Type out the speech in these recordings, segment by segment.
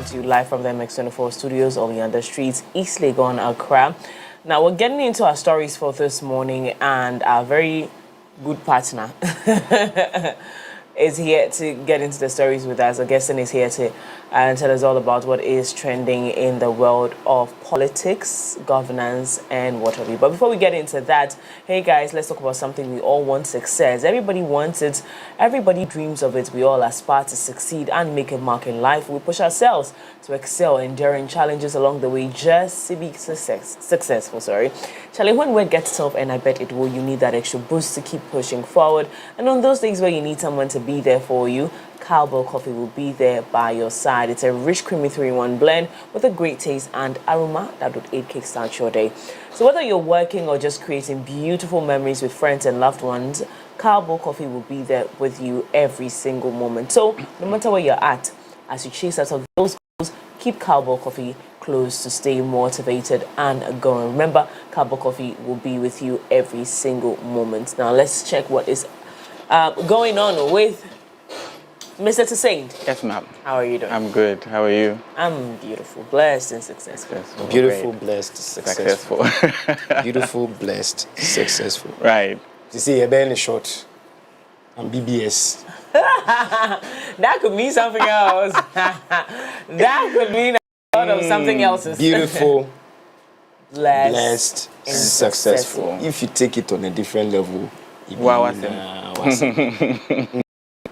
to you live from the MX24 studios, Oleander Street, East Legon, Accra. Now, we're getting into our stories for this morning, and our very good partner is here to get into the stories with us. Our guest is here to tell us all about what is trending in the world of politics, governance, and what have you. But before we get into that, hey guys, let's talk about something we all want: success. Everybody wants it. Everybody dreams of it. We all aspire to succeed and make a mark in life. We push ourselves to excel, enduring challenges along the way just to be successful. Charlie, when work gets tough, and I bet it will, you need that extra boost to keep pushing forward. And on those days where you need someone to be there for you, Cowbell Coffee will be there by your side. It's a rich, creamy 3-in-1 blend with a great taste and aroma that would aid kickstart your day. So whether you're working or just creating beautiful memories with friends and loved ones, Cowbell Coffee will be there with you every single moment. So no matter where you're at, as you chase out of those goals, keep Cowbell Coffee close to stay motivated and going. Remember, Cowbell Coffee will be with you every single moment. Now let's check what is going on with Mr. Toussaint. Yes, ma'am. How are you doing? I'm good. How are you? I'm beautiful, blessed, and successful. Beautiful, blessed, successful. Beautiful, blessed, successful. Right. You see, you're barely short. I'm BBS. That could mean something else. That could mean a lot of something else. Beautiful, blessed, and successful. If you take it on a different level, Wow.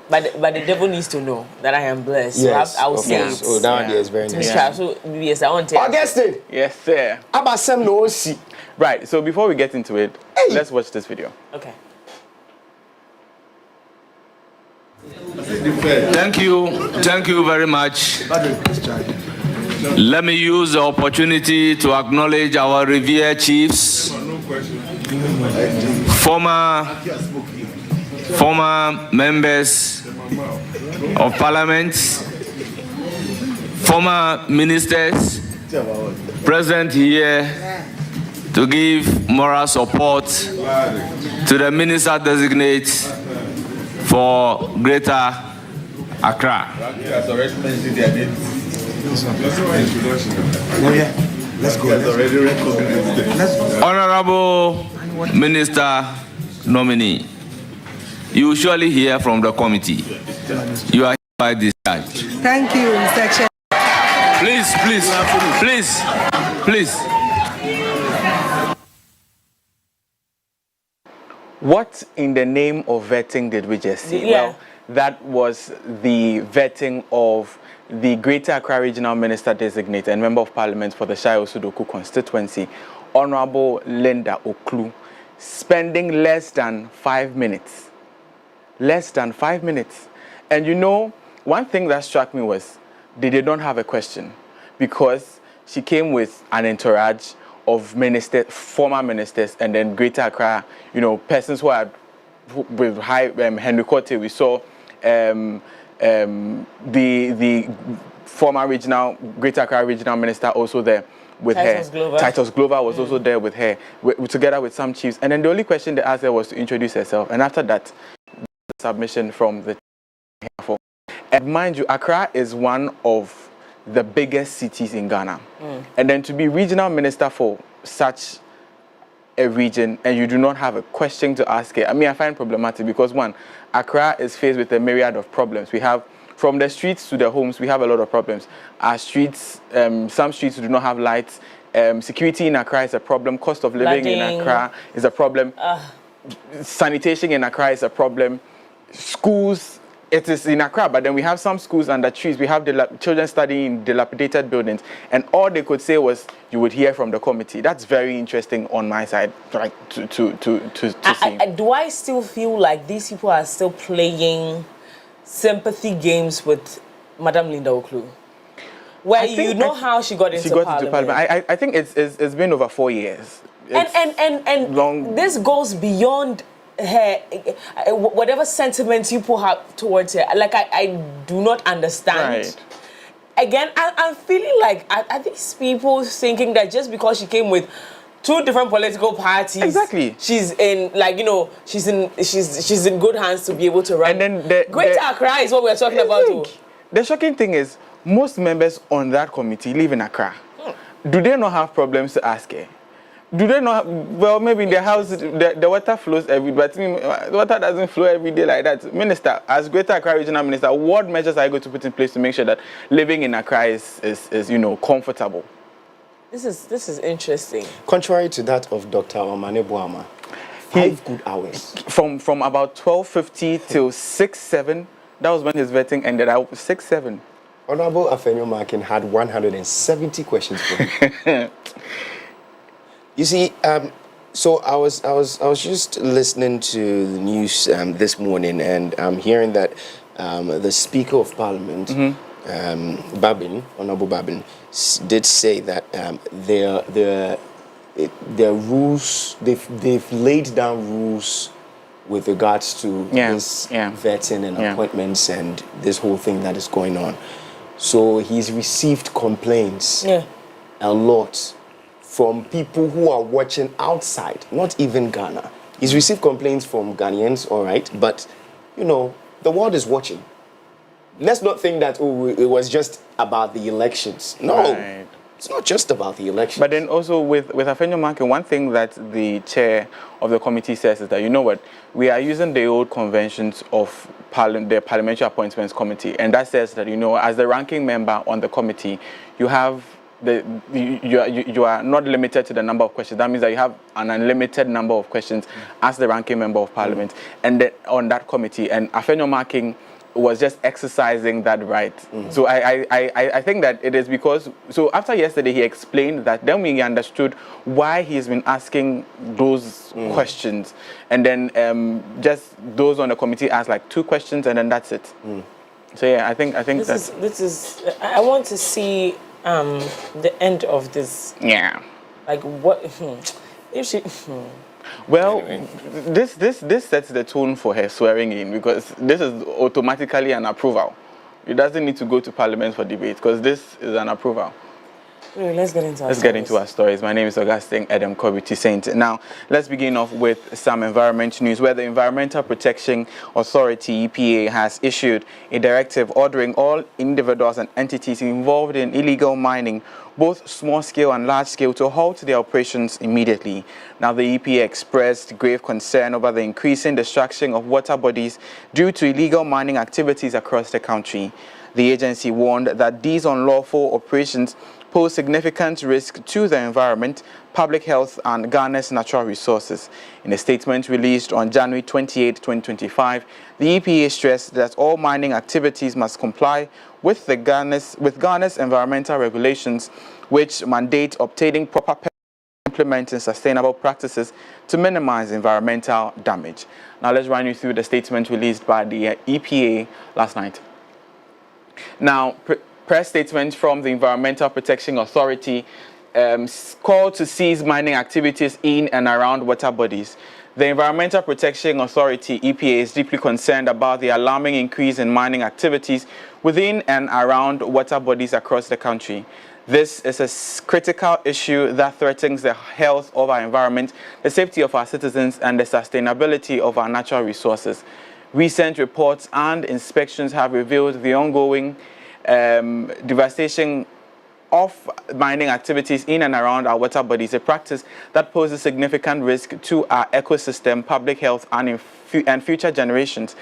But the devil needs to know that I am blessed. Yes, so I will say it. Oh, that is very nice. Yeah. So, yes, I want to. Augustine. Yes, sir. Abasem no see. Right. So before we get into it, let's watch this video. Okay. Thank you very much. Let me use the opportunity to acknowledge our revered chiefs, former members of parliament, former ministers present here to give moral support to the minister designate for Greater Accra. Let's go. Honorable Minister nominee, you will surely hear from the committee. You are hereby discharged. Thank you, Mr. Chair. Please. What in the name of vetting did we just see? Yeah. Well, that was the vetting of the Greater Accra Regional Minister Designate and Member of Parliament for the Shai Osudoku constituency, Honorable Linda Oklu, spending less than 5 minutes. Less than 5 minutes. And you know, one thing that struck me was they did not have a question, because she came with an entourage of ministers, former ministers, and then Greater Accra, you know, persons who are with high Henry Cote. We saw the former Greater Accra regional minister also there with Titus her. Glover. Titus Glover was also there with her, together with some chiefs. And then the only question they asked her was to introduce herself. And after that, submission from the. And mind you, Accra is one of the biggest cities in Ghana. And then to be regional minister for such a region and you do not have a question to ask it, I mean, I find problematic, because one, Accra is faced with a myriad of problems. We have, from the streets to the homes, we have a lot of problems. Our streets, some streets do not have lights. Security in Accra is a problem. Cost of living in Accra is a problem. Sanitation in Accra is a problem. Schools, it is in Accra, but then we have some schools under trees. We have children studying in dilapidated buildings, and all they could say was, "You would hear from the committee." That's very interesting on my side, like to see. Do I still feel like these people are still playing sympathy games with Madam Linda Oklu? Where you know how she got into Parliament. I think it's been over 4 years. And long. This goes beyond her, whatever sentiments you put her towards her. Like, I do not understand. Right. Again, I'm feeling like are these people thinking that just because she came with two different political parties, exactly, she's in, like, you know, she's in good hands to be able to run. And then Greater Accra is what we're talking about too. The shocking thing is, most members on that committee live in Accra. Do they not have problems to ask her? Do they not? Well, maybe in their house the water flows every day, but the water doesn't flow every day like that. Minister, as Greater Accra Regional Minister, what measures are you going to put in place to make sure that living in Accra is comfortable? This is interesting. Contrary to that of Dr. Omane Boama, 5 good hours. From about 12:50 till 6-7, that was when his vetting ended. 6-7. Honorable Afenyo Markin had 170 questions for him. You see, so I was just listening to the news this morning, and I'm hearing that the Speaker of Parliament, Babin, Honorable Babin, did say that their rules, they've laid down rules with regards to this vetting and appointments and this whole thing that is going on. So he's received complaints a lot from people who are watching outside, not even Ghana. He's received complaints from Ghanaians, all right, but, the world is watching. Let's not think that, it was just about the elections. No, right. It's not just about the elections. But then also with Afenyo Markin, one thing that the chair of the committee says is that, we are using the old conventions of the Parliamentary Appointments Committee, and that says that, as the ranking member on the committee, you have you are not limited to the number of questions. That means that you have an unlimited number of questions as the ranking member of Parliament, and then on that committee. And Afenyo Markin was just exercising that right. So I think that it is because, so after yesterday he explained that, then we understood why he's been asking those questions, and then just those on the committee asked like 2 questions, and then that's it. So yeah, I think this is I want to see the end of this. Yeah. Like what if she Well, this sets the tone for her swearing in, because this is automatically an approval. It doesn't need to go to Parliament for debate, because this is an approval. Let's get into our stories. My name is Augustine Edem Kumbey. Now, let's begin off with some environment news, where the Environmental Protection Authority, EPA, has issued a directive ordering all individuals and entities involved in illegal mining, both small-scale and large-scale, to halt their operations immediately. Now, the EPA expressed grave concern over the increasing destruction of water bodies due to illegal mining activities across the country. The agency warned that these unlawful operations pose significant risk to the environment, public health, and Ghana's natural resources. In a statement released on January 28, 2025, the EPA stressed that all mining activities must comply with Ghana's environmental regulations, which mandate obtaining proper permits and implementing sustainable practices to minimize environmental damage. Now let's run you through the statement released by the EPA last night. Now, press statement from the Environmental Protection Authority called to cease mining activities in and around water bodies. The Environmental Protection Authority, EPA, is deeply concerned about the alarming increase in mining activities within and around water bodies across the country. This is a critical issue that threatens the health of our environment, the safety of our citizens, and the sustainability of our natural resources. Recent reports and inspections have revealed the ongoing devastation of mining activities in and around our water bodies, a practice that poses significant risk to our ecosystem, public health, and future generations.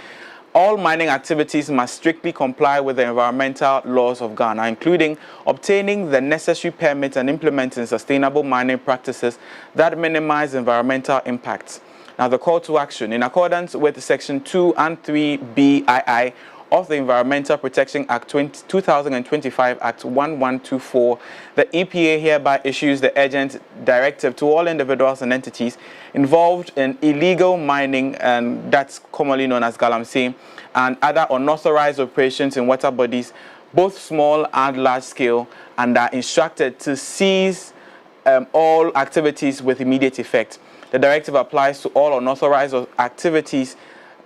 All mining activities must strictly comply with the environmental laws of Ghana, including obtaining the necessary permits and implementing sustainable mining practices that minimize environmental impacts. Now, the call to action, in accordance with Section 2 and 3 BII of the Environmental Protection Act 2025, Act 1124, the EPA hereby issues the urgent directive to all individuals and entities involved in illegal mining, and that's commonly known as galamsey, and other unauthorized operations in water bodies, both small and large scale, and are instructed to cease all activities with immediate effect. The directive applies to all unauthorized activities.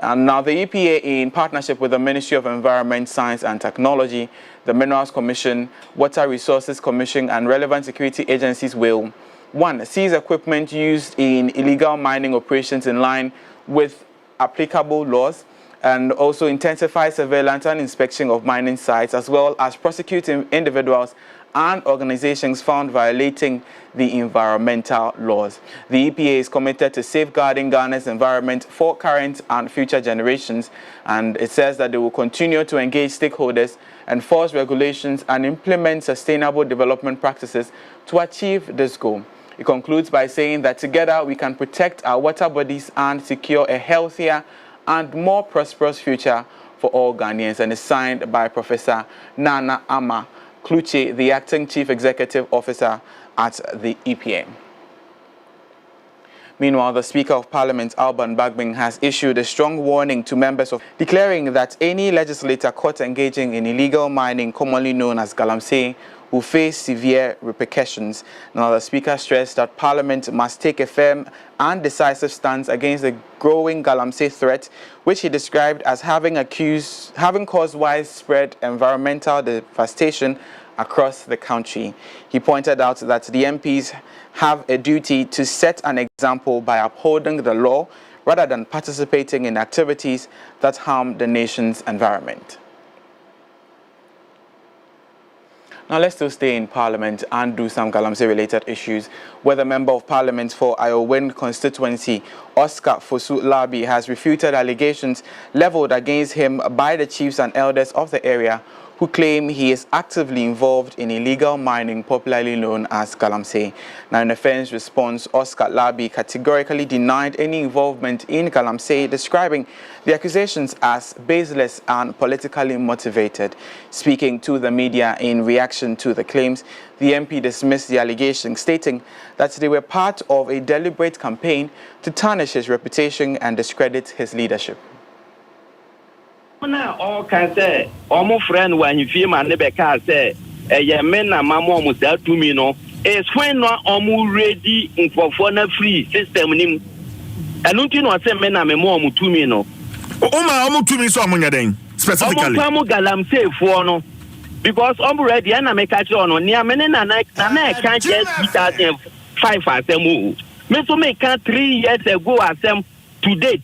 And now the EPA, in partnership with the Ministry of Environment, Science and Technology, the Minerals Commission, Water Resources Commission, and relevant security agencies will 1. Seize equipment used in illegal mining operations in line with applicable laws. and also intensify surveillance and inspection of mining sites, as well as prosecuting individuals and organizations found violating the environmental laws. The EPA is committed to safeguarding Ghana's environment for current and future generations, and it says that they will continue to engage stakeholders, enforce regulations, and implement sustainable development practices to achieve this goal. It concludes by saying that together we can protect our water bodies and secure a healthier and more prosperous future for all Ghanaians, and is signed by Professor Nana Ama Kluche, the acting chief executive officer at the EPA. Meanwhile, the Speaker of Parliament, Alban Bagbin, has issued a strong warning to members of, declaring that any legislator caught engaging in illegal mining, commonly known as galamsey, will face severe repercussions. Now, the Speaker stressed that Parliament must take a firm and decisive stance against the growing galamsey threat, which he described as having caused widespread environmental devastation across the country. He pointed out that the MPs have a duty to set an example by upholding the law rather than participating in activities that harm the nation's environment. Now let's still stay in Parliament and do some galamsey-related issues, where the Member of Parliament for Ayowin constituency, Oscar Fosu Labi, has refuted allegations leveled against him by the chiefs and elders of the area, who claim he is actively involved in illegal mining, popularly known as galamsey. Now, in a first response, Oscar Labi categorically denied any involvement in galamsey, describing the accusations as baseless and politically motivated. Speaking to the media in reaction to the claims, the MP dismissed the allegations, stating that they were part of a deliberate campaign to tarnish his reputation and discredit his leadership. All can say, almost friend when you feel my neighbor can say, a men and my mom was there to me, no. It's when not almost ready in for free system. And don't you know, I say men and my mom to me, no. Oh, my almost to me, so I'm going specifically. Almost galamsey for no. Because already, and I make a show on near men and I can't just 2005 as a move. Me so make 3 years ago as them to date.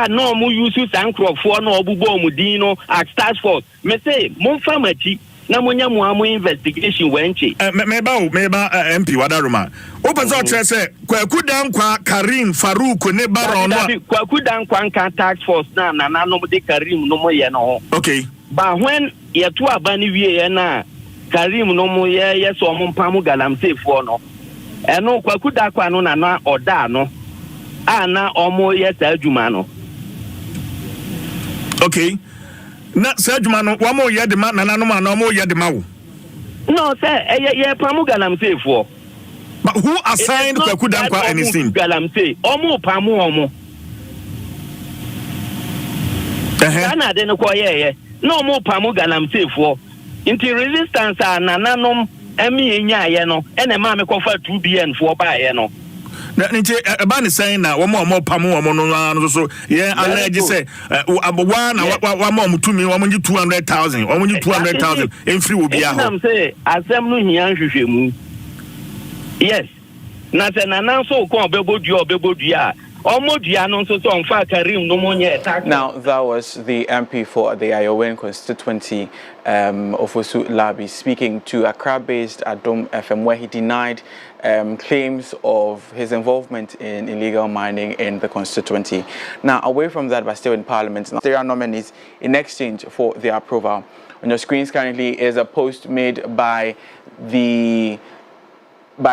No more use Sancro for no Bubo Mudino at Task Force. Me say, Mon Famati, Namunya Muamu investigation went. Meba MP Wadaruma. Open out say, Kwakudam Kwa Karim Farouk Nebaron. Kwakudam Kwanka Task Force now, nobody Karim no more yano. Okay. But when you two are Bani Viena, Karim no more yes or Mompamu Galamsey for no. And no Kwakudakwa no or Dano. Na omo yes Jumano. Okay. Na Jumano, one more yet the man, and no more yet the mau. No, sir, Pamu Galamsey for. But who assigned Kwakudankwa anything? Galamsey, Omo Pamu Omo. Ghana then acquire no more Pamu Galamsey for. Into resistance are Nananum, Emi Yano, and a mamma confer 2 BN for by Yano. About saying that one more pamu so yeah, I say one more to me, 200,000, 200,000 in free will be a home. Say, assembly here, yes. Nothing announced so called Bebodia. Now, that was the MP for the Ayowin constituency, Ofosu Labi, speaking to Accra-based Adom FM, where he denied claims of his involvement in illegal mining in the constituency. Now, away from that, but still in Parliament, there are nominees in exchange for their approval. On your screens currently is a post made by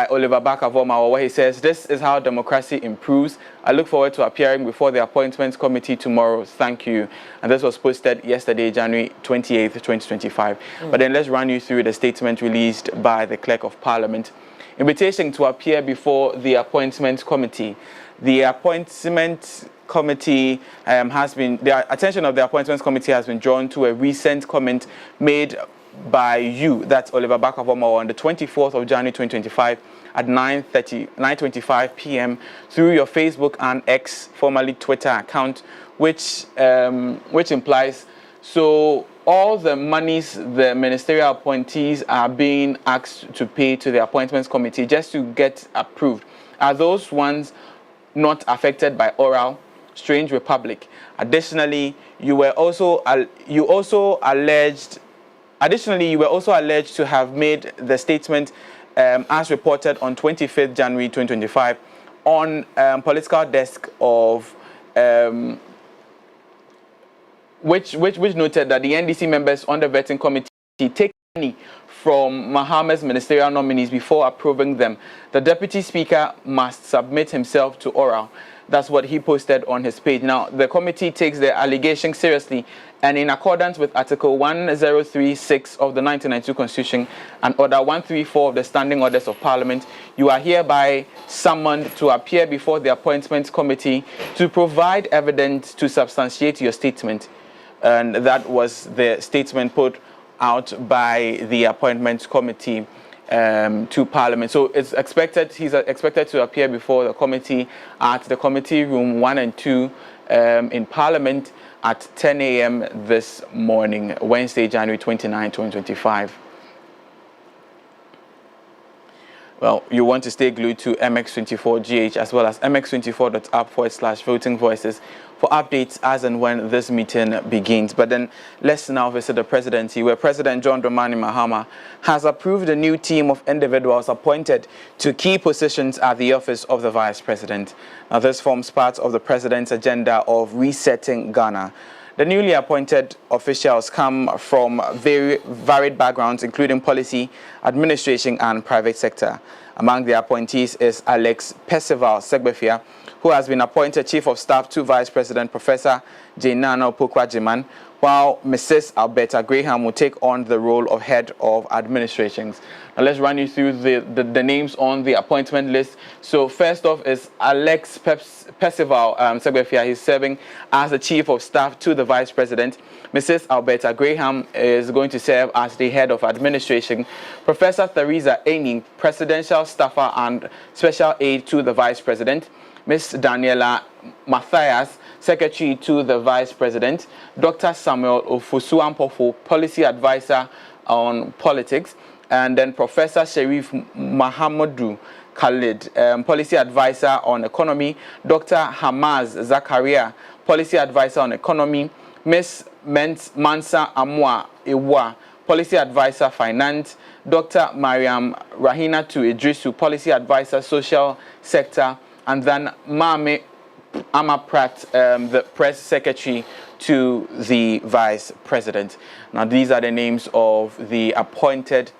Oliver Bakavoma, where he says, "This is how democracy improves. I look forward to appearing before the Appointments Committee tomorrow. Thank you." And this was posted yesterday, January 28th, 2025. But then let's run you through the statement released by the Clerk of Parliament. Invitation to appear before the Appointments Committee. The Appointments Committee the attention of the Appointments Committee has been drawn to a recent comment made by you, that's Oliver Bakavoma, on the 24th of January 2025 at 9:25 p.m. through your Facebook and X, formerly Twitter account, which implies, so all the monies the ministerial appointees are being asked to pay to the Appointments Committee just to get approved, are those ones not affected by oral? Strange Republic. Additionally, you were also alleged to have made the statement as reported on 25th January 2025 on political desk of which noted that the NDC members on the vetting committee take money from Mahama's ministerial nominees before approving them. The deputy speaker must submit himself to oral. That's what he posted on his page. Now, the committee takes the allegation seriously, and in accordance with Article 1036 of the 1992 Constitution and Order 134 of the Standing Orders of Parliament, you are hereby summoned to appear before the Appointments Committee to provide evidence to substantiate your statement. And that was the statement put out by the Appointments Committee to Parliament. So he's expected to appear before the committee at the committee room 1 and 2 in Parliament at 10 a.m. this morning, Wednesday, January 29, 2025. Well, you want to stay glued to MX24GH as well as mx24.app/voting voices for updates as and when this meeting begins. But then let's now visit the presidency, where President John Dramani Mahama has approved a new team of individuals appointed to key positions at the office of the vice president. Now, this forms part of the president's agenda of resetting Ghana. The newly appointed officials come from very varied backgrounds, including policy, administration, and private sector. Among the appointees is Alex Percival Segbefia, who has been appointed Chief of Staff to Vice President Professor Jainana Opokwa-Jiman, while Mrs. Alberta Graham will take on the role of Head of Administrations. Now let's run you through the names on the appointment list. So first off is Alex Percival Segbefia. He's serving as the Chief of Staff to the Vice President. Mrs. Alberta Graham is going to serve as the Head of Administration. Professor Theresa Eni, Presidential Staffer and Special Aide to the Vice President. Ms. Daniela Matthias, Secretary to the Vice President. Dr. Samuel Ofosu-Ampofo, Policy Advisor on Politics. And then Professor Sharif Mahamudu Khalid, Policy Advisor on Economy. Dr. Hamaz Zakaria, Policy Advisor on Economy. Ms. Mansa Amwa Iwa, Policy Advisor Finance. Dr. Mariam Rahinatu Idrisu, Policy Advisor Social Sector. And then Mame Amaprat, the Press Secretary to the Vice President. Now, these are the names of the appointed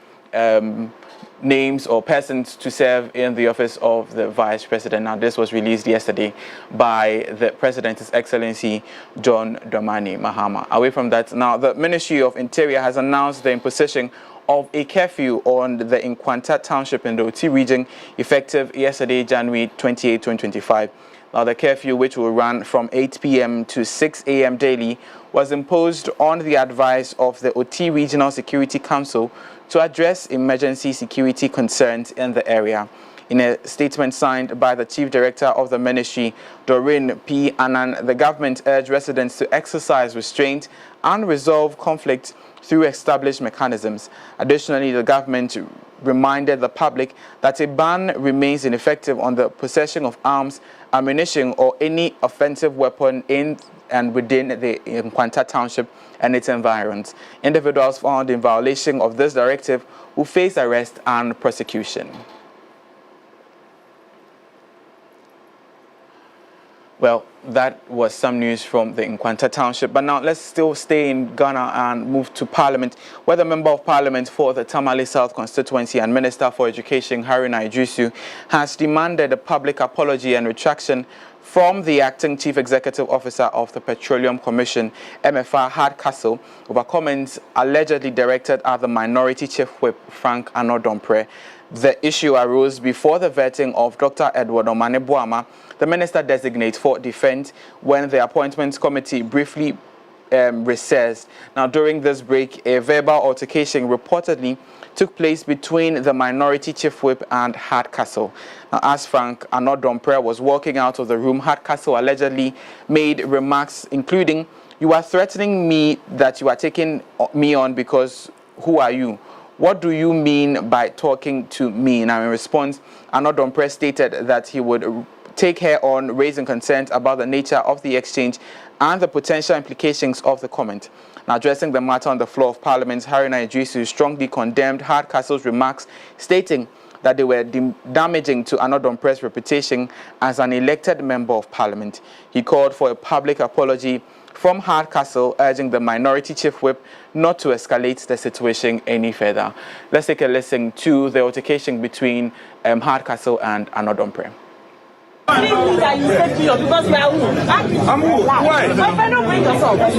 names or persons to serve in the office of the Vice President. Now, this was released yesterday by the President, His Excellency John Dramani Mahama. Away from that, now the Ministry of Interior has announced the imposition of a curfew on the Nkwanta Township in the Oti region, effective yesterday, January 28, 2025. Now, the curfew, which will run from 8 p.m. to 6 a.m. daily, was imposed on the advice of the Oti Regional Security Council to address emergency security concerns in the area. In a statement signed by the Chief Director of the Ministry, Doreen P. Annan, the government urged residents to exercise restraint and resolve conflict through established mechanisms. Additionally, the government reminded the public that a ban remains ineffective on the possession of arms, ammunition, or any offensive weapon in and within the Nkwanta Township and its environs. Individuals found in violation of this directive will face arrest and prosecution. Well, that was some news from the Nkwanta Township. But now let's still stay in Ghana and move to Parliament, where the Member of Parliament for the Tamale South constituency and Minister for Education, Haruna Idrisu, has demanded a public apology and retraction from the acting Chief Executive Officer of the Petroleum Commission, MFR Hardcastle, over comments allegedly directed at the Minority Chief Whip, Frank Anodompre. The issue arose before the vetting of Dr. Edward Omane-Boama, the Minister-designate for Defense, when the Appointments Committee briefly recessed. Now, during this break, a verbal altercation reportedly took place between the Minority Chief Whip and Hardcastle. Now, as Frank Anodompre was walking out of the room, Hardcastle allegedly made remarks including, "You are threatening me that you are taking me on because who are you? What do you mean by talking to me?" Now, in response, Anodompre stated that he would take her on raising concerns about the nature of the exchange and the potential implications of the comment. Now, addressing the matter on the floor of Parliament, Haruna Iddrisu strongly condemned Hardcastle's remarks, stating that they were damaging to Anodompre's reputation as an elected member of Parliament. He called for a public apology from Hardcastle, urging the minority chief whip not to escalate the situation any further. Let's take a listen to the altercation between Hardcastle and Anodompre. That you take me up because we are who? I'm who? Why? My friend, don't bring yourself. What do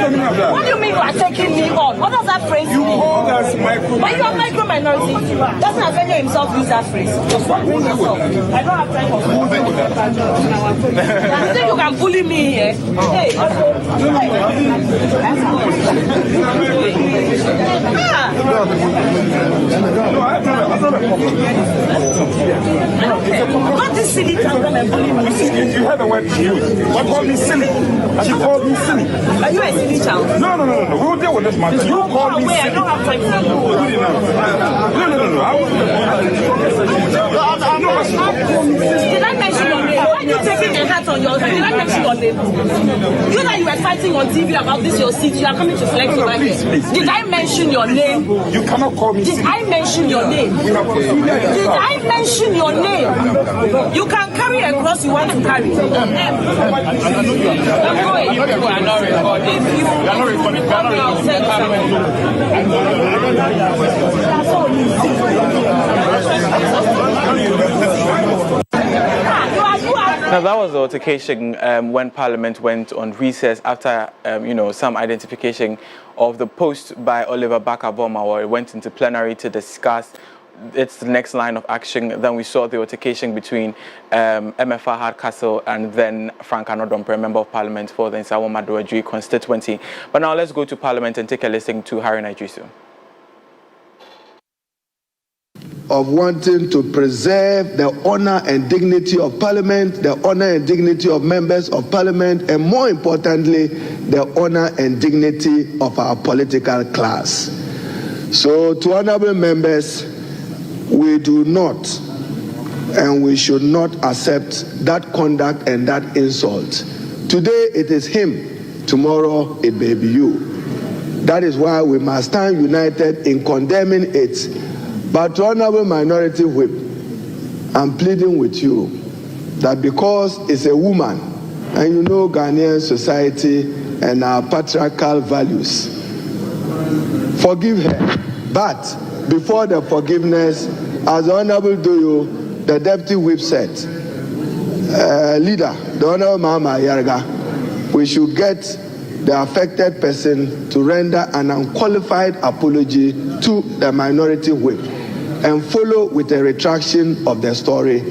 you mean of that? What do you mean you are taking me on? What does that phrase mean? You hold us micro. But you are micro minority. Doesn't Afeni himself use that phrase? Just bring yourself. I don't have time for you think you can bully me here? Hey, Not this silly can come and bully me. You heard the word she used. What called me silly? She called me silly. Are you a silly child? No. We will deal with this matter. You called me I silly. don't have time for you. Did I mention your name? Why are you taking the hat on your head? Did I mention your name? You know you were fighting on TV about this your seat. You are coming to flex over here. Did I mention your name? You cannot call me silly. Did I mention your name? Did I mention your name? You can carry a cross you want to carry. If you are not recording, I'll send Now, that was the altercation when Parliament went on recess after, some identification of the post by Oliver Bakaboma, where it went into plenary to discuss its next line of action. Then we saw the altercation between MFR Hardcastle and then Frank Anodompre, Member of Parliament for the Nsawo-Madowo constituency. But now let's go to Parliament and take a listen to Haruna Iddrisu. Of wanting to preserve the honor and dignity of Parliament, the honor and dignity of members of Parliament, and more importantly, the honor and dignity of our political class. So, to honorable members, we do not and we should not accept that conduct and that insult. Today it is him, tomorrow it may be you. That is why we must stand united in condemning it. But to honorable minority whip, I'm pleading with you that because it's a woman, and you know Ghanaian society and our patriarchal values, forgive her. But before the forgiveness, as the Honorable Doyo, the Deputy Whip said, leader, the Honorable Mama Yarga, we should get the affected person to render an unqualified apology to the minority whip and follow with a retraction of the story,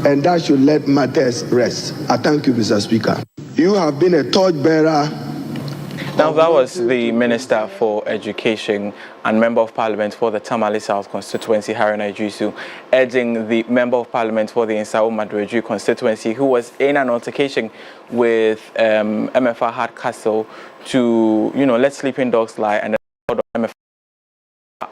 and that should let matters rest. I thank you, Mr. Speaker. You have been a torchbearer. Now, that was the Minister for Education and Member of Parliament for the Tamale South constituency, Haruna Iddrisu, urging the Member of Parliament for the Nsawo-Madowo constituency, who was in an altercation with MFR Hardcastle, to, let sleeping dogs lie, and MFR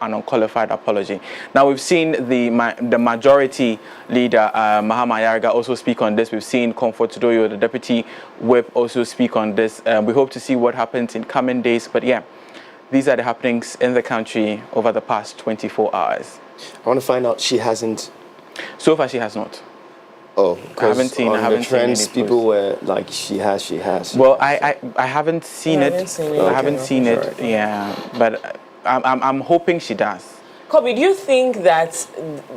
an unqualified apology. Now, we've seen the majority leader, Mahama Yarga, also speak on this. We've seen Comfort Doyo, the Deputy Whip, also speak on this. We hope to see what happens in coming days. But yeah, these are the happenings in the country over the past 24 hours. I want to find out she hasn't. So far, she has not. Oh, I haven't seen. On I haven't the trends, seen any people posts. were like, she has. Well, I haven't seen it. I haven't seen it. Right. Yeah, but I'm hoping she does. Kobe, do you think that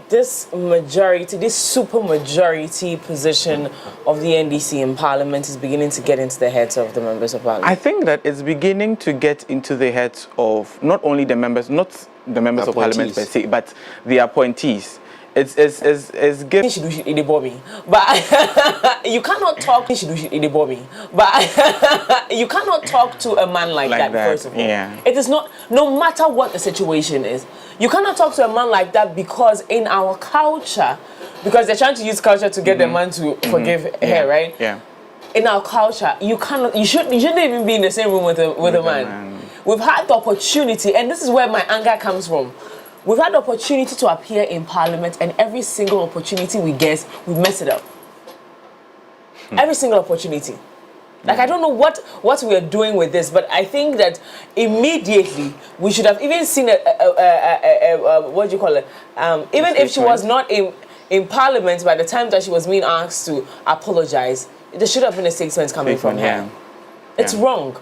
this majority, this super majority position of the NDC in Parliament is beginning to get into the heads of the members of Parliament? I think that it's beginning to get into the heads of not only the members, not the members of Parliament per se, but the appointees. It's giving. But you cannot talk. But you cannot talk to a man like that. First of all, yeah. It is not. No matter what the situation is, you cannot talk to a man like that, because in our culture, because they're trying to use culture to get the man to forgive her, right? Yeah. In our culture, you cannot. You shouldn't even be in the same room with a man. We've had the opportunity, and this is where my anger comes from. We've had the opportunity to appear in Parliament, and every single opportunity we get, we mess it up. Every single opportunity. Like, I don't know what we are doing with this, but I think that immediately we should have even seen what do you call it? Even if she was not in Parliament by the time that she was being asked to apologize, there should have been a statement coming from her. It's wrong.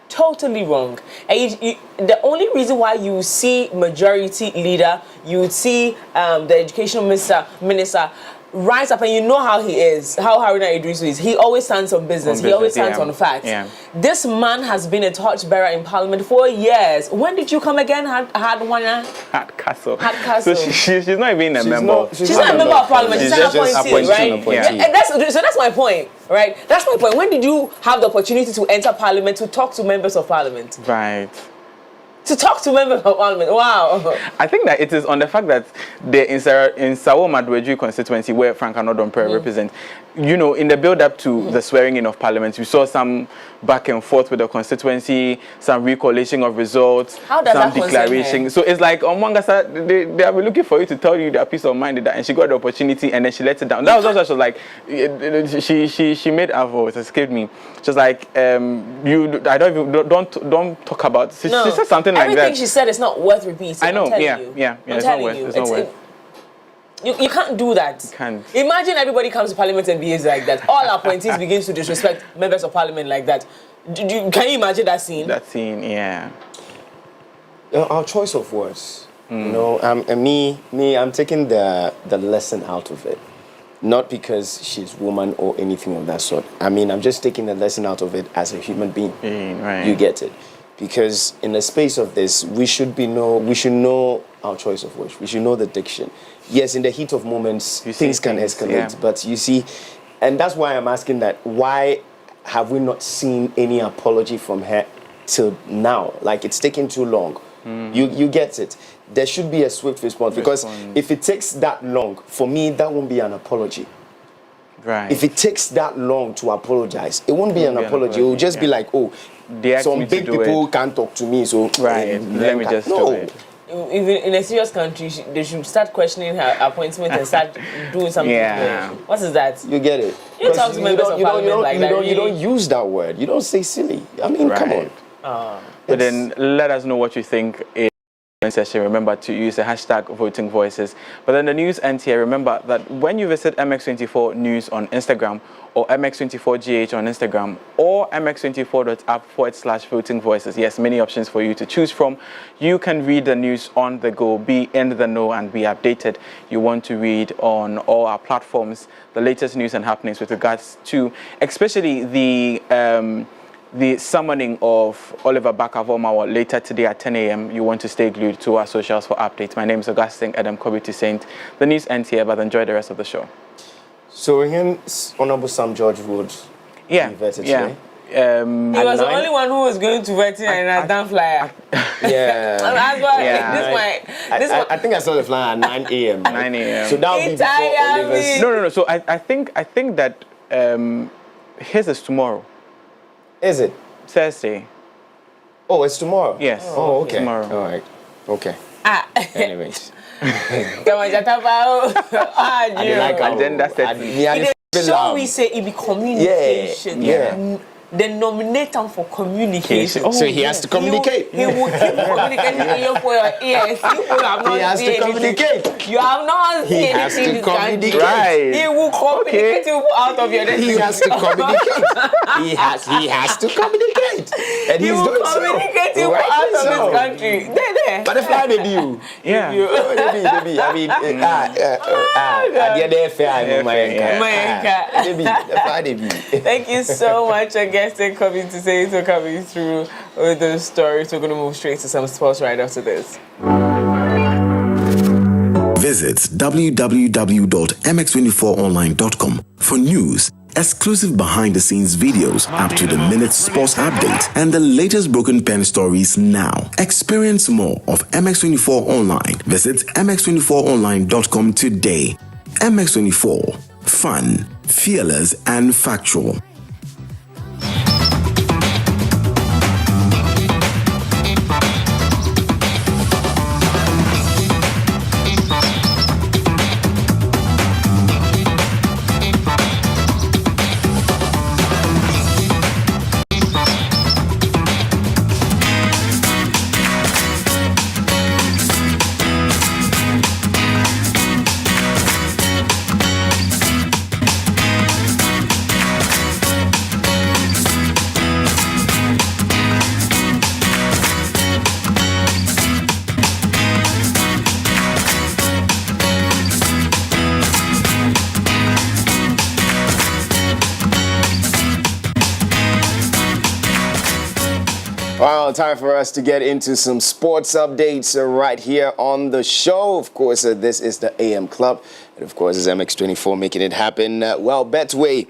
Totally wrong. And the only reason why you see majority leader, you would see the education minister rise up, and you know how he is, how Haruna Idrisu is. He always stands on business. He always stands on facts. Yeah. This man has been a torchbearer in Parliament for years. When did you come again? Had Castle. So she's not even a member. She's not a member of Parliament. She's an appointee, right? Yeah. And that's my point, right? That's my point. When did you have the opportunity to enter Parliament to talk to members of Parliament? Right. To talk to members of Parliament. Wow. I think that it is on the fact that in Sawo Madweju constituency, where Frank Anodonpere represents, you know, in the build-up to the swearing in of Parliament, we saw some back and forth with the constituency, some recollation of results, some declaration. So it's like on Wangasa, they have been looking for you to tell you that peace of mind, and she got the opportunity and then she let it down. That was also, she was like, she made her voice, escaped me. Just like, don't talk about. She said something like that. Everything she said is not worth repeating. I know. It's not worth. You can't do that. You can't. Imagine everybody comes to Parliament and behaves like that. All appointees begins to disrespect members of Parliament like that. Can you imagine that scene? That scene, yeah. Our choice of words. You know, and me, I'm taking the lesson out of it. Not because she's woman or anything of that sort. I mean, I'm just taking the lesson out of it as a human being. Right. You get it? Because in the space of this, we should know our choice of words. We should know the diction. Yes, in the heat of moments, things can escalate. But you see, and that's why I'm asking that, why have we not seen any apology from her till now? Like, it's taking too long. You get it? There should be a swift response. Because if it takes that long, for me, that won't be an apology. Right. If it takes that long to apologize, it won't be an apology. It will just be like, oh, some big people can't talk to me, so let me just do it. Even in a serious country, they should start questioning her appointment and start doing something. Yeah. What is that? You get it? You talk to members of Parliament like that. You don't use that word. You don't say silly. I mean, come on. But then let us know what you think in the session. Remember to use the hashtag voting voices. But then the news ends here. Remember that when you visit MX24 News on Instagram or MX24GH on Instagram or MX24.app/voting voices, yes, many options for you to choose from. You can read the news on the go, be in the know and be updated. You want to read on all our platforms the latest news and happenings with regards to especially the summoning of Oliver Baka-Vomawa later today at 10 a.m. You want to stay glued to our socials for updates. My name is Augustine Edinam Kumbey to Saint. The news ends here, but enjoy the rest of the show. So again, Honorable Sam George would be vetted today? He was the only one who was going to vet it and I done flyer. That's why. I think I saw the flyer at 9 a.m. 9 a.m. So that would be before Oliver's. No. So I think that his is tomorrow. Is it? Thursday. Oh, it's tomorrow? Yes. Oh, okay. Tomorrow. All right. Okay. Anyways. So we say it be communication. Yeah. They nominate him for communication. Oh, so he has to communicate. He will keep communicating in your ears. He has to communicate. You have not seen anything. He has to communicate. Right. He will communicate you out of your destiny. He has to communicate. He has to communicate. And he will communicate you out of this country. There. Butterfly they do. Yeah. They I mean, Thank you so much again for coming through with the stories. We're going to move straight to some sports right after this. Visit www.mx24online.com for news, exclusive behind-the-scenes videos, up-to-the-minute sports updates, and the latest broken pen stories now. Experience more of MX24 Online. Visit mx24online.com today. MX24. Fun, fearless, and factual. Well, time for us to get into some sports updates right here on the show. Of course, this is the AM Club. And of course, it's MX24 making it happen. Betway,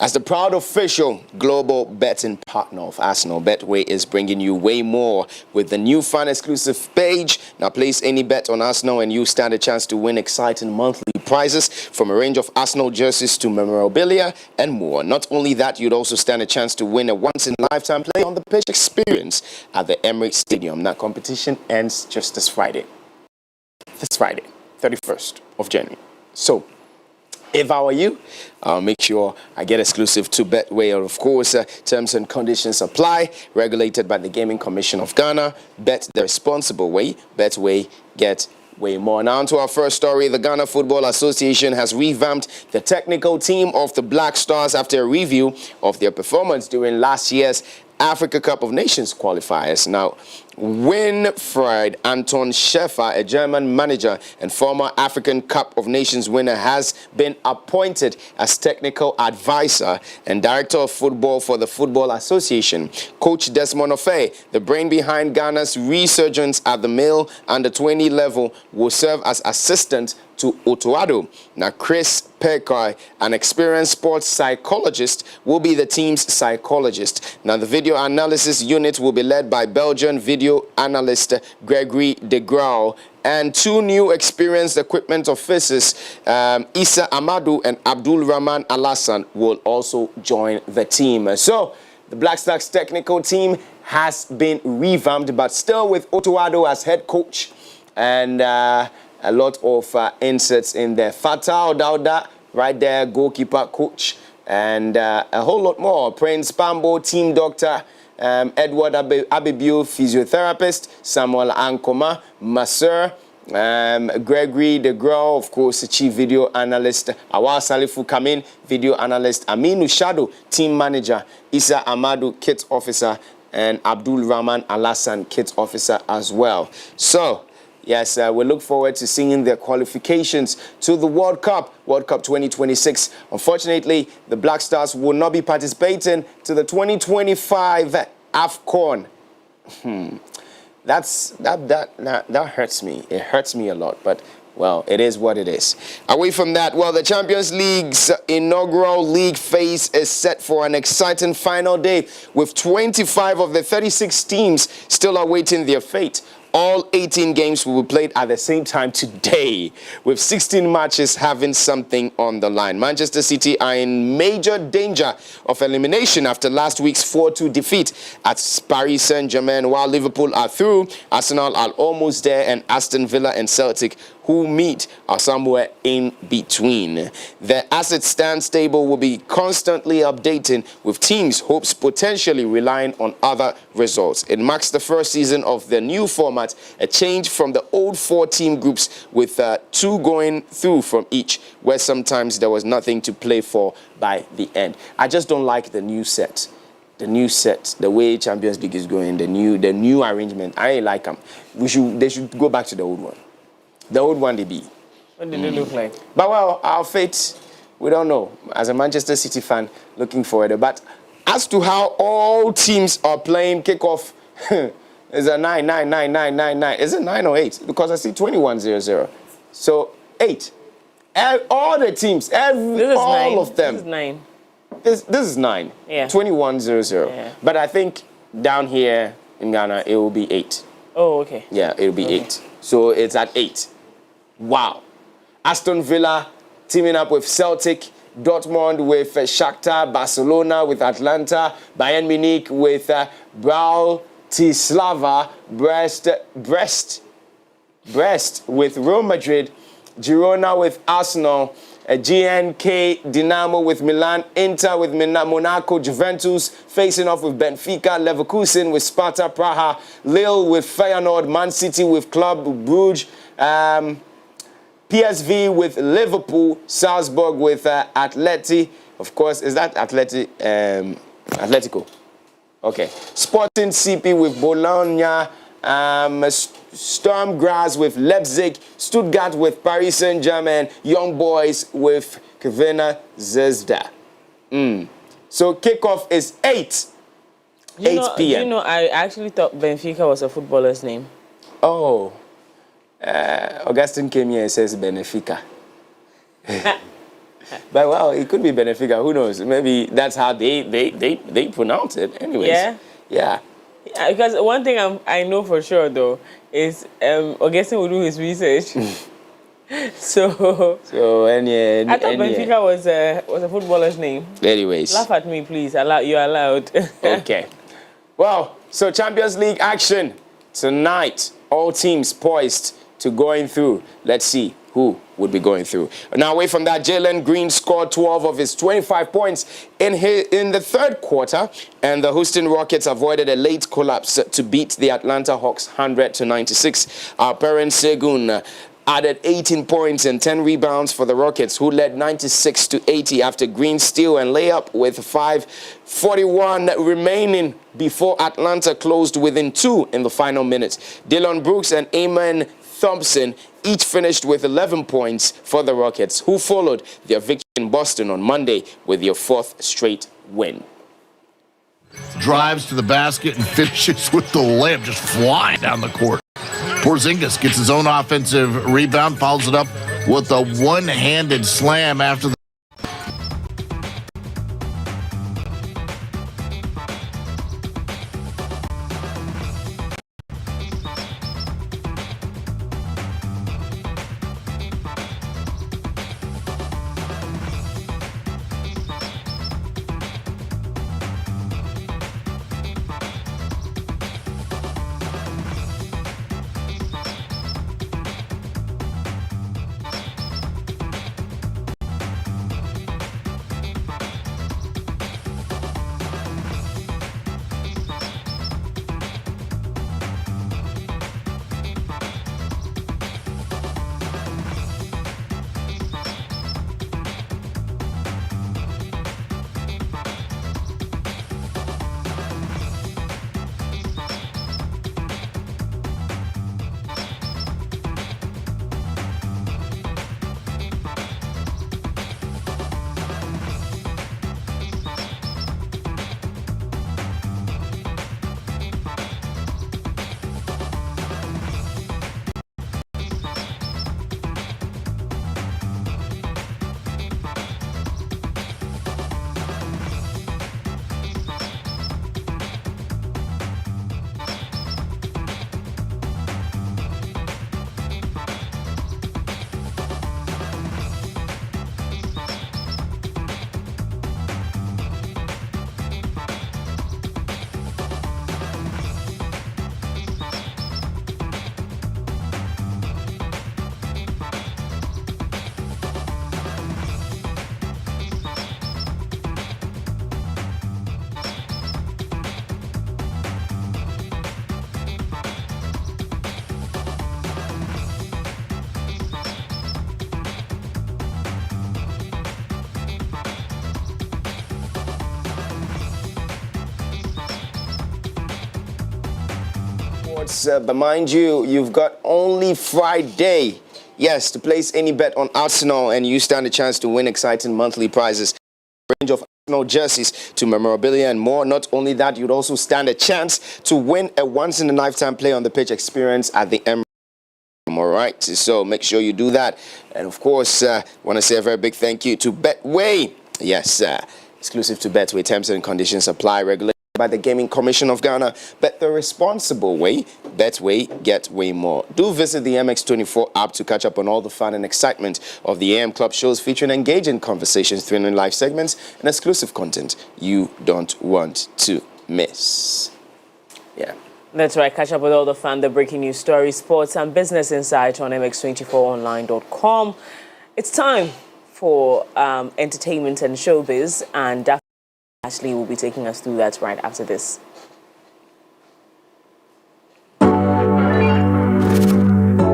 as the proud official global betting partner of Arsenal, Betway is bringing you way more with the new fan exclusive page. Now, place any bet on Arsenal and you stand a chance to win exciting monthly prizes from a range of Arsenal jerseys to memorabilia and more. Not only that, you'd also stand a chance to win a once-in-a-lifetime play on the pitch experience at the Emirates Stadium. That competition ends just this Friday. This Friday, 31st of January. So, if I were you, I'll make sure I get exclusive to Betway. Of course, terms and conditions apply. Regulated by the Gaming Commission of Ghana. Bet the responsible way. Betway, get way more. Now on to our first story. The Ghana Football Association has revamped the technical team of the Black Stars after a review of their performance during last year's Africa Cup of Nations qualifiers. Now, Winfried Anton Schäfer, a German manager and former African Cup of Nations winner, has been appointed as technical advisor and director of football for the Football Association. Coach Desmond Ofei, the brain behind Ghana's resurgence at the male under-20 level, will serve as assistant to Otoado. Now, Chris Perkoi, an experienced sports psychologist, will be the team's psychologist. Now, the video analysis unit will be led by Belgian video analyst Gregory de Grau, and two new experienced equipment officers, Issa Amadou and Abdul Rahman Alassan, will also join the team. So, the Black Stars technical team has been revamped, but still with Otoado as head coach, and a lot of inserts in there. Fatah Dauda, right there, goalkeeper coach, and a whole lot more. Prince Pambo, team doctor, Edward Abibu, physiotherapist, Samuel Ankoma, masseur, Gregory de Grau, of course, chief video analyst, Awal Salifu Kamin, video analyst, Aminu Shado, team manager, Issa Amadou, kit officer, and Abdul Rahman Alassan, kit officer as well. So, yes, we look forward to seeing their qualifications to the World Cup 2026. Unfortunately, the Black Stars will not be participating to the 2025 AFCON. That hurts me. It hurts me a lot, but well, it is what it is. Away from that, well, the Champions League's inaugural league phase is set for an exciting final day, with 25 of the 36 teams still awaiting their fate. All 18 games will be played at the same time today, with 16 matches having something on the line. Manchester City are in major danger of elimination after last week's 4-2 defeat at Paris Saint-Germain, while Liverpool are through, Arsenal are almost there, and Aston Villa and Celtic, who meet, are somewhere in between. The asset stand table will be constantly updating, with teams' hopes potentially relying on other results. It marks the first season of the new format, a change from the old 4-team groups with 2 going through from each, where sometimes there was nothing to play for by the end. I just don't like the new set. The way Champions League is going, the new arrangement. I ain't like them. They should go back to the old one. The old one they be. What did it look like? But well, our fate, we don't know. As a Manchester City fan, looking forward. But as to how all teams are playing kickoff, is a 9. Is it 9 or 8? Because I see 21-0-0. So 8. All the teams, all of them. This is 9. This is 9. Yeah. 21-0-0. Yeah. But I think down here in Ghana, it will be 8. Oh, okay. Yeah, it'll be 8. So it's at 8. Wow. Aston Villa teaming up with Celtic, Dortmund with Shakhtar, Barcelona with Atlanta, Bayern Munich with Bratislava, Brest with Real Madrid, Girona with Arsenal, GNK Dinamo with Milan, Inter with Monaco, Juventus facing off with Benfica, Leverkusen with Sparta Praha, Lille with Feyenoord, Man City with Club Brugge, PSV with Liverpool, Salzburg with Atleti. Of course, is that Atletico? Okay. Sporting CP with Bologna, Sturm Graz with Leipzig, Stuttgart with Paris Saint-Germain, Young Boys with Crvena Zvezda. So kickoff is 8. 8 p.m. You know, I actually thought Benfica was a footballer's name. Oh, Augustine came here and says Benfica. But well, it could be Benfica. Who knows? Maybe that's how they pronounce it. Anyways. Yeah. Because one thing I know for sure though is Augustine will do his research. So I thought Benfica was a footballer's name. Anyways, laugh at me, please. You're allowed. Okay. Well, so Champions League action tonight. All teams poised to going through. Let's see who would be going through. Now, away from that, Jalen Green scored 12 of his 25 points in the third quarter, and the Houston Rockets avoided a late collapse to beat the Atlanta Hawks 100-96. Alperen Sengun added 18 points and 10 rebounds for the Rockets, who led 96-80 after Green steal and layup with 5:41 remaining before Atlanta closed within 2 in the final minutes. Dylan Brooks and Amen Thompson each finished with 11 points for the Rockets, who followed their victory in Boston on Monday with their 4th straight win. Drives to the basket and finishes with the layup just flying down the court. Porzingis gets his own offensive rebound, follows it up with a one-handed slam after the but mind you, you've got only Friday, yes, to place any bet on Arsenal, and you stand a chance to win exciting monthly prizes. A range of Arsenal jerseys to memorabilia and more. Not only that, you'd also stand a chance to win a once-in-a-lifetime play on the pitch experience at the Emirates. All right, so make sure you do that. And of course, want to say a very big thank you to Betway. Yes, exclusive to Betway. Terms and conditions apply. Regulated by the Gaming Commission of Ghana. Bet the responsible way. Betway, get way more. Do visit the MX24 app to catch up on all the fun and excitement of the AMClub shows, featuring engaging conversations, thrilling live segments, and exclusive content you don't want to miss. Yeah. That's right. Catch up with all the fun, the breaking news stories, sports, and business insight on mx24online.com. It's time for entertainment and showbiz, and Ashley will be taking us through that right after this.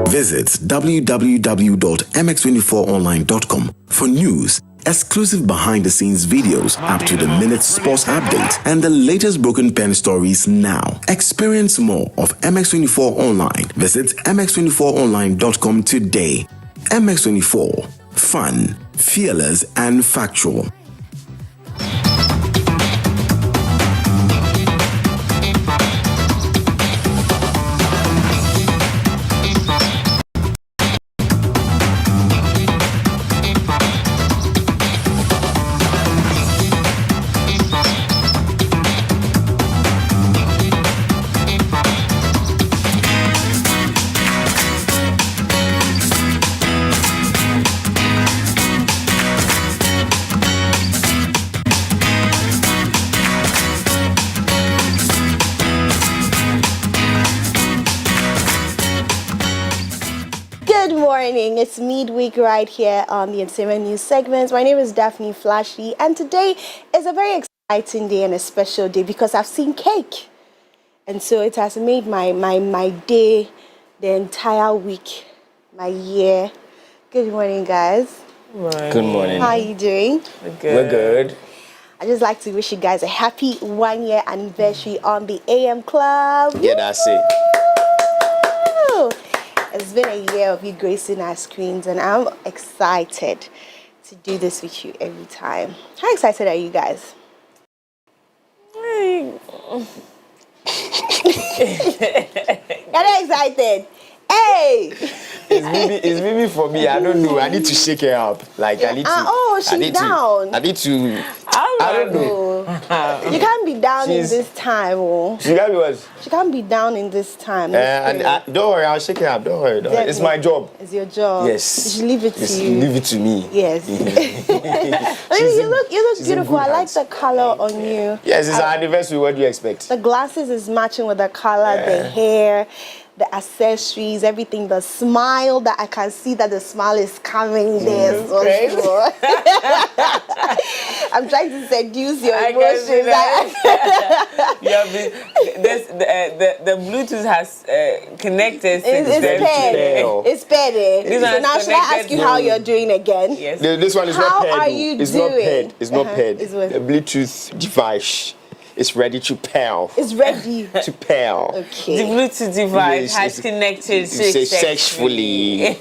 Visit www.mx24online.com for news, exclusive behind-the-scenes videos, up-to-the-minute sports updates, and the latest broken pen stories now. Experience more of MX24 Online. Visit mx24online.com today. MX24. Fun, fearless, and factual. morning. It's midweek right here on the Entertainment News segments. My name is Daphne Flashy, and today is a very exciting day and a special day because I've seen cake. And so it has made my day, the entire week, my year. Good morning, guys. Good morning. How are you doing? We're good. I just like to wish you guys a happy 1-year anniversary on the AMClub. Yeah, that's it. Woo! It's been a year of you gracing our screens, and I'm excited to do this with you every time. How excited are you guys? You're excited. Hey! It's maybe for me. I don't know. I need to shake her up. Like I need to. Oh, she's down. I need to. I don't know. You can't be down in this time. Oh. She can't be what? She can't be down in this time. Don't worry. I'll shake her up. Don't worry. It's my job. It's your job. Yes. You should leave it to you. Leave it to me. Yes. You look beautiful. I like the color on you. Yes, it's our anniversary. What do you expect? The glasses is matching with the color, the hair, the accessories, everything, the smile that I can see that the smile is coming there. So sure. I'm trying to seduce your emotions. The Bluetooth has connected. It's paired. So now should I ask you how you're doing again? Yes. This one is not paired. How are you doing? It's not paired. It's not paired. The Bluetooth device is ready to pair. It's ready to pair. Okay. The Bluetooth device has connected successfully.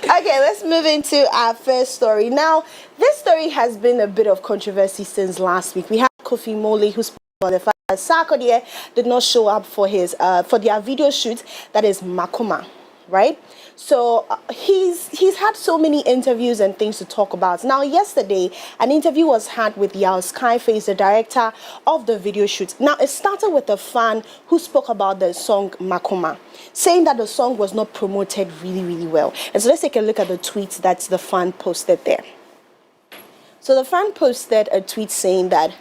Okay, let's move into our first story. Now, this story has been a bit of controversy since last week. We had Kofi Mole, who spoke about the fact that Sarkodie did not show up for his for their video shoot that is Makoma, right? So he's had so many interviews and things to talk about. Now, yesterday, an interview was had with Yao Skyface, the director of the video shoot. Now, it started with a fan who spoke about the song Makoma, saying that the song was not promoted really, really well. And so let's take a look at the tweets that the fan posted there. So the fan posted a tweet saying that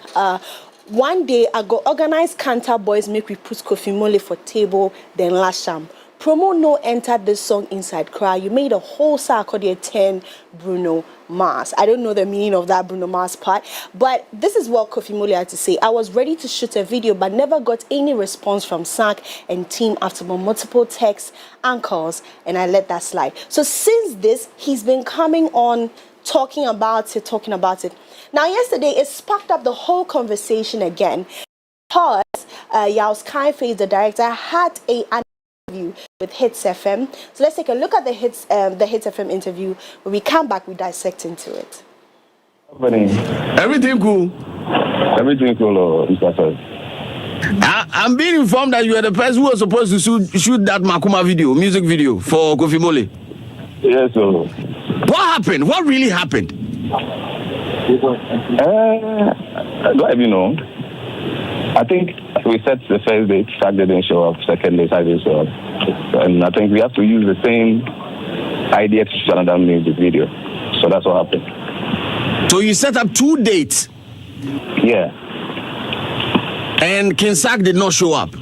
one day I go organize Kanta boys make we put Kofi Mole for table, then Lasham. Promo no entered this song inside cry. You made a whole Sarkodie 10 Bruno Mars. I don't know the meaning of that Bruno Mars part, but this is what Kofi Mole had to say. I was ready to shoot a video, but never got any response from SAC and team after multiple texts and calls, and I let that slide. So since this, he's been coming on talking about it. Now, yesterday, it sparked up the whole conversation again because Yao Skyface, the director, had an interview with Hits FM. So let's take a look at the Hits FM interview. When we come back, we dissect into it. Everything cool? Everything cool, Mr. Fred. I'm being informed that you are the person who was supposed to shoot that Makoma video, music video for Kofi Mole. Yes, sir. What happened? What really happened? Do I even know? I think we set the first date, SAC didn't show up, second date, I didn't show up. And I think we have to use the same idea to shoot another music video. So that's what happened. So you set up 2 dates? Yeah. And King SAC did not show up?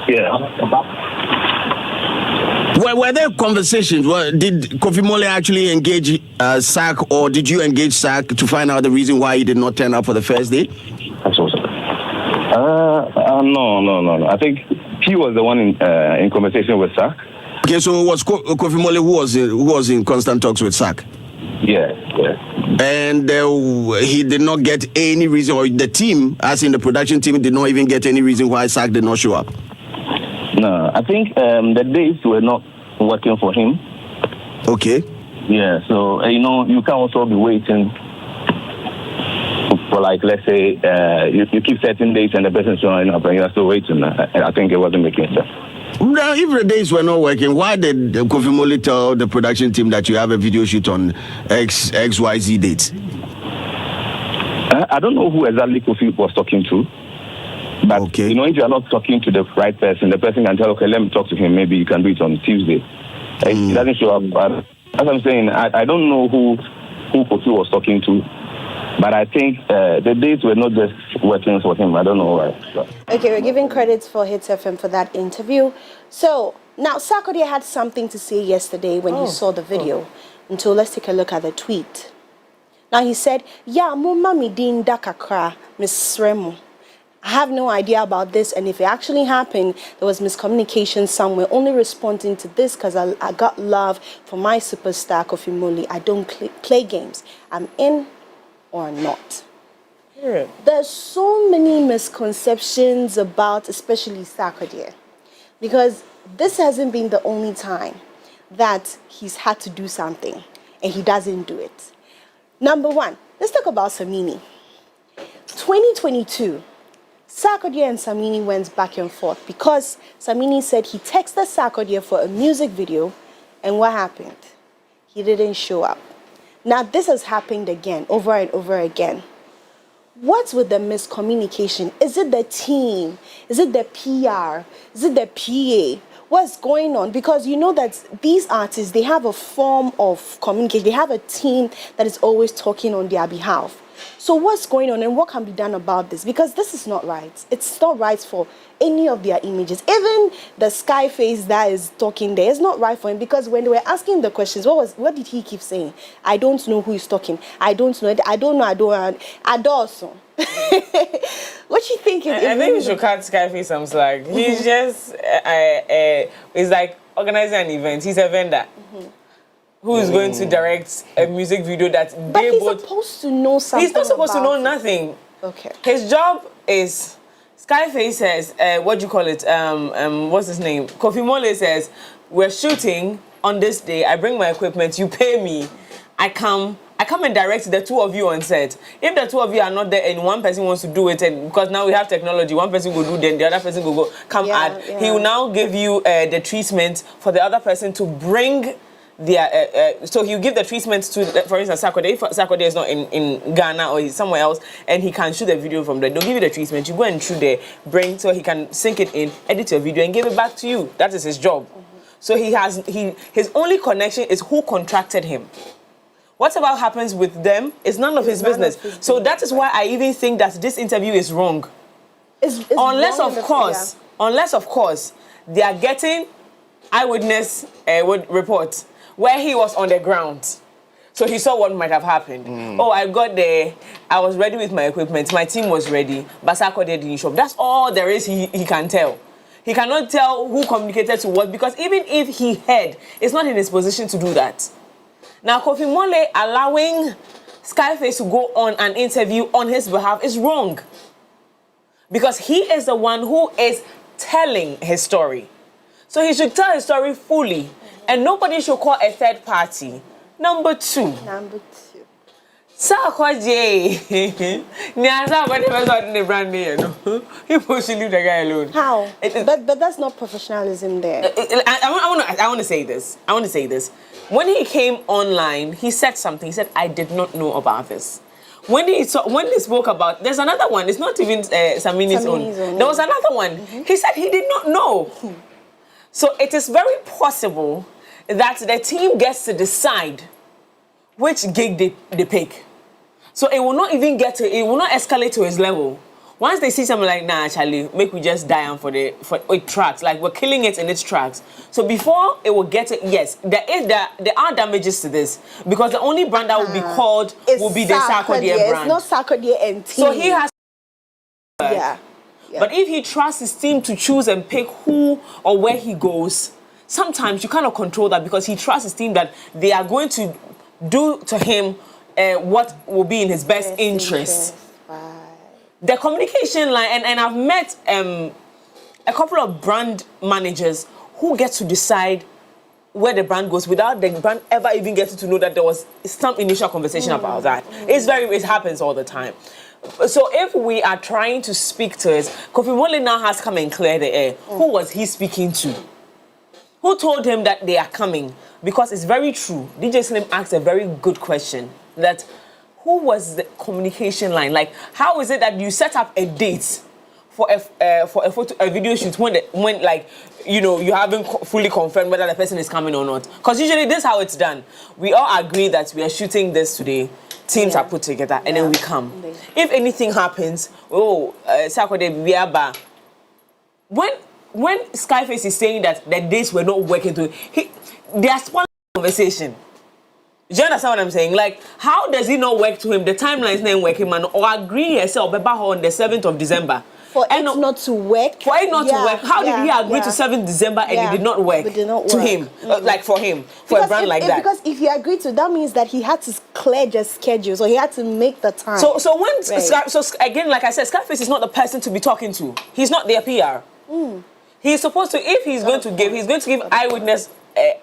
Yeah. Were there conversations? Did Kofi Mole actually engage SAC, or did you engage SAC to find out the reason why he did not turn up for the first day? That's awesome. No. I think he was the one in conversation with SAC. Okay, so it was Kofi Mole who was in constant talks with SAC? Yeah. And he did not get any reason, or the team, as in the production team, did not even get any reason why SAC did not show up? No, I think the days were not working for him. Okay. Yeah, so, you can also be waiting for, like, let's say, you keep setting dates and the person's showing up and you're still waiting. I think it wasn't making sense. Now, if the days were not working, why did Kofi Mole tell the production team that you have a video shoot on XYZ dates? I don't know who exactly Kofi was talking to. But, if you are not talking to the right person, the person can tell, okay, let me talk to him. Maybe you can do it on Tuesday. He doesn't show up. But as I'm saying, I don't know who Kofi was talking to. But I think the dates were not just working for him. I don't know why. Okay, we're giving credits for Hits FM for that interview. So Now, Sarkodie had something to say yesterday when he saw the video. And so let's take a look at the tweet. Now he said, "Yeah, mummy din dakakra, Miss Remo. I have no idea about this, and if it actually happened, there was miscommunication somewhere. Only responding to this because I got love for my superstar Kofi Mole. I don't play games. I'm in or not." Yeah. There's so many misconceptions about, especially Sarkodie, because this hasn't been the only time that he's had to do something and he doesn't do it. Number one, let's talk about Samini. 2022, Sarkodie and Samini went back and forth because Samini said he texted Sarkodie for a music video, and what happened? He didn't show up. Now this has happened again, over and over again. What's with the miscommunication? Is it the team? Is it the PR? Is it the PA? What's going on? Because you know that these artists, they have a form of communication. They have a team that is always talking on their behalf. So what's going on and what can be done about this? Because this is not right. It's not right for any of their images. Even the sky face that is talking there is not right for him, because when they were asking the questions, what did he keep saying? I don't know who is talking. I don't know. I don't know. I don't know. What you think? I think we should cut Skyface some slack. He's just it's like organizing an event. He's a vendor. Who is going to direct a music video that but they he's both... supposed to know something. He's not supposed to about know nothing. Okay. His job is... Skyface says, what do you call it? What's his name? Kofi Mole says, we're shooting on this day. I bring my equipment. You pay me. I come and direct the two of you on set. If the two of you are not there and one person wants to do it, and because now we have technology, one person will do, then the other person will come add. Yeah. He will now give you the treatment for the other person to bring their. So he'll give the treatment to, for instance, Sarkodie. If Sarkodie is not in Ghana or he's somewhere else, and he can shoot the video from there, they'll give you the treatment. You go and shoot there, bring so he can sync it in, edit your video, and give it back to you. That is his job. So his only connection is who contracted him. Whatever happens with them is none of his business. So that is why I even think that this interview is wrong. Unless, of course, they are getting eyewitness report where he was on the ground. So he saw what might have happened. Oh, I got there. I was ready with my equipment. My team was ready. But Sarkodie didn't show up. That's all there is he can tell. He cannot tell who communicated to what, because even if he heard, it's not in his position to do that. Now, Kofi Mole allowing Skyface to go on an interview on his behalf is wrong. Because he is the one who is telling his story. So he should tell his story fully. And nobody should call a third party. Number two. Sarkodie. He must leave the guy alone. How? But that's not professionalism there. I want to say this. When he came online, he said something. He said, I did not know about this. When they spoke about, there's another one. It's not even Samini's own. There was another one. He said he did not know. So it is very possible that the team gets to decide which gig they pick. So it will not even it will not escalate to his level. Once they see something like, nah, Charlie, make we just die on for it tracks. Like, we're killing it in its tracks. So before it will get it, yes, there are damages to this. Because the only brand that will be called will be the Sarkodie brand. It's not Sarkodie and team. So he has... Yeah. But if he trusts his team to choose and pick who or where he goes, sometimes you cannot control that, because he trusts his team that they are going to do to him what will be in his best interest. The communication line, and I've met a couple of brand managers who get to decide where the brand goes without the brand ever even getting to know that there was some initial conversation about that. It happens all the time. So if we are trying to speak to us, Kofi Mole now has come and clear the air. Who was he speaking to? Who told him that they are coming? Because it's very true. DJ Slim asked a very good question, that who was the communication line? Like, how is it that you set up a date for a video shoot when like, you know, you haven't fully confirmed whether the person is coming or not? Because usually this is how it's done. We all agree that we are shooting this today. Teams are put together, and then we come. If anything happens, Sarkodie Biaba. When when Skyface is saying that the days were not working to, they are spoiling the conversation. Do you understand what I'm saying? Like, how does it not work to him? The timeline is not working, man. Or agree yourself on the 7th of December. For it not to work. For it not to work. How did he agree to 7th December and it did not work? It did not work. To him. Like for him. For a brand like that. Because if he agreed to, that means that he had to clear the schedule. So he had to make the time. So when, so again, like I said, Scarface is not the person to be talking to. He's not their PR. He's supposed to, if he's going to give eyewitness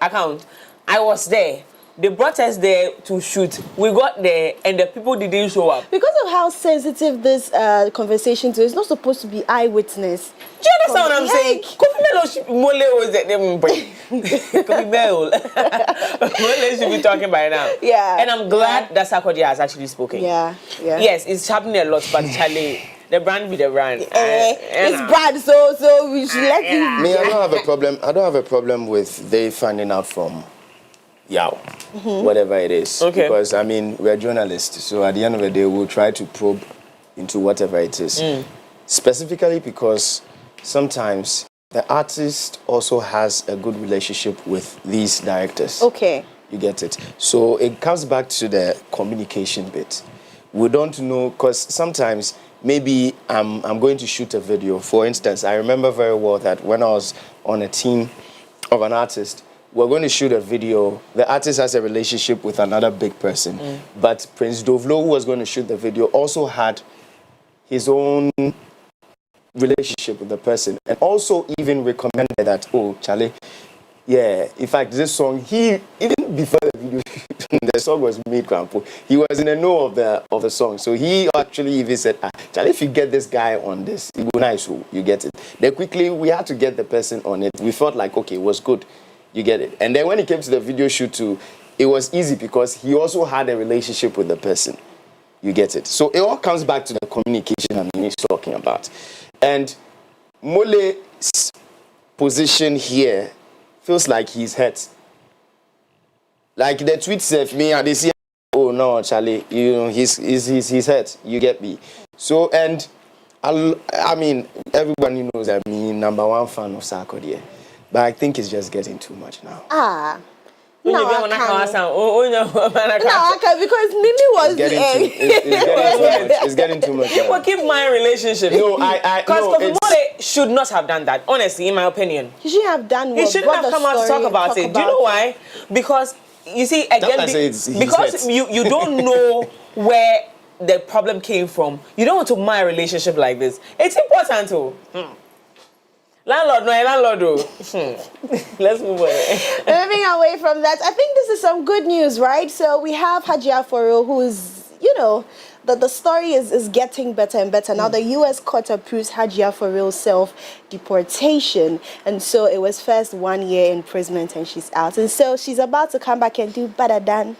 account. I was there. They brought us there to shoot. We got there, and the people didn't show up. Because of how sensitive this conversation is, it's not supposed to be eyewitness. Do you understand what I'm saying? Kofi Mole was at them. Kofi Mole should be talking by now. Yeah. And I'm glad that Sarkodie has actually spoken. Yeah. Yes, it's happening a lot, but Charlie, the brand be the brand. It's bad, so we should let him. Me, I don't have a problem. I don't have a problem with they finding out from whatever it is. Okay. Because, I mean, we're journalists, so at the end of the day, we'll try to probe into whatever it is. Specifically because sometimes the artist also has a good relationship with these directors. Okay. You get it? So it comes back to the communication bit. We don't know, because sometimes maybe I'm going to shoot a video. For instance, I remember very well that when I was on a team of an artist, we're going to shoot a video. The artist has a relationship with another big person. But Prince Dovlo, who was going to shoot the video, also had his own relationship with the person. And also even recommended that, oh, Charlie, yeah, in fact, this song, even before the video, the song was made, he was in the know of the song. So he actually even said, Charlie, if you get this guy on this, it will be nice, you get it. Then quickly, we had to get the person on it. We felt like, okay, it was good. You get it. And then when it came to the video shoot too, it was easy because he also had a relationship with the person. You get it. So it all comes back to the communication I'm talking about. And Mole's position here feels like he's hurt. Like the tweet said, me and they say, oh no, Charlie, you know, he's hurt. You get me. So, and I mean, everybody knows that I'm #1 fan of Sarkodie. But I think it's just getting too much now. No, I can't because Mimi was it's getting too much. People keep my relationship. No, because Kofi should not have done that. Honestly, in my opinion, he shouldn't have done. He shouldn't have come out to talk about it. Do you know why? Because you see, again, because you don't know where the problem came from. You don't want to mar a relationship like this. It's important to. Landlord, no, landlord. Let's move on. Moving away from that, I think this is some good news, right? So we have Hajia Foro, who's, you know, the story is getting better and better. Now the U.S. court approves Hajia Foro's self-deportation. And so it was first 1 year imprisonment and she's out. And so she's about to come back and do better than.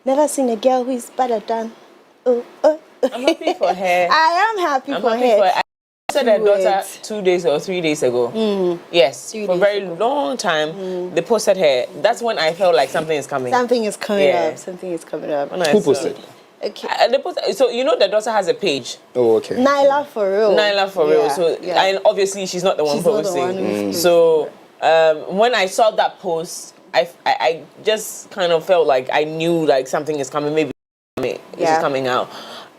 Never seen a girl who is better than. I'm happy for her. I am happy for her. I said her daughter 2 days or 3 days ago. Yes, for a very long time. They posted her. That's when I felt like something is coming. Something is coming up. Something is coming up. Who posted? Okay. They posted, so you know the daughter has a page. Oh, okay. Nyla for real. Nyla for real. So and obviously she's not the one posting. So when I saw that post, I just kind of felt like I knew like something is coming. Maybe it's coming out.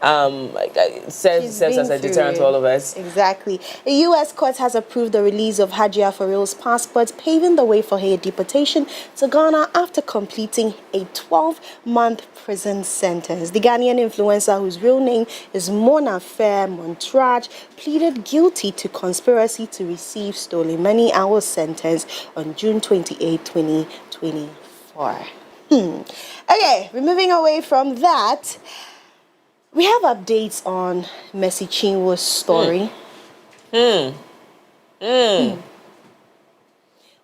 It serves as a deterrent to all of us. Exactly. The U.S. court has approved the release of Hajia Foro's passport, paving the way for her deportation to Ghana after completing a 12-month prison sentence. The Ghanaian influencer, whose real name is Mona Fair Montrage, pleaded guilty to conspiracy to receive stolen money and was sentenced on June 28, 2024. Okay, we're moving away from that. We have updates on Mercy Chinwo's story. When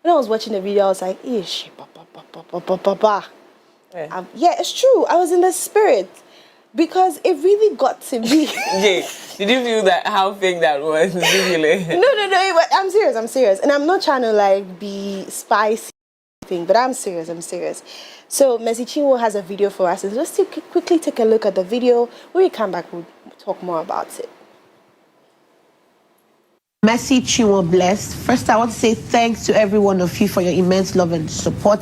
I was watching the video, I was like, ish, yeah, it's true. I was in the spirit because it really got to me. Yeah. Did you feel that how fake that was? No. I'm serious. And I'm not trying to like be spicy thing, but I'm serious. So Mercy Chinwo has a video for us. Let's quickly take a look at the video. When we come back, we'll talk more about it. Mercy Chinwo Blessed. First, I want to say thanks to every one of you for your immense love and support.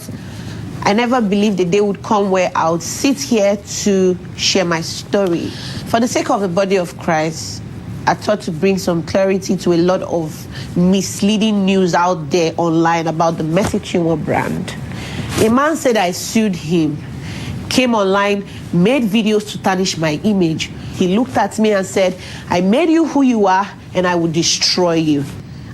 I never believed the day would come where I would sit here to share my story. For the sake of the body of Christ, I thought to bring some clarity to a lot of misleading news out there online about the Mercy Chinwo brand. A man said I sued him, came online, made videos to tarnish my image. He looked at me and said, I made you who you are and I will destroy you.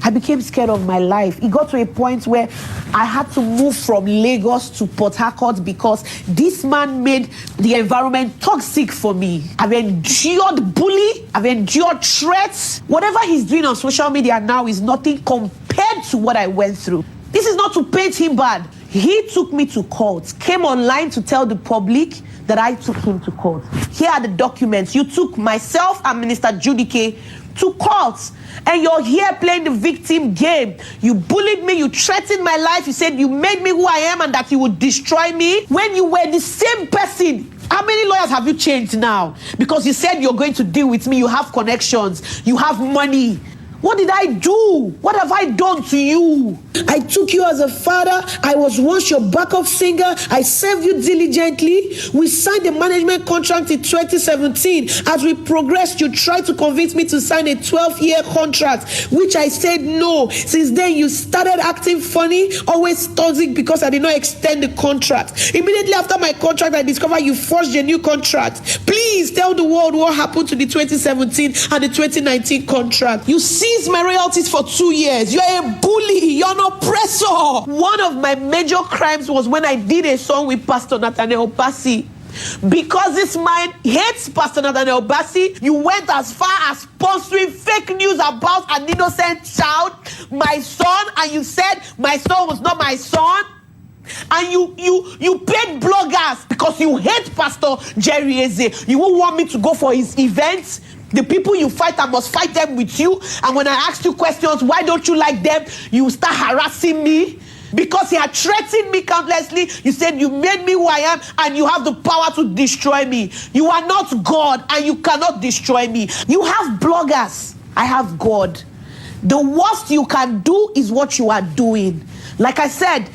I became scared of my life. It got to a point where I had to move from Lagos to Port Harcourt because this man made the environment toxic for me. I've endured bully, I've endured threats. Whatever he's doing on social media now is nothing compared to what I went through. This is not to paint him bad. He took me to court, came online to tell the public that I took him to court. Here are the documents. You took myself and Minister Judike to court, and you're here playing the victim game. You bullied me, you threatened my life, you said you made me who I am and that you would destroy me. When you were the same person, how many lawyers have you changed now? Because you said you're going to deal with me, you have connections, you have money. What did I do? What have I done to you? I took you as a father. I was once your backup singer. I served you diligently. We signed a management contract in 2017. As we progressed, you tried to convince me to sign a 12-year contract, which I said no. Since then, you started acting funny, always toxic because I did not extend the contract. Immediately after my contract, I discovered you forged a new contract. Please tell the world what happened to the 2017 and the 2019 contract. You seized my royalties for 2 years. You're a bully. You're an oppressor. One of my major crimes was when I did a song with Pastor Nathaniel Bassey. Because this man hates Pastor Nathaniel Bassey, you went as far as sponsoring fake news about an innocent child, my son, and you said my son was not my son. And you paid bloggers because you hate Pastor Jerry Eze. You won't want me to go for his events. The people you fight, I must fight them with you. And when I ask you questions, why don't you like them? You start harassing me. Because he had threatened me countlessly. You said you made me who I am and you have the power to destroy me. You are not God and you cannot destroy me. You have bloggers. I have God. The worst you can do is what you are doing. Like I said,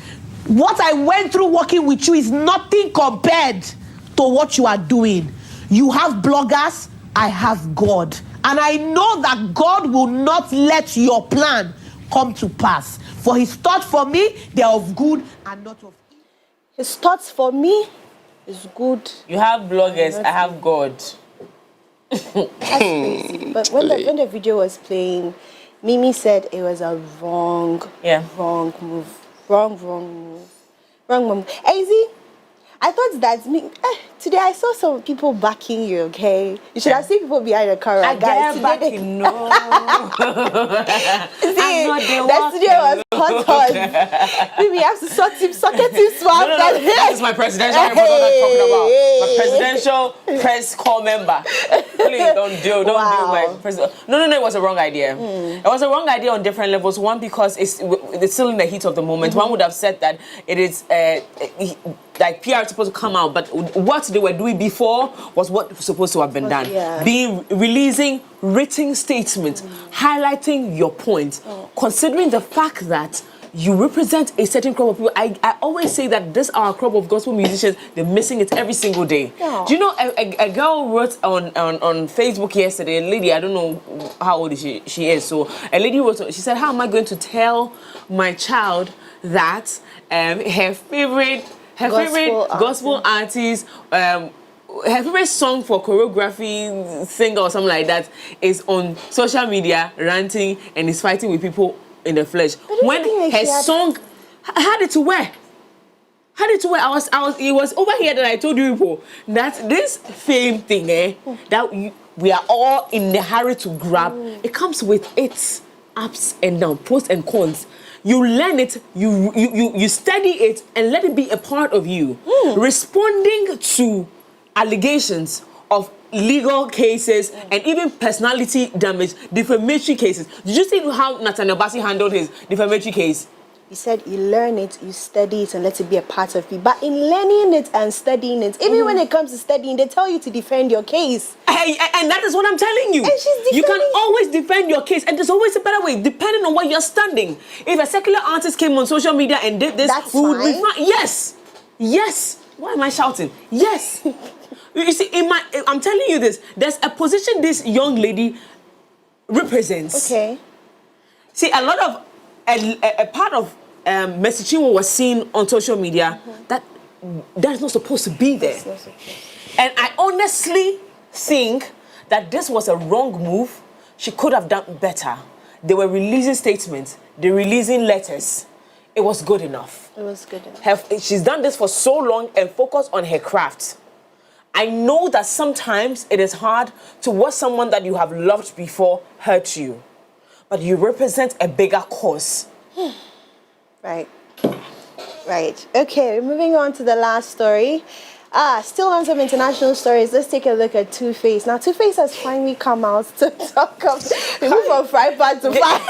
what I went through working with you is nothing compared to what you are doing. You have bloggers. I have God. And I know that God will not let your plan come to pass. For his thoughts for me, they are of good and not of evil. His thoughts for me is good. You have bloggers, I have God. That's crazy. But when the video was playing, Mimi said it was a wrong move. Wrong move. Easy. I thought that's me. Today I saw some people backing you, okay? You should have seen people behind the camera. I guys. get backing, no. See, that studio was hot. Maybe you have to socket him swap. No. That is my presidential report I'm talking about. My presidential press call member. Please don't do my president. No, it was a wrong idea. It was a wrong idea on different levels. One, because it's still in the heat of the moment. One would have said that it is like PR is supposed to come out, but what they were doing before was what was supposed to have been done. Releasing written statements, highlighting your point, considering the fact that you represent a certain crop of people. I always say that this our crop of gospel musicians, they're missing it every single day. Do you know, a girl wrote on Facebook yesterday, a lady, I don't know how old she is, so a lady wrote, she said, how am I going to tell my child that her favorite gospel artist, her favorite song for choreography, singer or something like that is on social media ranting and is fighting with people in the flesh. When her song had it to wear. It was over here that I told you people that this fame thing, that we are all in a hurry to grab, it comes with its ups and downs, pros and cons. You learn it, you study it, and let it be a part of you. Responding to allegations of legal cases and even personality damage, defamatory cases. Did you see how Nathaniel Bassey handled his defamatory case? You said you learn it, you study it, and let it be a part of you. But in learning it and studying it, even when it comes to studying, they tell you to defend your case. And that is what I'm telling you. You can always defend your case, and there's always a better way, depending on what you're studying. If a secular artist came on social media and did this, we would be fine. Yes. Why am I shouting? Yes. You see, I'm telling you this. There's a position this young lady represents. Okay. See, a lot of a part of messaging was seen on social media that's not supposed to be there. And I honestly think that this was a wrong move. She could have done better. They were releasing statements. They're releasing letters. It was good enough. It was good enough. She's done this for so long and focused on her craft. I know that sometimes it is hard to watch someone that you have loved before hurt you. But you represent a bigger cause. Right. Okay, moving on to the last story. Still on some international stories. Let's take a look at Two-Face. Now, Two-Face has finally come out to talk of move from fry pan to fire.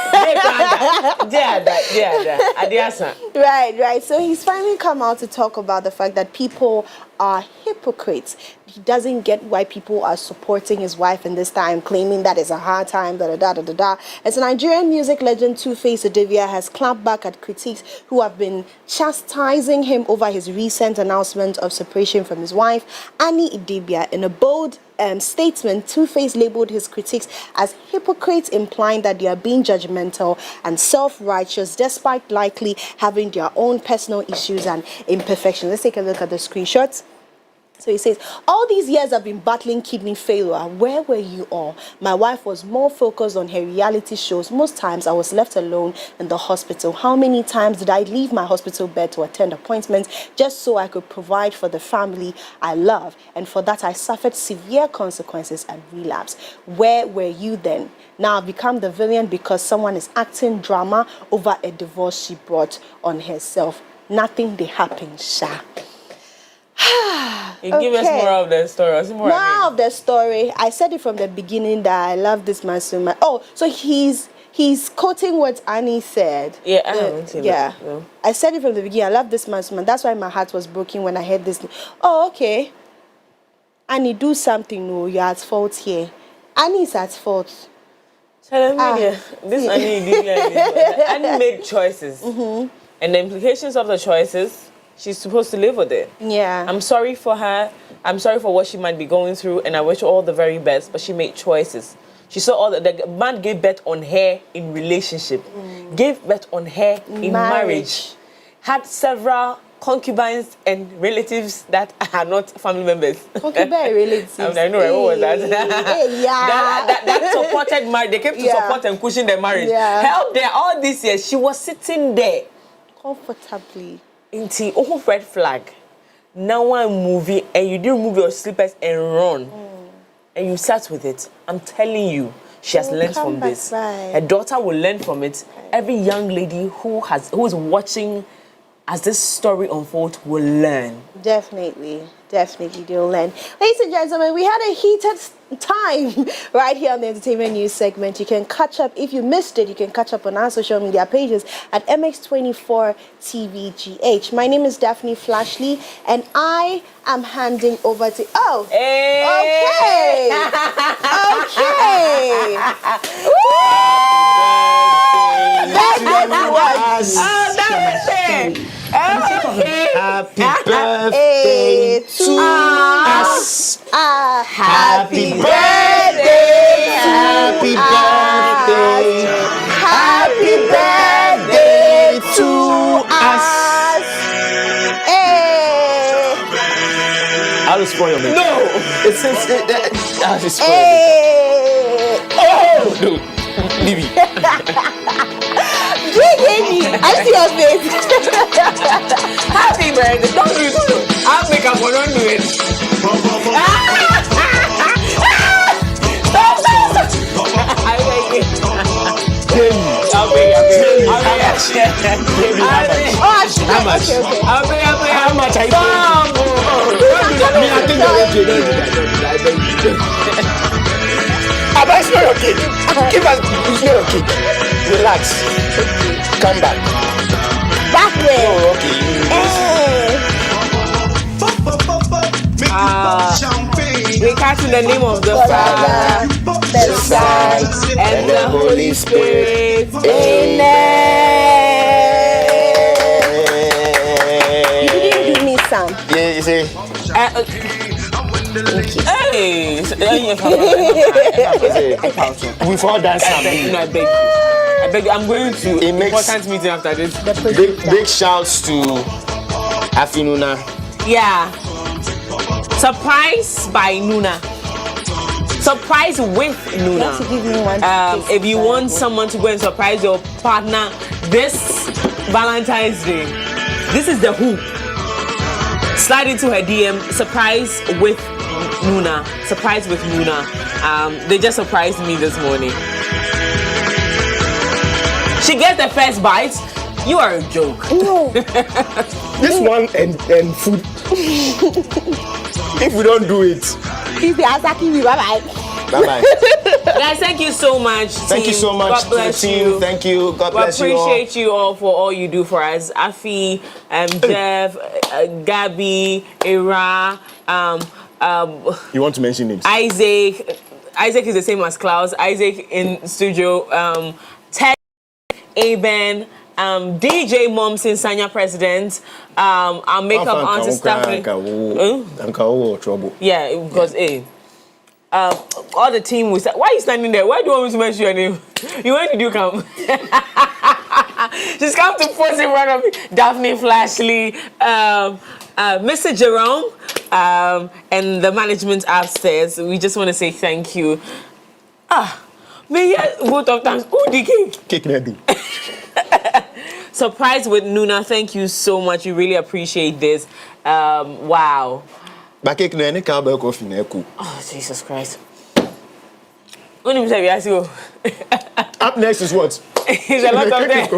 Right. So he's finally come out to talk about the fact that people are hypocrites. He doesn't get why people are supporting his wife in this time, claiming that it's a hard time, As a Nigerian music legend, Two-Face Adivia has clapped back at critics who have been chastising him over his recent announcement of separation from his wife, Annie Idibia. In a bold statement, Two-Face labeled his critics as hypocrites, implying that they are being judgmental and self-righteous despite likely having their own personal issues and imperfections. Let's take a look at the screenshots. So he says, all these years I've been battling kidney failure. Where were you all? My wife was more focused on her reality shows. Most times I was left alone in the hospital. How many times did I leave my hospital bed to attend appointments just so I could provide for the family I love? And for that I suffered severe consequences and relapse. Where were you then? Now I've become the villain because someone is acting drama over a divorce she brought on herself. Nothing they happen, Sha. Give us more of the story. More of the story. I said it from the beginning that I love this man so much. Oh, so he's quoting what Annie said. Yeah, I haven't seen that. No. I said it from the beginning. I love this man so much. That's why my heart was broken when I heard this. Oh, okay. Annie, do something. No, you're at fault here. Annie is at fault. This Annie made choices. And the implications of the choices, she's supposed to live with it. Yeah. I'm sorry for her. I'm sorry for what she might be going through, and I wish her all the very best, but she made choices. She saw all the man gave birth on her in relationship, gave birth on her in marriage, had several concubines and relatives that are not family members. Concubine relatives. I know, right? What was that? that supported marriage. They came to support and cushion their marriage. Help there all these years. She was sitting there. Comfortably. Into red flag. Now one movie and you didn't remove your slippers and run. And you sat with it. I'm telling you, she has learned from this. Her daughter will learn from it. Every young lady who is watching as this story unfolds will learn. Definitely they'll learn. Ladies and gentlemen, we had a heated time right here on the entertainment news segment. You can catch up, if you missed it, you can catch up on our social media pages at MX24 TVGH. My name is Daphne Flashley, and I am handing over to... Oh! Hey. Okay! Happy birthday to us. Happy birthday. Happy birthday. Happy birthday to us. I'll spoil your makeup. No! I'll spoil it. Oh! No. Leave it. I see your face. Happy birthday. Don't do it. I'll make up for don't do it. How much I Abba, it's not your cake. Give us, it's not your cake. Relax. Come back. We cast in the name of the Father, the Son, and the Holy Spirit. Amen. You didn't do me, Sam. Yeah, you see. Hey, we've all done something. I beg you. I'm going to an important meeting after this. Big shouts to Afinuna. Yeah. Surprise by Nuna. Surprise with Nuna. If you want someone to go and surprise your partner this Valentine's Day, this is the hoop. Slide into her DM. Surprise with Nuna. Surprise with Nuna. They just surprised me this morning. She gets the first bite. You are a joke. No. This one and food. If we don't do it. Please be asking me. Bye-bye. Bye-bye. Guys, thank you so much. Thank you so much. God bless to the team. you. Thank you. God bless you all. We appreciate you all for all you do for us. Afi, Jeff, Gabby, Ira, you want to mention names? Isaac. Isaac is the same as Klaus. Isaac in studio. Ted, Aben. DJ Momsin, Sanya President, our makeup artist Stephanie. Yeah, because all the team was. Why are you standing there? Why do you want me to mention your name? When did you come? Just come to post in front of me. Daphne Flashley, Mr. Jerome, and the management upstairs. We just want to say thank you. May both of times. Who the cake? Surprise with Nuna. Thank you so much. We really appreciate this. Wow. Oh, Jesus Christ. Up next is what? It's a lot of them.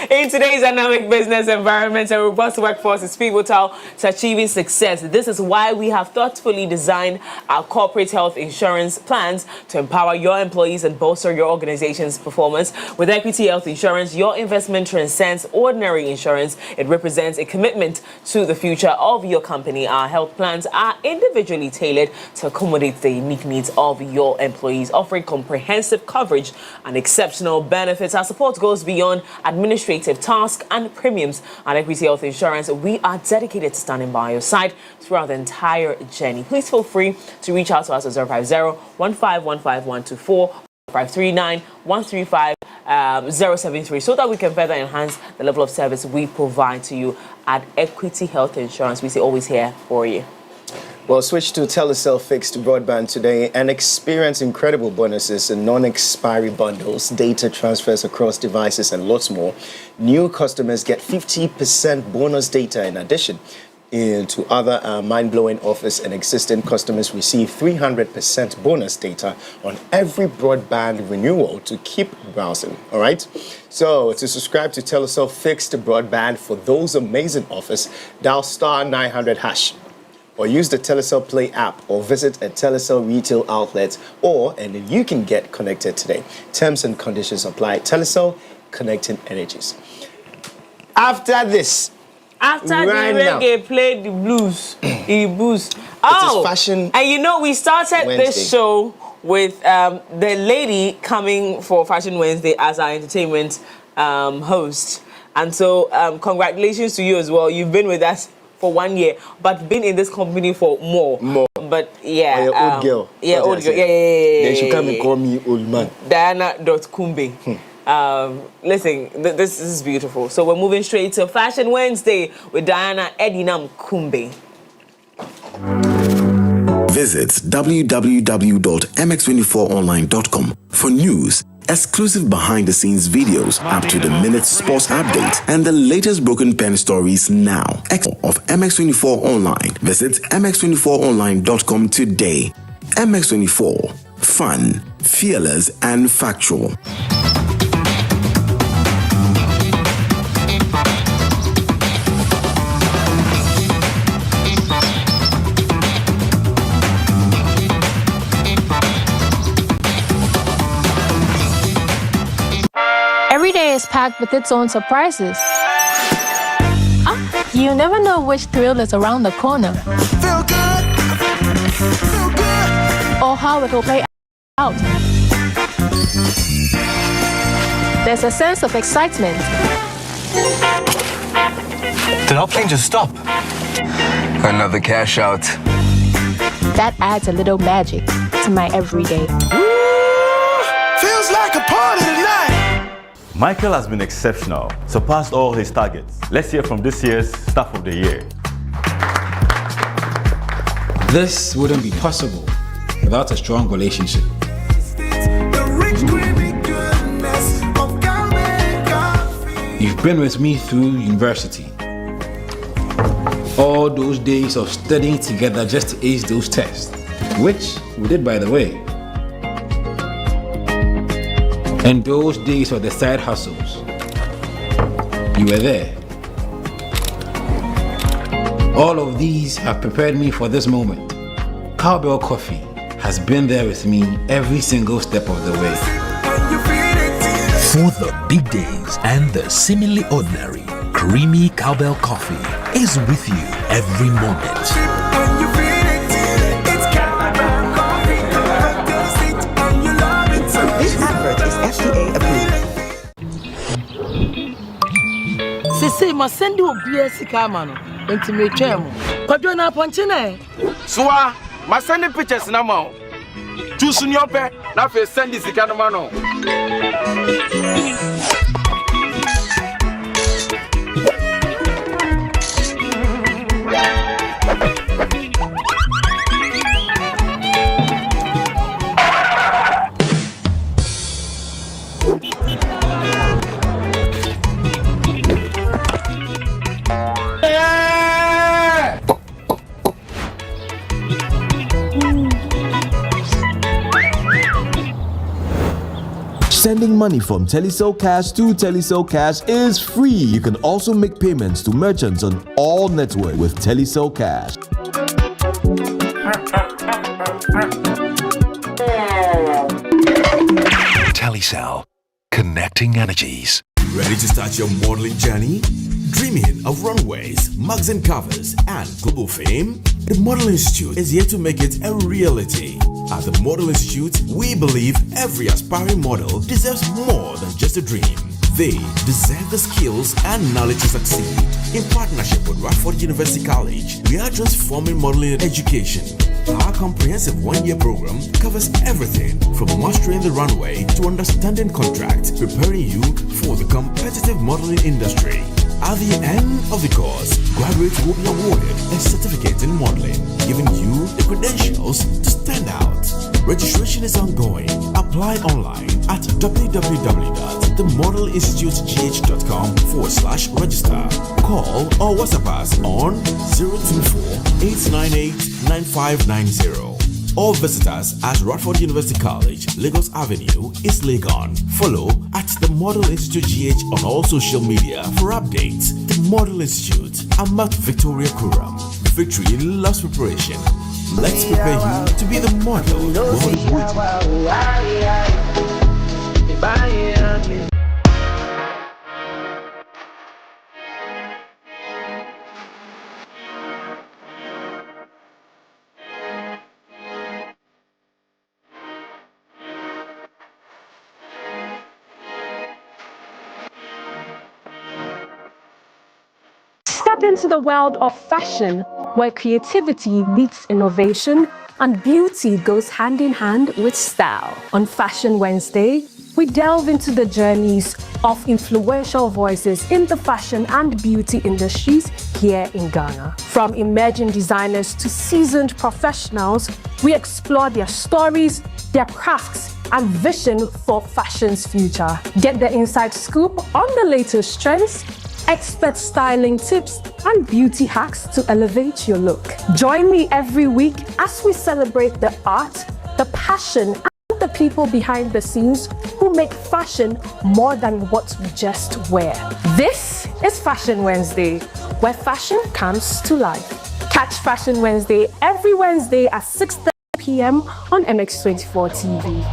In today's dynamic business environment, a robust workforce is pivotal to achieving success. This is why we have thoughtfully designed our corporate health insurance plans to empower your employees and bolster your organization's performance. With Equity Health Insurance, your investment transcends ordinary insurance. It represents a commitment to the future of your company. Our health plans are individually tailored to accommodate the unique needs of your employees, offering comprehensive coverage and exceptional benefits. Our support goes beyond administrative tasks and premiums. At Equity Health Insurance, we are dedicated to standing by your side throughout the entire journey. Please feel free to reach out to us at 050-1515-124, 539-135-073 so that we can further enhance the level of service we provide to you at Equity Health Insurance. We say always here for you. Well, switch to Telecel Fixed Broadband today and experience incredible bonuses and non-expiry bundles, data transfers across devices, and lots more. New customers get 50% bonus data in addition to other mind-blowing offers, and existing customers receive 300% bonus data on every broadband renewal to keep browsing. All right? So to subscribe to Telecel Fixed Broadband for those amazing offers, dial *900# or use the Telecel Play app or visit a Telecel retail outlet, and you can get connected today. Terms and conditions apply. Telecel, connecting energies. After this, after right the reggae played the blues, the blues. Oh, fashion. And you know, we started Wednesday. this show with the lady coming for Fashion Wednesday as our entertainment host. And so congratulations to you as well. You've been with us for 1 year, but been in this company for more. But yeah, old girl. Yeah, old girl. Yeah. Then she come and call me old man. Diana Kumbey. Listen, this is beautiful. So we're moving straight to Fashion Wednesday with Diana Edinam Kumbey. Visit www.mx24online.com for news, exclusive behind-the-scenes videos, up-to-the-minute sports updates, and the latest broken pen stories now. Of MX24 Online. Visit mx24online.com today. MX24. Fun, fearless, and factual. Every day is packed with its own surprises. You never know which thrill is around the corner. Feel good. Feel good. Or how it will play out. There's a sense of excitement. Did our plane just stop? Another cash out. That adds a little magic to my everyday. Feels like a party tonight. Michael has been exceptional, surpassed all his targets. Let's hear from this year's Staff of the Year. This wouldn't be possible without a strong relationship. You've been with me through university. All those days of studying together just to ace those tests, which we did, by the way. And those days of the side hustles, you were there. All of these have prepared me for this moment. Cowbell Coffee has been there with me every single step of the way. For the big days and the seemingly ordinary, creamy Cowbell Coffee is with you every moment. This advert is FDA approved. Sisi ma send you obi sika ma no enti me twem. Kwadwo na ponche na. Soa, ma send pictures na ma. Choose ni ope na fe send sika no ma no. Sending money from Telecel Cash to Telecel Cash is free. You can also make payments to merchants on all networks with Telecel Cash. Telecel, connecting energies. Ready to start your modeling journey? Dreaming of runways, mugs and covers, and global fame? The Model Institute is here to make it a reality. At the Model Institute, we believe every aspiring model deserves more than just a dream. They deserve the skills and knowledge to succeed. In partnership with Radford University College, we are transforming modeling education. Our comprehensive one-year program covers everything from mastering the runway to understanding contracts, preparing you for the competitive modeling industry. At the end of the course, graduates will be awarded a certificate in modeling, giving you the credentials to stand out. Registration is ongoing. Apply online at www.themodelinstitutegh.com/register. Call or WhatsApp us on 024-898-9590. Or visit us at Radford University College, Lagos Avenue, East Legon. Follow at the Model Institute GH on all social media for updates. The Model Institute. I'm at Victoria Kuram. Victory loves preparation. Let's prepare you to be the model God is waiting. Step into the world of fashion, where creativity meets innovation and beauty goes hand in hand with style. On Fashion Wednesday, we delve into the journeys of influential voices in the fashion and beauty industries here in Ghana. From emerging designers to seasoned professionals, we explore their stories, their crafts, and vision for fashion's future. Get the inside scoop on the latest trends, expert styling tips, and beauty hacks to elevate your look. Join me every week as we celebrate the art, the passion, and the people behind the scenes who make fashion more than what we just wear. This is Fashion Wednesday, where fashion comes to life. Catch Fashion Wednesday every Wednesday at 6:30 p.m. on MX24 TV.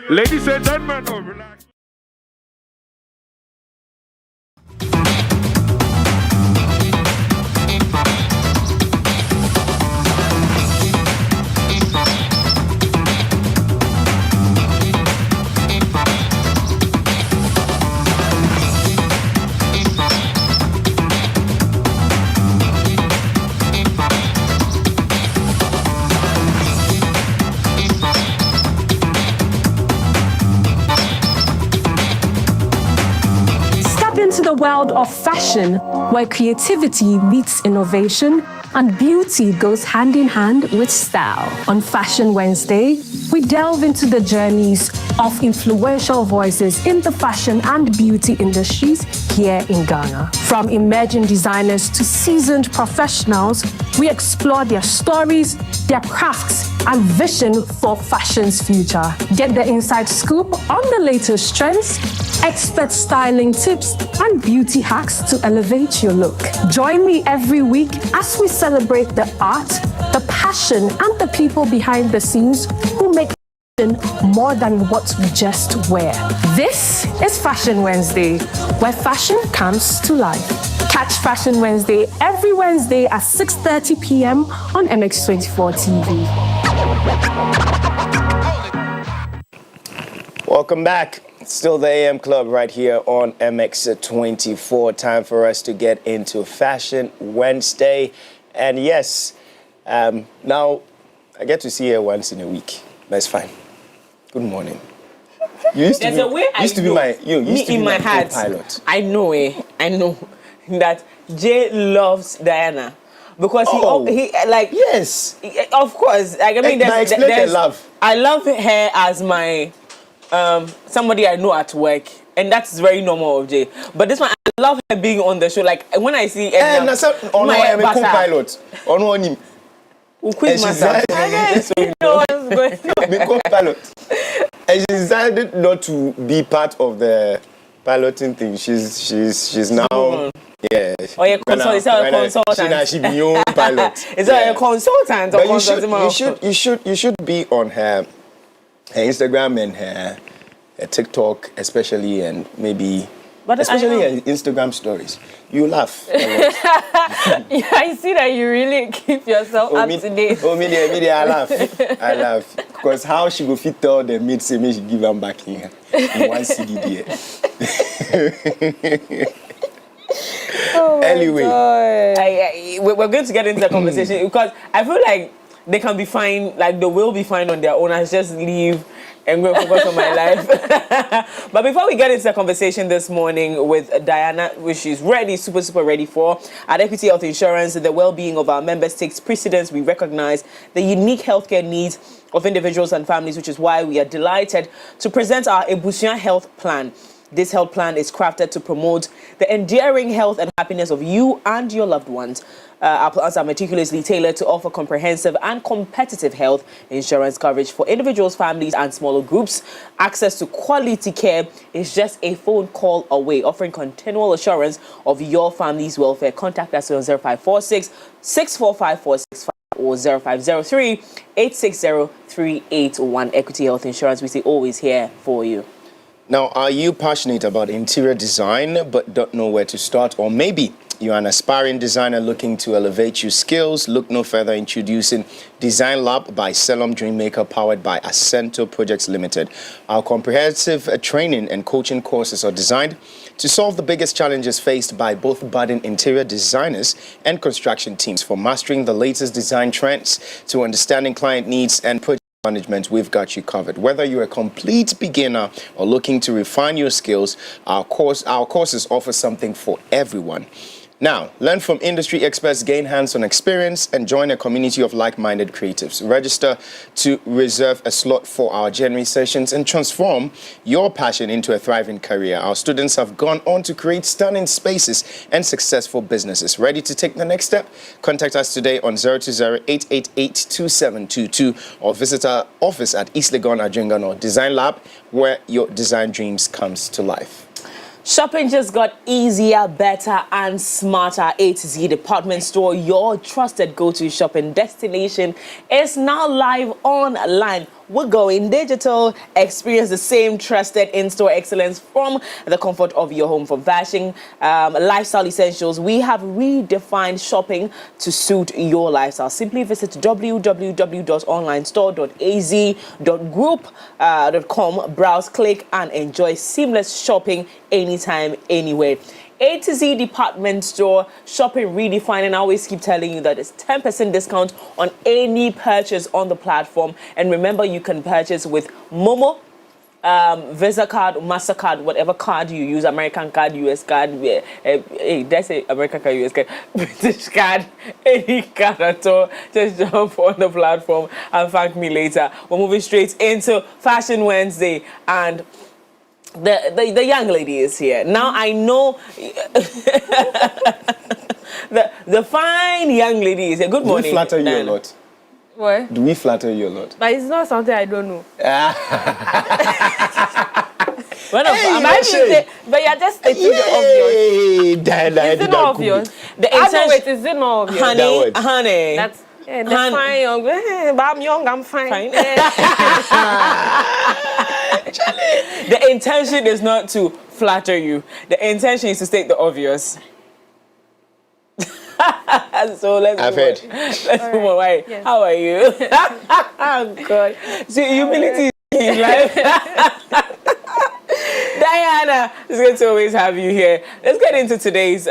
Ladies and gentlemen, oh, relax. Into the world of fashion, where creativity meets innovation and beauty goes hand in hand with style. On Fashion Wednesday, we delve into the journeys of influential voices in the fashion and beauty industries here in Ghana. From emerging designers to seasoned professionals, we explore their stories, their crafts, and vision for fashion's future. Get the inside scoop on the latest trends, expert styling tips, and beauty hacks to elevate your look. Join me every week as we celebrate the art, the passion, and the people behind the scenes who make fashion more than what we just wear. This is Fashion Wednesday, where fashion comes to life. Catch Fashion Wednesday every Wednesday at 6:30 p.m. on MX24 TV. Welcome back. Still the AM Club right here on MX24. Time for us to get into Fashion Wednesday. And yes, now I get to see her once in a week. That's fine. Good morning. You used to There's be, a way I used to be know. my you used to in be my my heart. co-pilot. I know that Jay loves Diana because he like yes, of course. Like, I mean, there's love. I love her as my somebody I know at work, and that's very normal of Jay. But this one, I love her being on the show. Like when I see I'm a co-pilot. And she decided not to be part of the piloting thing. She's now or a consultant. She be your own pilot. Is that a consultant? But you should be on her Instagram and her TikTok especially, and maybe especially her Instagram stories. You laugh a lot. Yeah, I see that you really keep yourself up to date. Media, I laugh. Because how she go fit all the mates say me she give them back in one CD there. Anyway, we're going to get into the conversation because I feel like they can be fine, like they will be fine on their own. I just leave and go focus on my life. But before we get into the conversation this morning with Diana, which she's ready, super ready for, at Equity Health Insurance, the well-being of our members takes precedence. We recognize the unique healthcare needs of individuals and families, which is why we are delighted to present our Ebusia Health Plan. This health plan is crafted to promote the enduring health and happiness of you and your loved ones. Our plans are meticulously tailored to offer comprehensive and competitive health insurance coverage for individuals, families, and smaller groups. Access to quality care is just a phone call away, offering continual assurance of your family's welfare. Contact us on 0546 645 465 or 0503 860 381. Equity Health Insurance, we say always here for you. Now, are you passionate about interior design but don't know where to start? Or maybe you're an aspiring designer looking to elevate your skills? Look no further, introducing Design Lab by Selom Dreammaker, powered by Accento Projects Limited. Our comprehensive training and coaching courses are designed to solve the biggest challenges faced by both budding interior designers and construction teams. From mastering the latest design trends to understanding client needs and project management, we've got you covered. Whether you're a complete beginner or looking to refine your skills, our courses offer something for everyone. Now, learn from industry experts, gain hands-on experience, and join a community of like-minded creatives. Register to reserve a slot for our January sessions and transform your passion into a thriving career. Our students have gone on to create stunning spaces and successful businesses. Ready to take the next step? Contact us today on 020-888-2722 or visit our office at East Legon Ajungan or Design Lab, where your design dreams comes to life. Shopping just got easier, better, and smarter. A to Z Department Store, your trusted go-to shopping destination, is now live online. we're going digital. Experience the same trusted in-store excellence from the comfort of your home. For fashion, lifestyle essentials, we have redefined shopping to suit your lifestyle. Simply visit www.onlinestore.az.group.com, browse, click, and enjoy seamless shopping anytime, anywhere. A to Z department store shopping redefined, and I always keep telling you that it's 10% discount on any purchase on the platform. And remember, you can purchase with Momo, Visa card, MasterCard, whatever card you use, American card, US card, that's a American card, US card, British card, any card at all. Just jump on the platform and thank me later. We're moving straight into Fashion Wednesday, and the young lady is here. Now I know the fine young lady is here. Good morning. Do we flatter you a lot? What? Do we flatter you a lot? But it's not something I don't know. But you're just stating the obvious. Diana Is it not obvious? The intention, is it not obvious? Honey. That's fine, young. But I'm young, I'm fine. The intention is not to flatter you. The intention is to state the obvious. So let's move on. Right. Yes. How are you? Oh God. See, humility is life. Diana, it's good to always have you here. Let's get into today's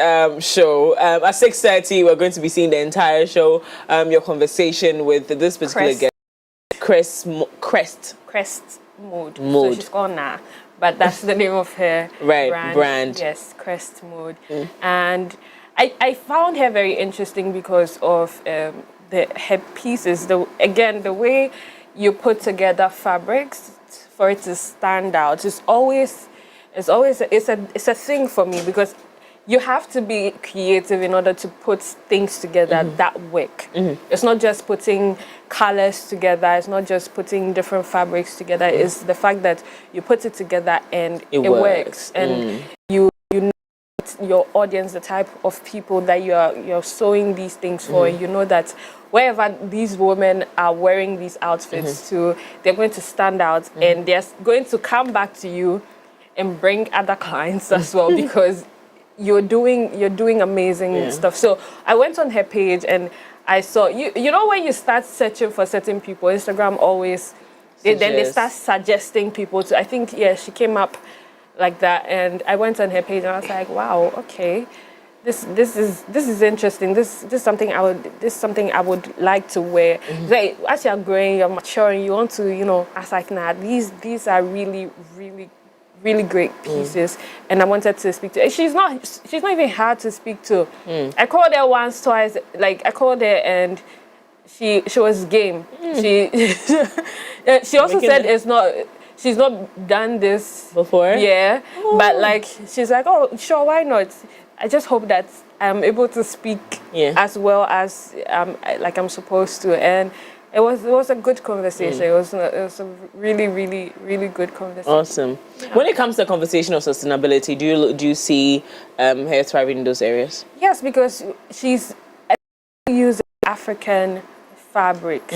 show. At 6:30, we're going to be seeing the entire show. Your conversation with this particular guest, Crest Mode. So she's gone now, but that's the name of her brand. Yes, Crest Mode. And I found her very interesting because of her pieces. The way you put together fabrics for it to stand out. It's a thing for me, because you have to be creative in order to put things together that work. It's not just putting colors together. It's not just putting different fabrics together. It's the fact that you put it together and it works. And you know your audience, the type of people that you're sewing these things for. You know that wherever these women are wearing these outfits to, they're going to stand out, and they're going to come back to you and bring other clients as well, because you're doing amazing stuff. So I went on her page and I saw, you know, when you start searching for certain people, Instagram always, then they start suggesting people to, I think, she came up like that, and I went on her page and I was like, wow, okay, this is interesting. This is something I would like to wear. Like, as you're growing, you're maturing, you want to, you know, I was like, nah, these are really, really, really great pieces, and I wanted to speak to her. She's not even hard to speak to. I called her once, twice. Like, I called her and she was game. She also said she's not done this before. Yeah, but like she's like, oh sure, why not? I just hope that I'm able to speak as well as I'm supposed to, and it was a good conversation. It was a really, really, really good conversation. Awesome. Yeah. When it comes to the conversation of sustainability, do you see her thriving in those areas? Yes, because she's using African fabrics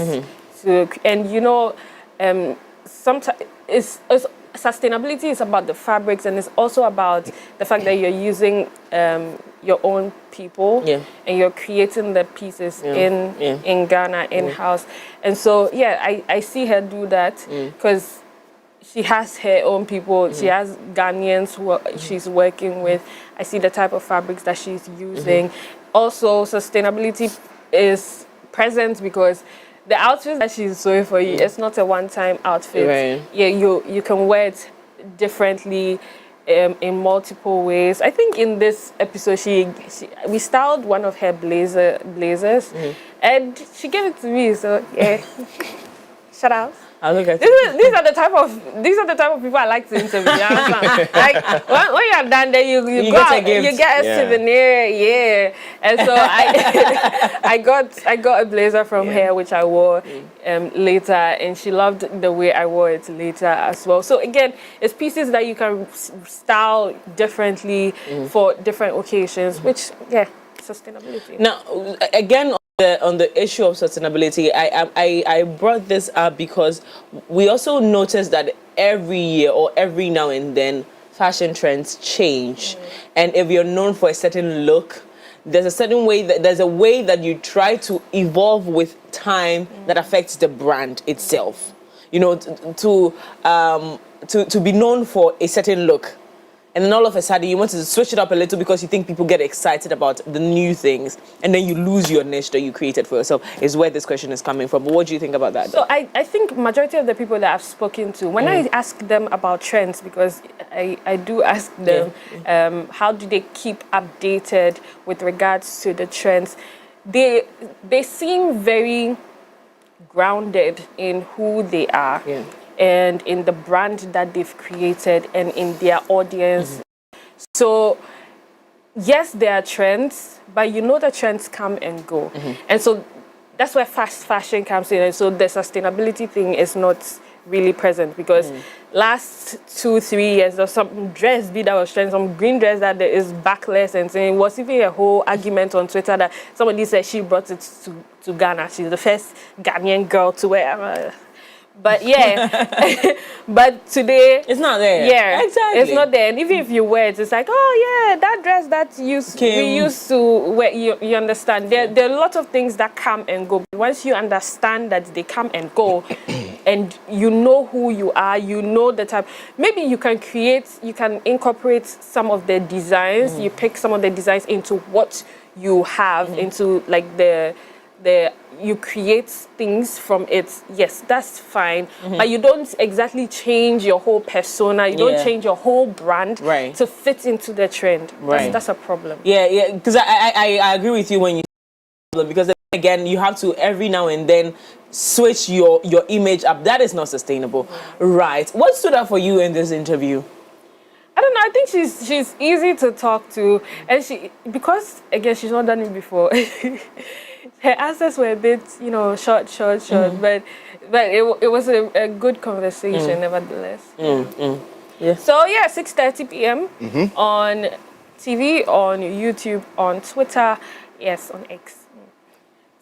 and you know, sometimes sustainability is about the fabrics, and it's also about the fact that you're using your own people and you're creating the pieces in Ghana in-house. And so I see her do that because she has her own people. She has Ghanaians who she's working with. I see the type of fabrics that she's using. Also, sustainability is present because the outfit that she's sewing for you, it's not a one-time outfit. Right. Yeah, you can wear it differently in multiple ways. I think in this episode, we styled one of her blazers, and she gave it to me. So yeah, shout out. I'll look at these are the type of people I like to interview. You understand? Like when you're done, then you go out, you get a souvenir, And so I got a blazer from her which I wore later, and she loved the way I wore it later as well. So again, it's pieces that you can style differently for different occasions, which sustainability. Now again, on the issue of sustainability, I brought this up because we also notice that every year or every now and then fashion trends change, and if you're known for a certain look, there's a way that you try to evolve with time that affects the brand itself. You know, to be known for a certain look. And then all of a sudden you want to switch it up a little because you think people get excited about the new things, and then you lose your niche that you created for yourself, is where this question is coming from. But what do you think about that? So I think majority of the people that I've spoken to, when I ask them about trends, because I do ask them, how do they keep updated with regards to the trends, they seem very grounded in who they are. And in the brand that they've created and in their audience. So, yes, there are trends, but you know the trends come and go. And so that's where fast fashion comes in. And so the sustainability thing is not really present, because last 2-3 years, there's some dress that was trending, some green dress that is backless, and saying it was even a whole argument on Twitter that somebody said she brought it to Ghana. She's the first Ghanaian girl to wear. But yeah, but today it's not there. Yeah, exactly. It's not there. And even if you wear it, it's like, oh yeah, that dress that we used to wear. You understand? There are a lot of things that come and go. Once you understand that they come and go, and you know who you are, you know the type. Maybe you can incorporate some of the designs. You pick some of the designs into what you have, into like you create things from it. Yes, that's fine. But you don't exactly change your whole persona. You don't change your whole brand to fit into the trend. That's a problem. Yeah, because I agree with you when you say because again, you have to every now and then switch your image up. That is not sustainable. Right. What stood out for you in this interview? I don't know. I think she's easy to talk to, and because again she's not done it before. Her answers were a bit, short, but it was a good conversation nevertheless. Yeah. So 6:30 p.m. on TV, on YouTube, on Twitter, yes, on X.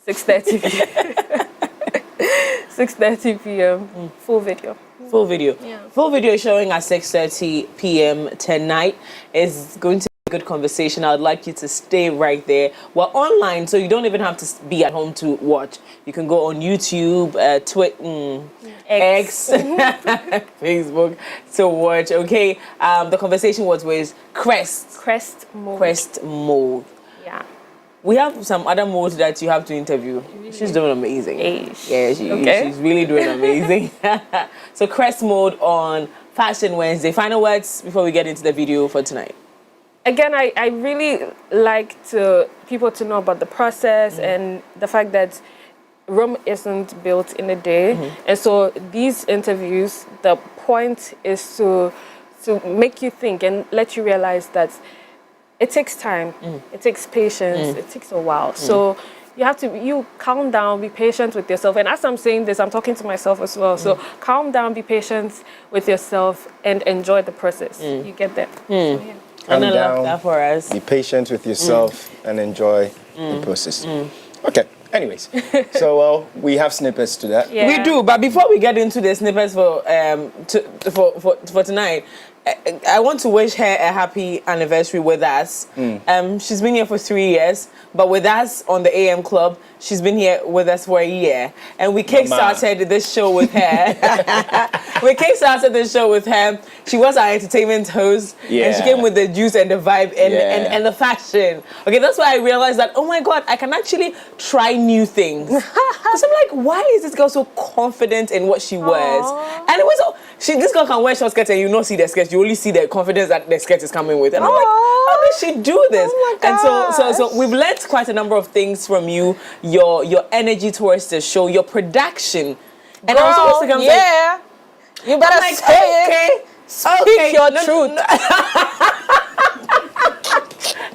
6:30 p.m. 6:30 p.m. Full video. Full video. Yeah. Full video showing at 6:30 p.m. tonight. Is going to be a good conversation. I would like you to stay right there. We're online, so you don't even have to be at home to watch. You can go on YouTube, Twitter, X, Facebook to watch. Okay. The conversation was with Crest Mode. Yeah. We have some other modes that you have to interview. She's doing amazing. Yeah, she's really doing amazing. So Crest Mode on Fashion Wednesday. Final words before we get into the video for tonight. Again, I really like people to know about the process and the fact that Rome isn't built in a day. And so these interviews, the point is to make you think and let you realize that it takes time, it takes patience, it takes a while. So you have to calm down, be patient with yourself. And as I'm saying this, I'm talking to myself as well. So calm down, be patient with yourself, and enjoy the process. You get that. So, yeah. Calm I love down, that for us. Be patient with yourself and enjoy the process. Okay. Anyways, so we have snippets to that. Yeah. We do, but before we get into the snippets for tonight, I want to wish her a happy anniversary with us. She's been here for 3 years, but with us on the AMClub, she's been here with us for a year. And we kickstarted this show with her. She was our entertainment host, and she came with the juice and the vibe and the fashion. Okay, that's why I realized that, oh my God, I can actually try new things. Because I'm like, why is this girl so confident in what she wears? And it was this girl can wear short skirts and you not see the skirts. You only see the confidence that the skirt is coming with. And I'm like, how does she do this? And so we've learned quite a number of things from you. Your energy towards the show, your production. And I was always thinking, you better say it. Speak your truth.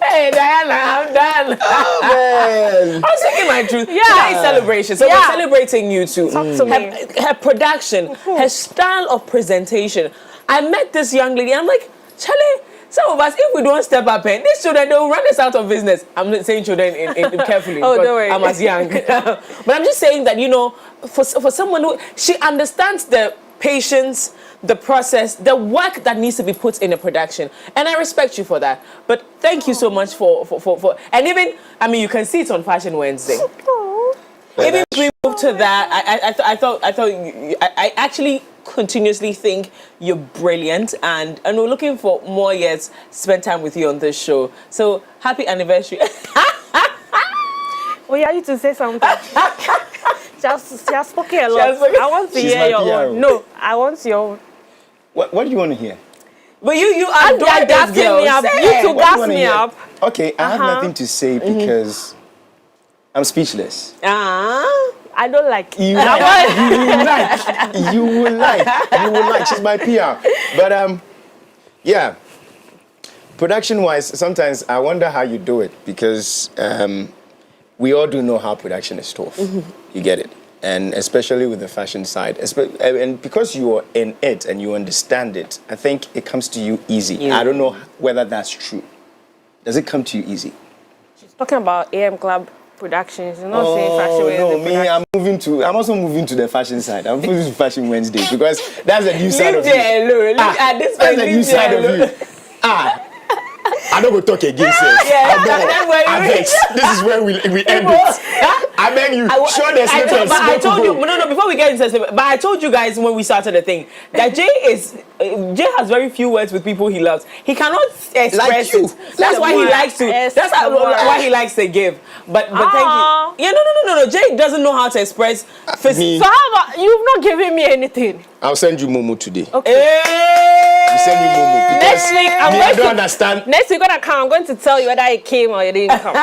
Hey, Diana, I'm done. Oh, man. I was speaking my truth. Yeah. Today's celebration. So we're celebrating you too. Talk to me. Her production, her style of presentation. I met this young lady. I'm like, Charlie, some of us, if we don't step up, and these children, they will run us out of business. I'm not saying children in carefully. Oh, don't worry. I'm as young. But I'm just saying that, you know, for someone who, she understands the patience, the process, the work that needs to be put in a production. And I respect you for that. But thank you so much for and even, I mean, you can see it on Fashion Wednesday. Even if we move to that, I actually continuously think you're brilliant, and we're looking for more years spend time with you on this show. So happy anniversary. We are you to say something. She has spoken a lot. I want to hear your own. No, I want your own. What do you want to hear? But you are gassing me up. You two gas me up. Okay, I have nothing to say because I'm speechless. I don't like you. You will like. She's my PR. But yeah. Production-wise, sometimes I wonder how you do it because we all do know how production is tough. You get it, and especially with the fashion side, and because you are in it and you understand it, I think it comes to you easy. Yeah. I don't know whether that's true. Does it come to you easy? She's talking about AMClub Productions. You're not saying Fashion Wednesday. I'm also moving to the fashion side. I'm moving to Fashion Wednesday because that's a new side of you. Look at this. That's a new side of you. I don't go talk again, sis. I beg. This is where we end it. I beg you, show the snippets. But I told you, no, before we get into the snippet, but I told you guys when we started the thing that Jay has very few words with people he loves. He cannot express like you. it. That's why he likes to. That's why he likes to give. But thank you. Yeah, no. Jay doesn't know how to express. So how about you've not given me anything? I'll send you Momo today. Okay. You send me Momo. Next week, I don't understand. Next week when I come, I'm going to tell you whether it came or it didn't come.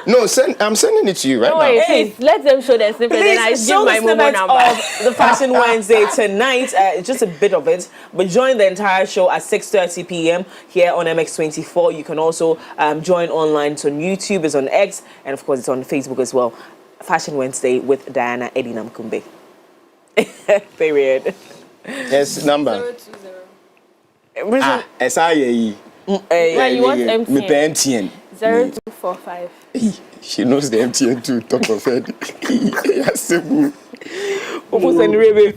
No, I'm sending it to you right now. Please, let them show their snippet and I give my Momo number. Of the Fashion Wednesday tonight, just a bit of it, but join the entire show at 6:30 p.m. here on MX24. You can also join online. It's on YouTube, it's on X, and of course it's on Facebook as well. Fashion Wednesday with Diana Edinam Kumbey. Period. Yes, number. 020. SIAE. Yeah, you want MTN? 0245. She knows the MTN too. Talk of it.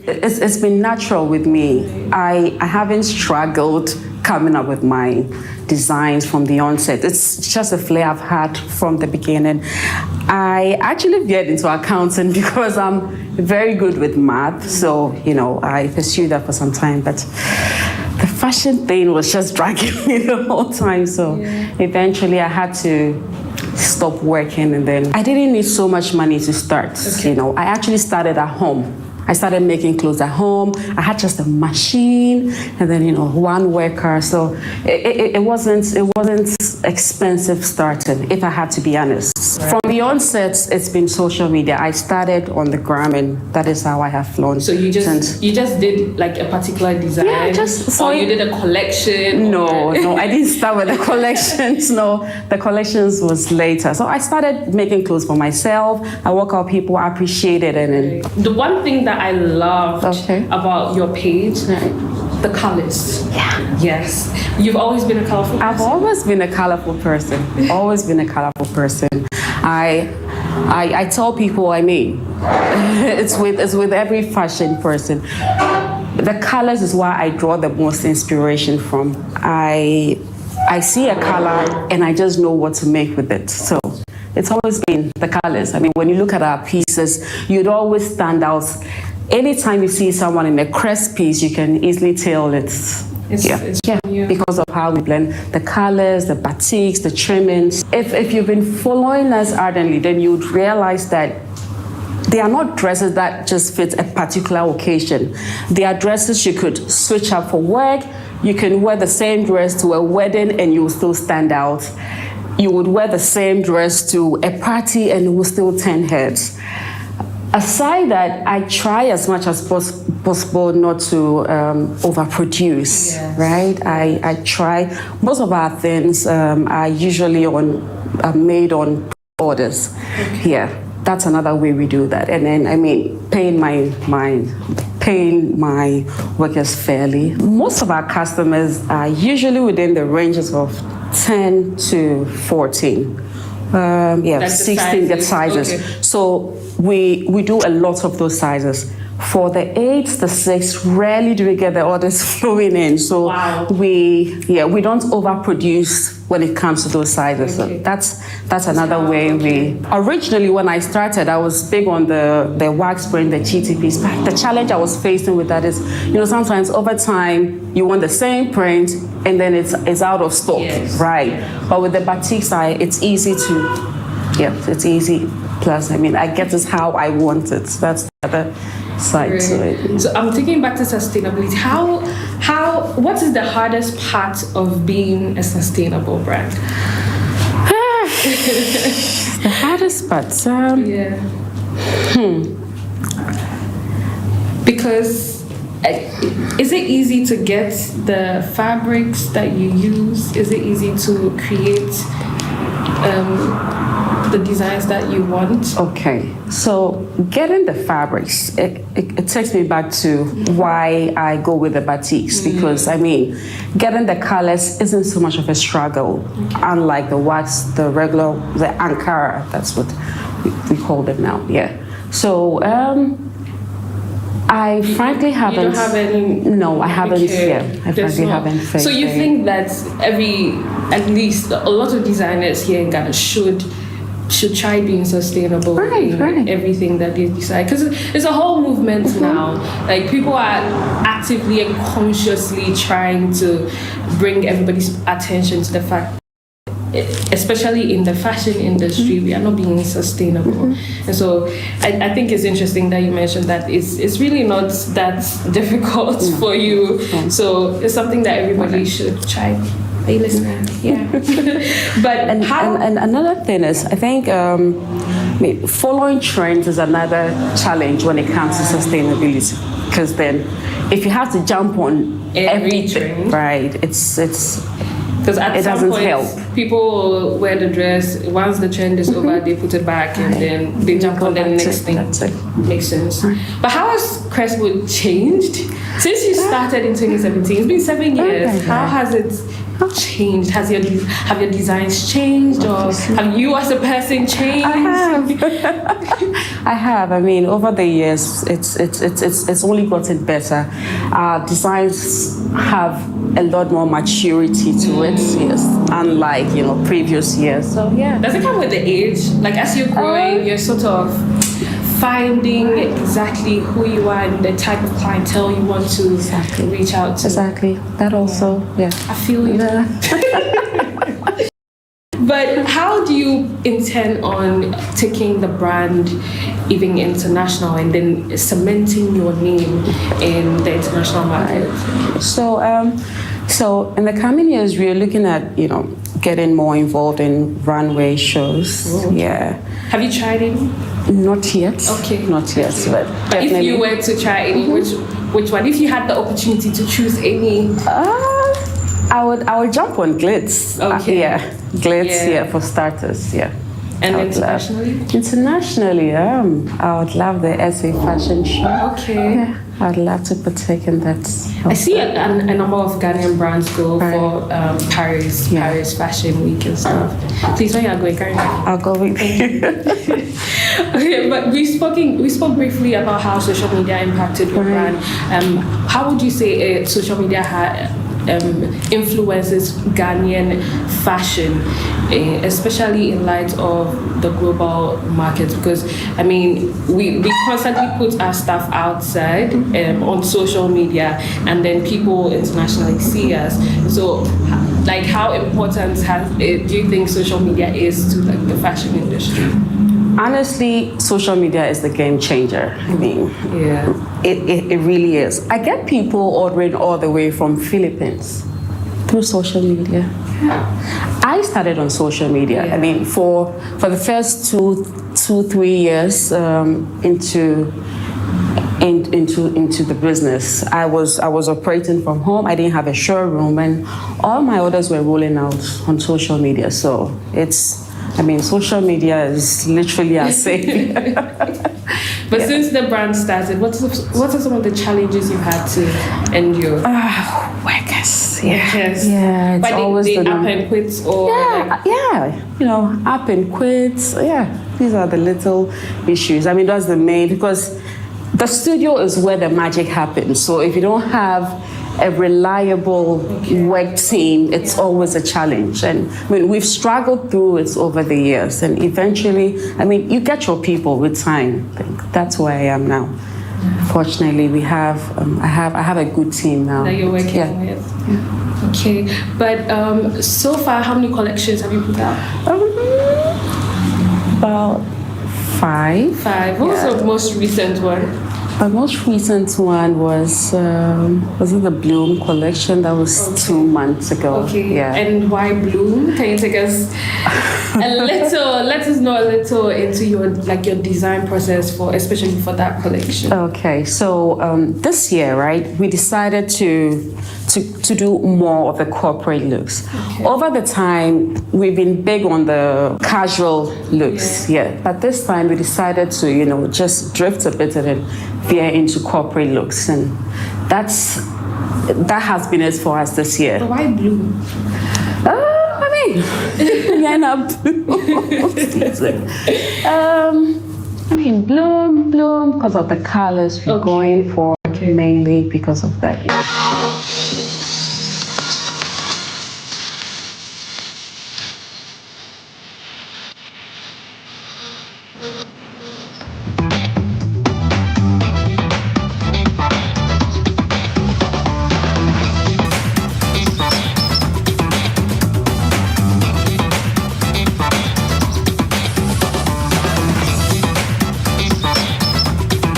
It's been natural with me. I haven't struggled coming up with my designs from the onset. It's just a flair I've had from the beginning. I actually veered into accounting because I'm very good with math. So, I pursued that for some time, but the fashion thing was just dragging me the whole time. So eventually I had to stop working, and then I didn't need so much money to start. I actually started at home. I started making clothes at home. I had just a machine and then, one worker. So it wasn't expensive starting, if I had to be honest. Right. From the onset, it's been social media. I started on the gram, and that is how I have flown. So you just did like a particular design? Yeah, or you did a collection? No, I didn't start with the collections. No, the collections was later. So I started making clothes for myself. I work out, people appreciate it. And then the one thing that I loved about your page, the colors. Yeah. Yes. You've always been a colorful person? I've always been a colorful person. Always been a colorful person. I tell people, it's with every fashion person. The colors is why I draw the most inspiration from. I see a color and I just know what to make with it. So it's always been the colors. When you look at our pieces, you'd always stand out. Anytime you see someone in a crest piece, you can easily tell it's because of how we blend the colors, the batiks, the trimmings. If you've been following us ardently, then you'd realize that they are not dresses that just fit a particular occasion. They are dresses you could switch up for work. You can wear the same dress to a wedding and you will still stand out. You would wear the same dress to a party and it will still turn heads. Aside that, I try as much as possible not to overproduce, right? I try. Most of our things are usually made on orders. Yeah, that's another way we do that. And then, paying paying my workers fairly. Most of our customers are usually within the ranges of 10 to 14. That's 16 get sizes. Okay. So we do a lot of those sizes. For the 8s, the 6, rarely do we get the orders flowing in. So we don't overproduce when it comes to those sizes. Okay. So that's another way we. Originally, when I started, I was big on the wax print, the GTPs. But the challenge I was facing with that is, sometimes over time you want the same print and then it's out of stock, right? But with the batik side, it's easy to, it's easy. Plus, I get this how I want it. That's the other side to it. So I'm thinking back to sustainability. What is the hardest part of being a sustainable brand? The hardest part, Because is it easy to get the fabrics that you use? Is it easy to create the designs that you want? Okay, so getting the fabrics, it takes me back to why I go with the batiks, because getting the colors isn't so much of a struggle, unlike the wax, the regular, the Ankara, that's what we call them now, So I frankly haven't. You don't have any? No, I haven't. Okay. I frankly haven't. So you think that at least a lot of designers here in Ghana should try being sustainable in everything that they decide, because it's a whole movement now. Like, people are actively and consciously trying to bring everybody's attention to the fact, especially in the fashion industry, we are not being sustainable. And so I think it's interesting that you mentioned that it's really not that difficult for you. So it's something that everybody should try. Are you listening? Yeah. But and another thing is, I think following trends is another challenge when it comes to sustainability, because then if you have to jump on every trend, right, it's because at some doesn't point, help. People wear the dress. Once the trend is over, they put it back, and then they jump on the next thing. Makes sense. But how has Crestwood changed since you started in 2017? It's been 7 years. How has it changed? Have your designs changed, or have you as a person changed? I have. Over the years, it's only gotten better. Our designs have a lot more maturity to it, unlike previous years. So Does it come with the age? Like, as you're growing, you're sort of finding exactly who you are and the type of clientele you want to reach out to. Exactly. That also, I feel you. But how do you intend on taking the brand even international and then cementing your name in the international market? So in the coming years, we are looking at, getting more involved in runway shows. Have you tried any? Not yet. Okay. Not yet, but if you were to try any, which one? If you had the opportunity to choose any? I would jump on Glitz. Okay. Glitz, for starters, And internationally? Internationally, I would love the SA Fashion Show. Okay. I'd love to partake in that. I see a number of Ghanaian brands go for Paris Fashion Week and stuff. Please, when you are going, Karen? I'll go with you. Okay, but we spoke briefly about how social media impacted your brand. How would you say social media influences Ghanaian fashion, especially in light of the global market? Because we constantly put our stuff outside on social media, and then people internationally see us. So, how important do you think social media is to the fashion industry? Honestly, social media is the game changer. It really is. I get people ordering all the way from Philippines through social media. I started on social media. For the first 2-3 years into the business, I was operating from home. I didn't have a showroom, and all my orders were rolling out on social media. So it's I mean, social media is literally our savior. But since the brand started, what are some of the challenges you've had to endure? Workers. Yeah, it's but always they the up and quits or up and quits. Yeah, these are the little issues. I mean, that's the main, because the studio is where the magic happens. So if you don't have a reliable work team, it's always a challenge. And I mean, we've struggled through it over the years, and eventually, I mean, you get your people with time. I think that's where I am now. Fortunately, we have I have a good team now. That you're working with. Yeah. Okay, but so far, how many collections have you put out? About 5. What was the most recent one? The most recent one was it the Bloom collection? That was 2 months ago. Okay. Yeah. And why Bloom? Can you take us let us know a little into your design process especially for that collection? Okay. So this year, right, we decided to do more of the corporate looks. Okay. Over the time, we've been big on the casual looks, but this time we decided to, just drift a bit and then veer into corporate looks, and that has been it for us this year. But why blue? Bloom because of the colors we're going for, mainly because of that.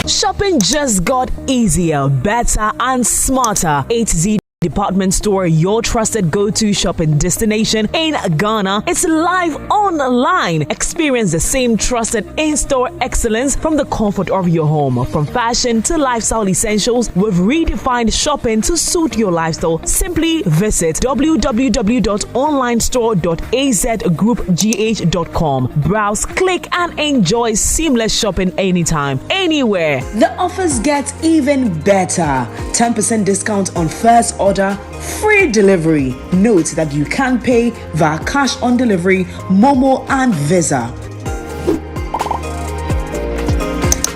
Shopping just got easier, better, and smarter. A-Z Department Store, your trusted go-to shopping destination in Ghana. It's live online. Experience the same trusted in-store excellence from the comfort of your home. From fashion to lifestyle essentials, we've redefined shopping to suit your lifestyle. Simply visit www.onlinestore.azgroupgh.com. Browse, click, and enjoy seamless shopping anytime, anywhere. The offers get even better. 10% discount on first order, free delivery. Note that you can pay via cash on delivery, Momo, and Visa.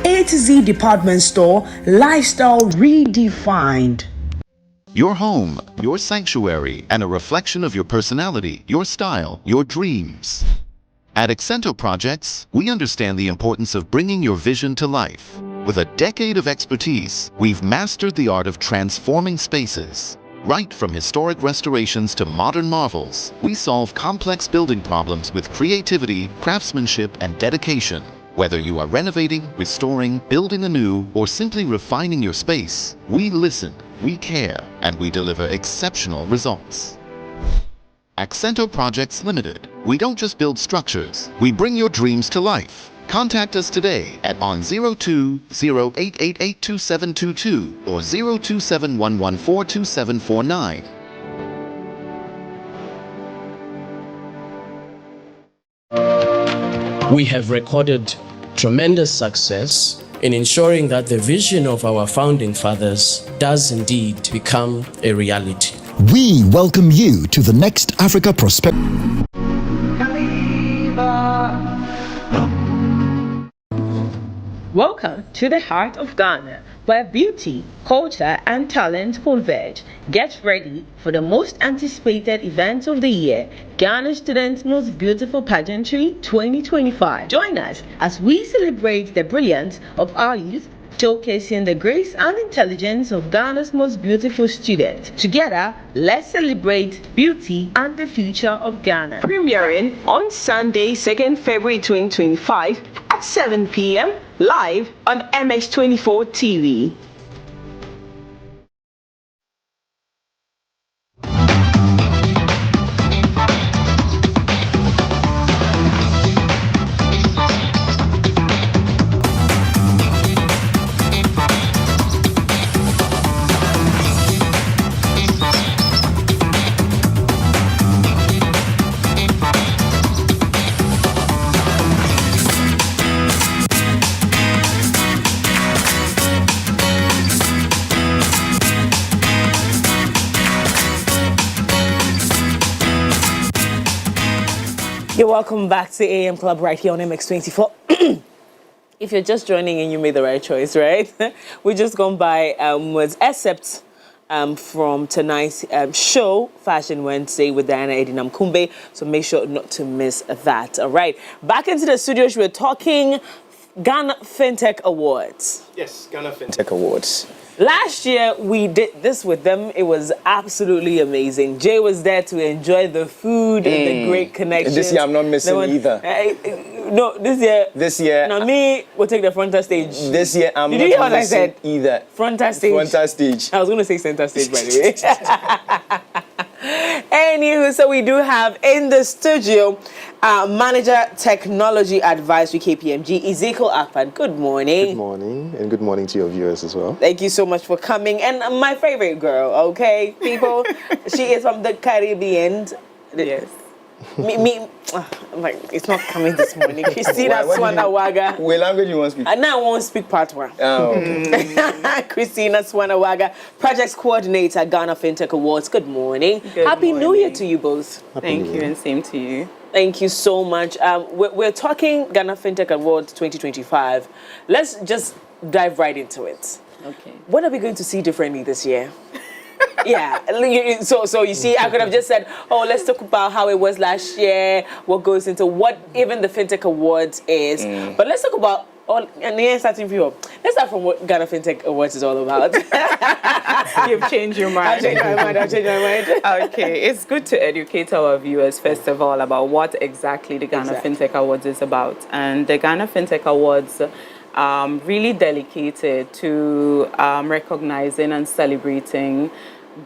A-Z Department Store, lifestyle redefined. Your home, your sanctuary, and a reflection of your personality, your style, your dreams. At Accento Projects, we understand the importance of bringing your vision to life. With a decade of expertise, we've mastered the art of transforming spaces. Right from historic restorations to modern marvels, we solve complex building problems with creativity, craftsmanship, and dedication. Whether you are renovating, restoring, building anew, or simply refining your space, we listen, we care, and we deliver exceptional results. Accento Projects Limited. We don't just build structures, we bring your dreams to life. Contact us today at 020-888-2722 or 027-114-2749. We have recorded tremendous success in ensuring that the vision of our founding fathers does indeed become a reality. We welcome you to the next Africa Prosperity. Welcome to the heart of Ghana, where beauty, culture, and talent converge. Get ready for the most anticipated event of the year, Ghana Students' Most Beautiful Pageantry 2025. Join us as we celebrate the brilliance of our youth, showcasing the grace and intelligence of Ghana's most beautiful students. Together, let's celebrate beauty and the future of Ghana. Premiering on Sunday, 2nd February 2025 at 7 p.m. live on MX24 TV. You're welcome back to AMClub right here on MX24. If you're just joining in, you made the right choice, right? We've just gone by was excerpts from tonight's show, Fashion Wednesday with Diana Edinam Kumbey. So make sure not to miss that. All right. Back into the studios, we're talking Ghana Fintech Awards. Yes, Ghana Fintech Awards. Last year, we did this with them. It was absolutely amazing. Jay was there to enjoy the food and the great connections. This year, I'm not missing either. No, this year. This year. Now, me will take the frontal stage. This year, I'm Did not you hear what I said? either. Frontal stage. Frontal stage. I was going to say center stage, by the way. Anywho, so we do have in the studio Manager Technology Advisory KPMG, Ezekiel Akpan. Good morning. Good morning, and good morning to your viewers as well. Thank you so much for coming. And my favorite girl, okay, people, she is from the Caribbean. Yes. Like, it's not coming this morning. Cristina Swan-Awagah. What language you want to speak? Now I won't speak part one. Oh, okay. Cristina Swan-Awagah, Projects Coordinator, Ghana Fintech Awards. Good morning. Happy New Year to you both. Thank you, and same to you. Thank you so much. We're talking Ghana Fintech Awards 2025. Let's just dive right into it. Okay. What are we going to see differently this year? Yeah, so you see, I could have just said, oh, let's talk about how it was last year, what goes into what even the Fintech Awards is. But let's talk about all, and then starting from you. Let's start from what Ghana Fintech Awards is all about. You've changed your mind. I've changed my mind. Okay, it's good to educate our viewers, first of all, about what exactly the Ghana Fintech Awards is about. And the Ghana Fintech Awards really dedicated to recognizing and celebrating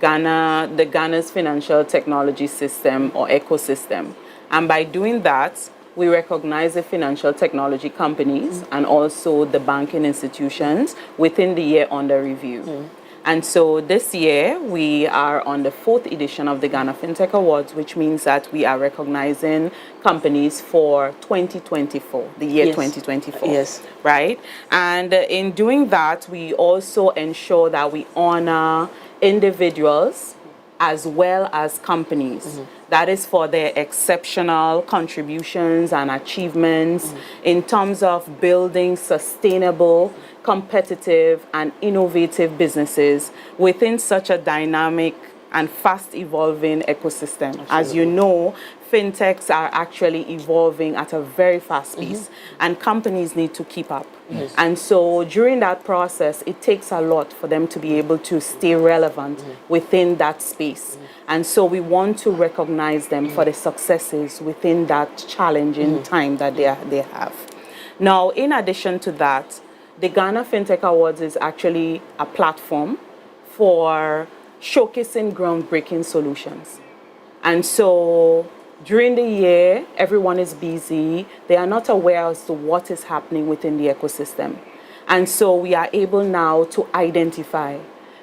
Ghana's financial technology system or ecosystem. And by doing that, we recognize the financial technology companies and also the banking institutions within the year under review. And so this year, we are on the 4th edition of the Ghana Fintech Awards, which means that we are recognizing companies for 2024, the year 2024. Yes. Right? And in doing that, we also ensure that we honor individuals as well as companies. That is for their exceptional contributions and achievements in terms of building sustainable, competitive, and innovative businesses within such a dynamic and fast evolving ecosystem. Absolutely. As you know, fintechs are actually evolving at a very fast pace, and companies need to keep up. And so during that process, it takes a lot for them to be able to stay relevant within that space. And so we want to recognize them for the successes within that challenging time that they have. Now, in addition to that, the Ghana Fintech Awards is actually a platform for showcasing groundbreaking solutions. And so during the year, everyone is busy. They are not aware as to what is happening within the ecosystem. And so we are able now to identify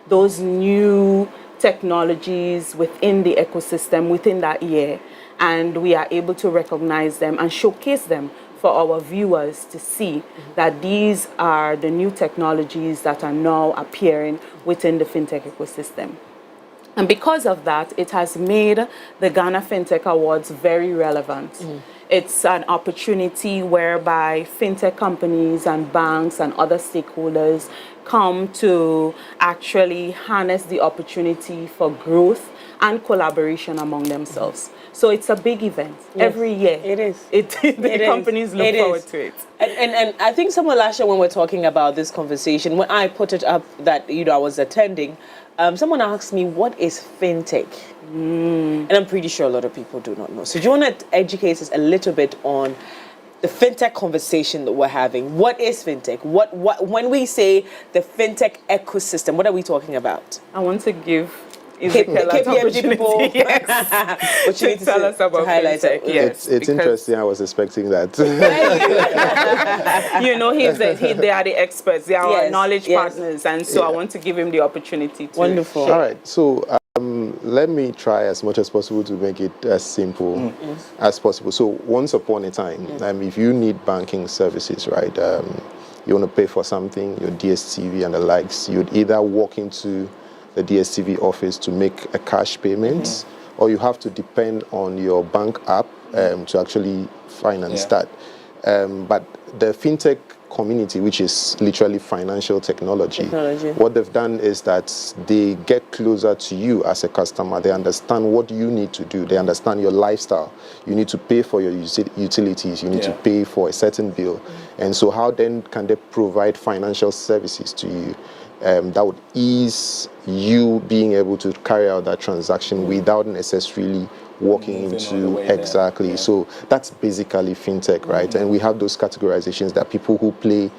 those new technologies within the ecosystem within that year. And we are able to recognize them and showcase them for our viewers to see that these are the new technologies that are now appearing within the fintech ecosystem. And because of that, it has made the Ghana Fintech Awards very relevant. It's an opportunity whereby fintech companies and banks and other stakeholders come to actually harness the opportunity for growth and collaboration among themselves. So it's a big event every year. It is. The companies look forward to it. And I think someone last year when we're talking about this conversation, when I put it up that I was attending, someone asked me, what is fintech? And I'm pretty sure a lot of people do not know. So do you want to educate us a little bit on the fintech conversation that we're having? What is fintech? What when we say the fintech ecosystem, what are we talking about? I want to give KPMG people to tell us about fintech. Yes, it's interesting. I was expecting that. You know, they are the experts. They are our knowledge partners, and so I want to give him the opportunity to. Wonderful. All right. So let me try as much as possible to make it as simple as possible. So once upon a time, if you need banking services, right, you want to pay for something, your DSTV and the likes, you'd either walk into the DSTV office to make a cash payment, or you have to depend on your bank app to actually finance that. But the fintech community, which is literally financial technology, what they've done is that they get closer to you as a customer. They understand what you need to do. They understand your lifestyle. You need to pay for your utilities. You need to pay for a certain bill. And so how then can they provide financial services to you that would ease you being able to carry out that transaction without necessarily walking into so that's basically fintech, right? And we have those categorizations. There are people who play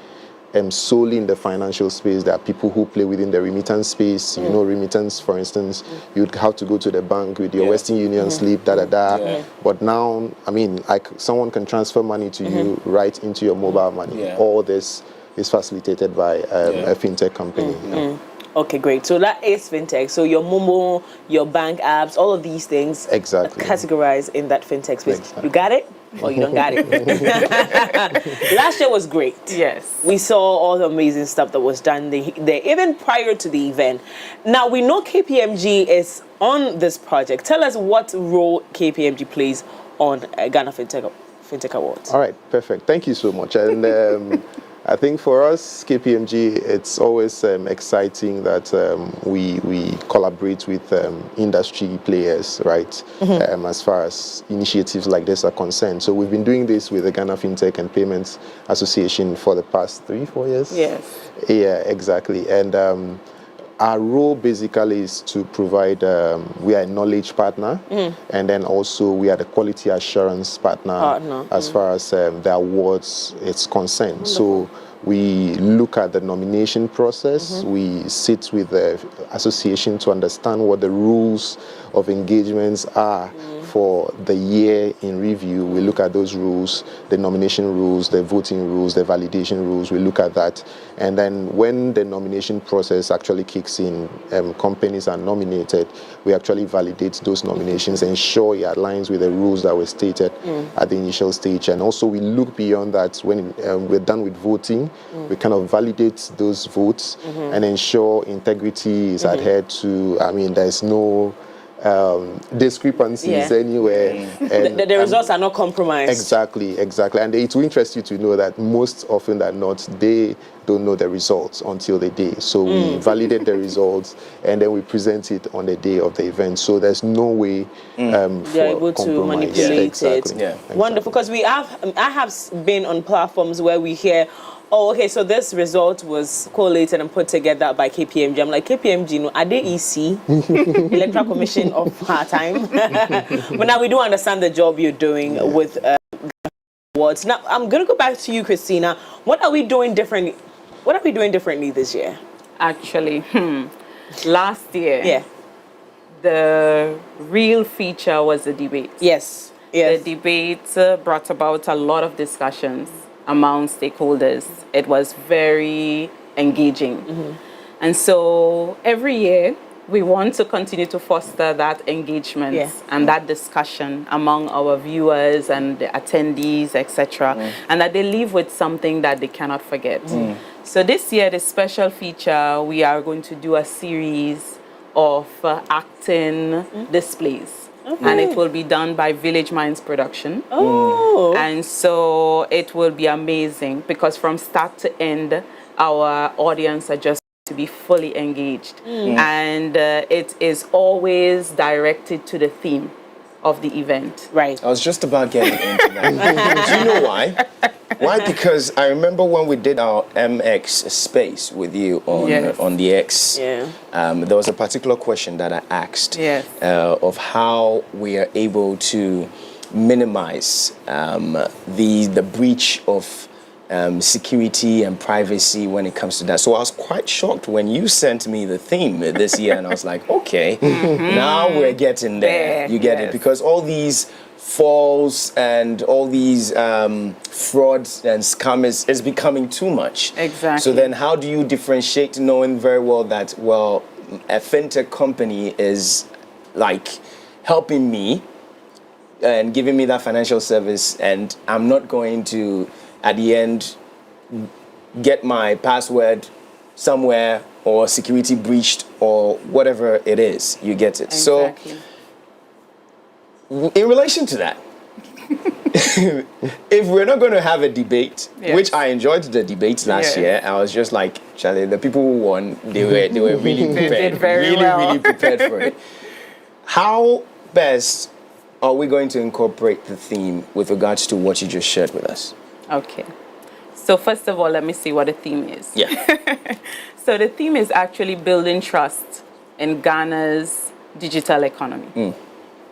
solely in the financial space. There are people who play within the remittance space. You know, remittance, for instance, you'd have to go to the bank with your Western Union slip, But now, I mean, like someone can transfer money to you right into your mobile money. All this is facilitated by a fintech company. Okay, great. So that is fintech. So your Momo, your bank apps, all of these things are categorized in that fintech space. You got it? Or you don't got it? Last year was great. Yes. We saw all the amazing stuff that was done there, even prior to the event. Now, we know KPMG is on this project. Tell us what role KPMG plays on Ghana Fintech Awards. All right, perfect. Thank you so much. And I think for us, KPMG, it's always exciting that we collaborate with industry players, right, as far as initiatives like this are concerned. So we've been doing this with the Ghana Fintech and Payments Association for the past 3-4 years. Yes. Yeah, exactly. And our role basically is to provide, we are a knowledge partner, and then also we are the quality assurance partner as far as the awards is concerned. So we look at the nomination process, we sit with the association to understand what the rules of engagements are for the year in review. We look at those rules, the nomination rules, the voting rules, the validation rules, we look at that. And then when the nomination process actually kicks in, companies are nominated, we actually validate those nominations, ensure it aligns with the rules that were stated at the initial stage. And also we look beyond that when we're done with voting, we kind of validate those votes and ensure integrity is adhered to. I mean, there's no discrepancies anywhere. And, the results are not compromised. Exactly. And it will interest you to know that most often than not, they don't know the results until the day. So we validate the results and then we present it on the day of the event. So there's no way they're able to manipulate it. Yeah, Wonderful, because I have been on platforms where we hear, oh, okay, so this result was collated and put together by KPMG. I'm like, KPMG, no, are they EC, Electoral Commission of our time? But now we do understand the job you're doing with awards. Now, I'm going to go back to you, Christina. What are we doing differently? What are we doing differently this year? Actually, last year, the real feature was the debate. Yes. The debate brought about a lot of discussions among stakeholders. It was very engaging. And so every year we want to continue to foster that engagement and that discussion among our viewers and the attendees, etc., and that they leave with something that they cannot forget. So this year, the special feature, we are going to do a series of acting displays. And it will be done by Village Minds Production. And so it will be amazing because from start to end, our audience are just to be fully engaged. And it is always directed to the theme of the event. Right. I was just about getting into that. Do you know why? Why? Because I remember when we did our MX space with you on the X, there was a particular question that I asked of how we are able to minimize the breach of security and privacy when it comes to that. So I was quite shocked when you sent me the theme this year, and I was like, okay, now we're getting there. You get it? Because all these false and all these frauds and scammers is becoming too much. Exactly. So then how do you differentiate, knowing very well that, well, a fintech company is like helping me and giving me that financial service, and I'm not going to, at the end, get my password somewhere or security breached or whatever it is. You get it? Exactly. So in relation to that, if we're not going to have a debate, which I enjoyed the debates last year, I was just like, Charlie, the people who won, they were really prepared, They did very well. really prepared for it. How best are we going to incorporate the theme with regards to what you just shared with us? Okay. So first of all, let me see what the theme is. Yeah. So the theme is actually building trust in Ghana's digital economy.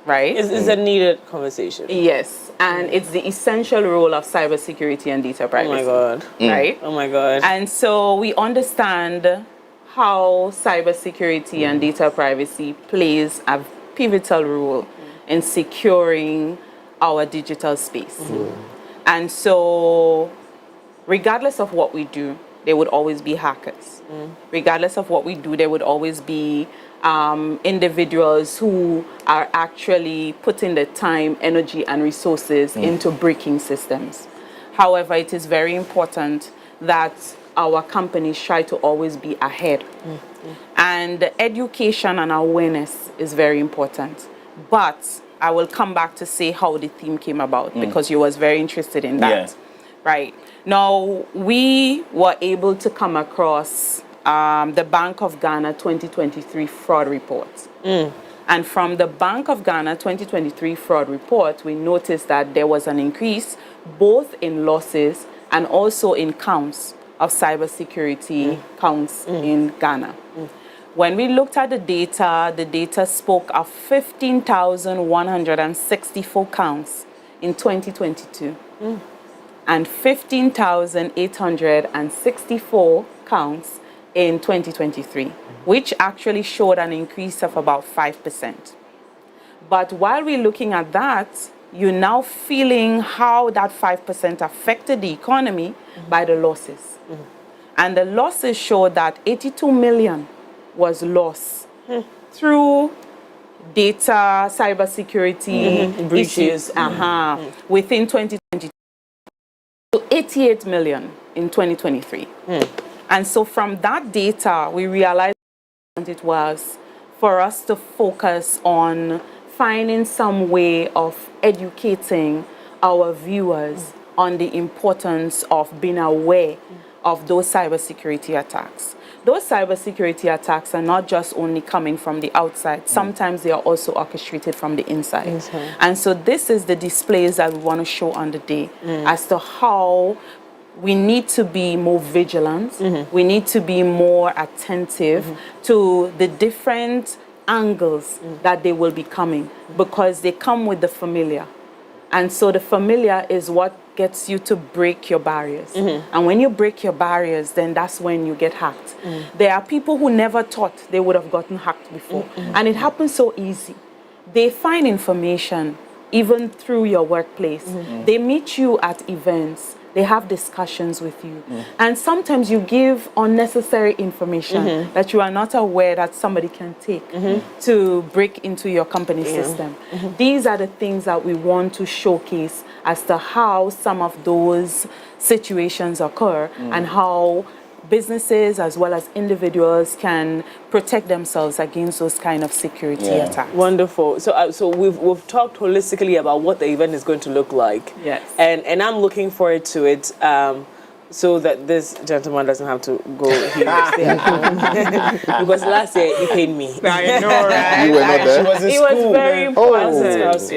Right? It's a needed conversation. Yes, and it's the essential role of cybersecurity and data privacy. Oh my God. Right? Oh my God. And so we understand how cybersecurity and data privacy plays a pivotal role in securing our digital space. And so regardless of what we do, there would always be hackers. Regardless of what we do, there would always be individuals who are actually putting the time, energy, and resources into breaking systems. However, it is very important that our companies try to always be ahead. And education and awareness is very important. But I will come back to say how the theme came about because you was very interested in that. Right. Now, we were able to come across the Bank of Ghana 2023 fraud report. And from the Bank of Ghana 2023 fraud report, we noticed that there was an increase both in losses and also in counts of cybersecurity counts in Ghana. When we looked at the data spoke of 15,164 counts in 2022 and 15,864 counts in 2023, which actually showed an increase of about 5%. But while we're looking at that, you're now feeling how that 5% affected the economy by the losses. And the losses showed that 82 million was lost through data, cybersecurity breaches within 2022, to 88 million in 2023. And so from that data, we realized it was for us to focus on finding some way of educating our viewers on the importance of being aware of those cybersecurity attacks. Those cybersecurity attacks are not just only coming from the outside. Sometimes they are also orchestrated from the inside. And so this is the displays that we want to show on the day as to how we need to be more vigilant. We need to be more attentive to the different angles that they will be coming because they come with the familiar. And so the familiar is what gets you to break your barriers. And when you break your barriers, then that's when you get hacked. There are people who never thought they would have gotten hacked before. And it happens so easy. They find information even through your workplace. They meet you at events. They have discussions with you. And sometimes you give unnecessary information that you are not aware that somebody can take to break into your company system. These are the things that we want to showcase as to how some of those situations occur and how businesses as well as individuals can protect themselves against those kind of security attacks. Wonderful. So we've talked holistically about what the event is going to look like. Yes. And I'm looking forward to it. So that this gentleman doesn't have to go here and stay at home. Because last year he paid me. I know, right? You were not there? It was very important. I was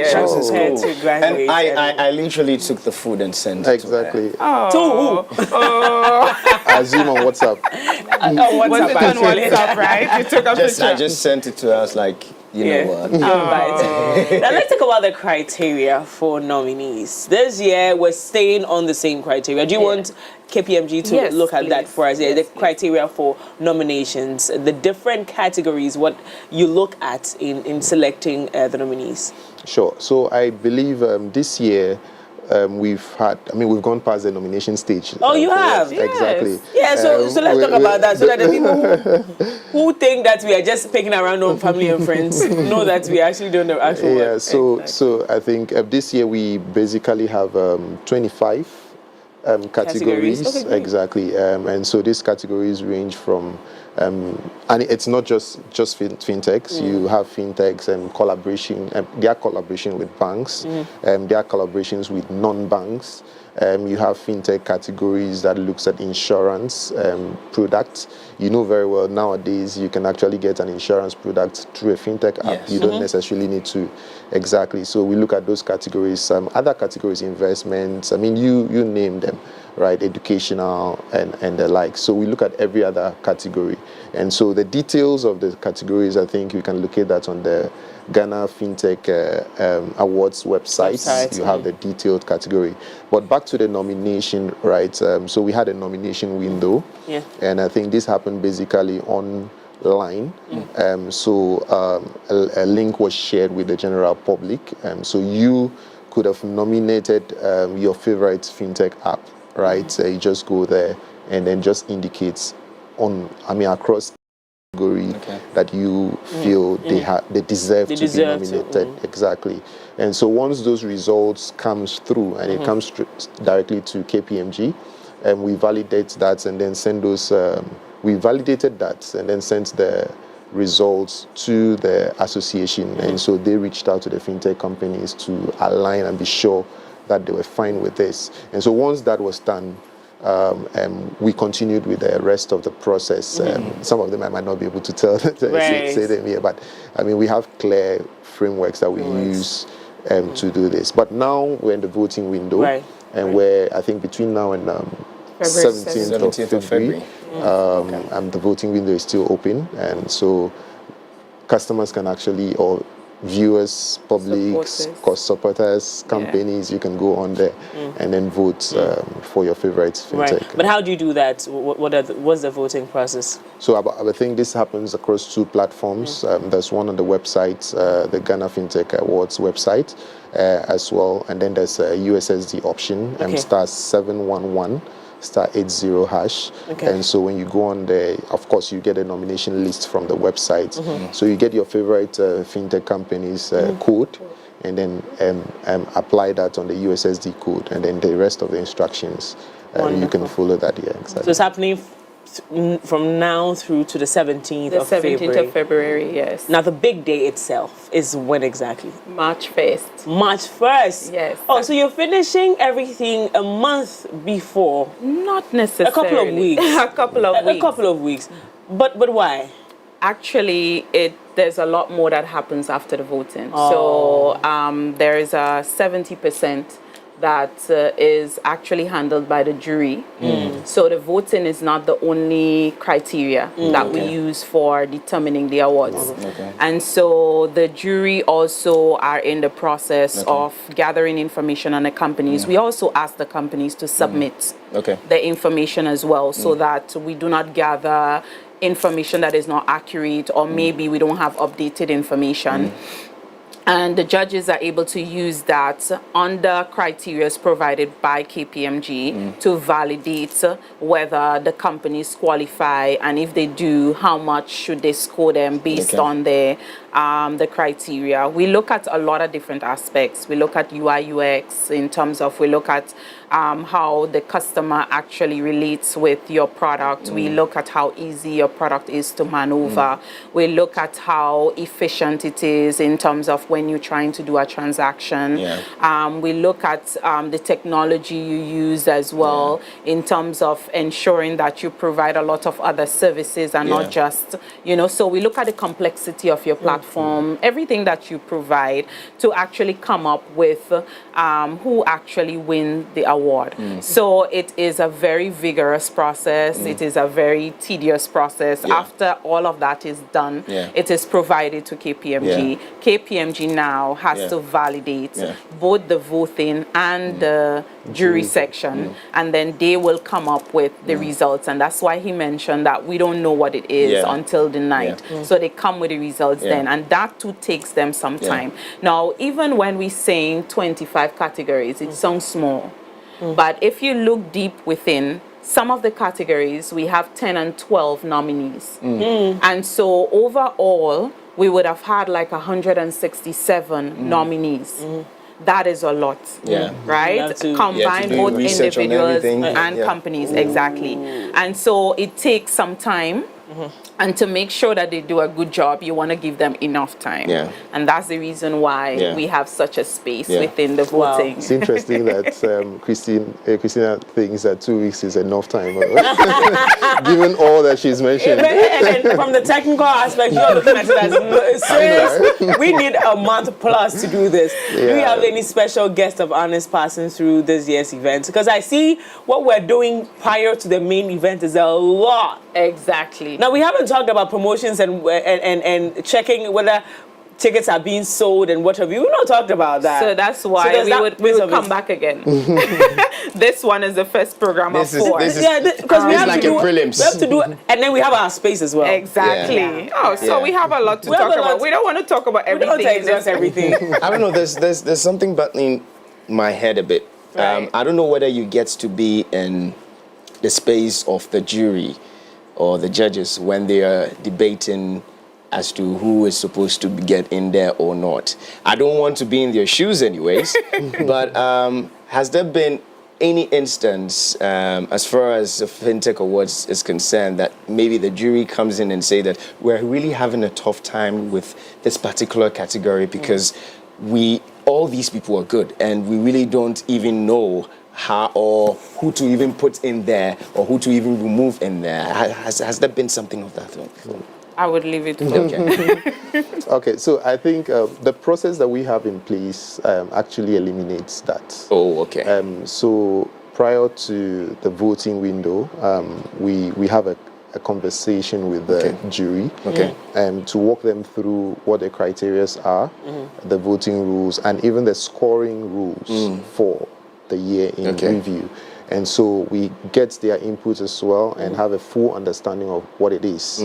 prepared to graduate. And I literally took the food and sent it to her. To who? I Zoom on WhatsApp. Was it on WhatsApp, right? You took a picture. I just sent it to her. I was like, you know what? Now let's talk about the criteria for nominees. This year we're staying on the same criteria. Do you want KPMG to look at that for us? The criteria for nominations, the different categories, what you look at in selecting the nominees. Sure. So I believe this year we've gone past the nomination stage. Oh, you have? Exactly. Yeah, so let's talk about that so that the people who think that we are just picking around on family and friends know that we are actually doing the actual work. Yeah, so I think this year we basically have 25 categories. Okay, exactly. And so these categories range from And it's not just fintechs. You have fintechs and collaboration. There are collaboration with banks. There are collaborations with non-banks. You have fintech categories that looks at insurance products. You know very well nowadays you can actually get an insurance product through a fintech app. Yes. You don't necessarily need to. Exactly. So we look at those categories. Other categories, investments. I mean, you name them, right? Educational and the like. So we look at every other category. And so the details of the categories, I think you can locate that on the Ghana Fintech Awards website. You have the detailed category. But back to the nomination, right? So we had a nomination window. Yeah. And I think this happened basically online. A link was shared with the general public. So you could have nominated your favorite fintech app, right? You just go there and then just indicates across category that you feel they deserve to be nominated. Exactly. And so once those results comes through and it comes directly to KPMG, and we validate that and then send those we validated that and then sent the results to the association. And so they reached out to the fintech companies to align and be sure that they were fine with this. And so once that was done, we continued with the rest of the process. Some of them I might not be able to tell say them here, but I mean we have clear frameworks that we use to do this. But now we're in the voting window, and we're I think between now and 17th of February. And the voting window is still open, and so customers can actually, or viewers, publics, supporters, companies, you can go on there and then vote for your favorite fintech. Right. But how do you do that? What's the voting process? So I think this happens across two platforms. There's one on the website, the Ghana Fintech Awards website as well, and then there's a USSD option, star 711. star 80 hash. And so when you go on there, of course, you get a nomination list from the website. So you get your favorite fintech company's code, and then apply that on the USSD code, and then the rest of the instructions, you can follow that. Yeah, exactly. So it's happening from now through to the 17th of February. The 17th of February, yes. Now, the big day itself is when exactly? March 1st. March 1st? Yes. Oh, so you're finishing everything a month before? Not necessarily. A couple of weeks. A couple of weeks. A couple of weeks. But why? Actually, there's a lot more that happens after the voting. So there is a 70% that is actually handled by the jury. So the voting is not the only criteria that we use for determining the awards. And so the jury also are in the process of gathering information on the companies. We also ask the companies to submit the information as well, so that we do not gather information that is not accurate, or maybe we don't have updated information. And the judges are able to use that under criteria provided by KPMG to validate whether the companies qualify, and if they do, how much should they score them based on the criteria. We look at a lot of different aspects. We look at UI UX in terms of, we look at how the customer actually relates with your product. We look at how easy your product is to maneuver. We look at how efficient it is in terms of when you're trying to do a transaction. We look at the technology you use as well, in terms of ensuring that you provide a lot of other services and not just, so we look at the complexity of your platform, everything that you provide, to actually come up with who actually win the award. So it is a very vigorous process. It is a very tedious process. After all of that is done, it is provided to KPMG. KPMG now has to validate both the voting and the jury section, and then they will come up with the results. And that's why he mentioned that we don't know what it is until the night. So they come with the results then, and that too takes them some time. Now, even when we saying 25 categories, it sounds small. But if you look deep within, some of the categories, we have 10 and 12 nominees. And so overall, we would have had like 167 nominees. That is a lot, right? Combine both individuals and companies, exactly. And so it takes some time And to make sure that they do a good job, you want to give them enough time. Yeah. And that's the reason why we have such a space within the voting. It's interesting that Christina thinks that 2 weeks is enough time, given all that she's mentioned. And from the technical aspect, you're looking at it as serious. We need a month plus to do this. Do you have any special guest of honors passing through this year's event? Because I see what we're doing prior to the main event is a lot. Exactly. Now, we haven't talked about promotions and checking whether tickets are being sold and what have you. We've not talked about that. So that's why we would come back again. This one is the first program of 4. Because we have like to do prelims. We have to do, and then we have our space as well. Exactly. So we have a lot to talk about. We don't want to talk about everything. We don't exhaust everything. I don't know. There's something battling my head a bit. Right. I don't know whether you get to be in the space of the jury or the judges when they are debating as to who is supposed to get in there or not. I don't want to be in their shoes anyways, but has there been any instance as far as the Fintech Awards is concerned that maybe the jury comes in and say that we're really having a tough time with this particular category because all these people are good and we really don't even know how or who to even put in there or who to even remove in there? Has there been something of that? I would leave it. Okay, so I think the process that we have in place actually eliminates that. Oh, okay. So prior to the voting window, we have a conversation with the jury to walk them through what the criteria are, the voting rules, and even the scoring rules for the year in review. And so we get their input as well and have a full understanding of what it is.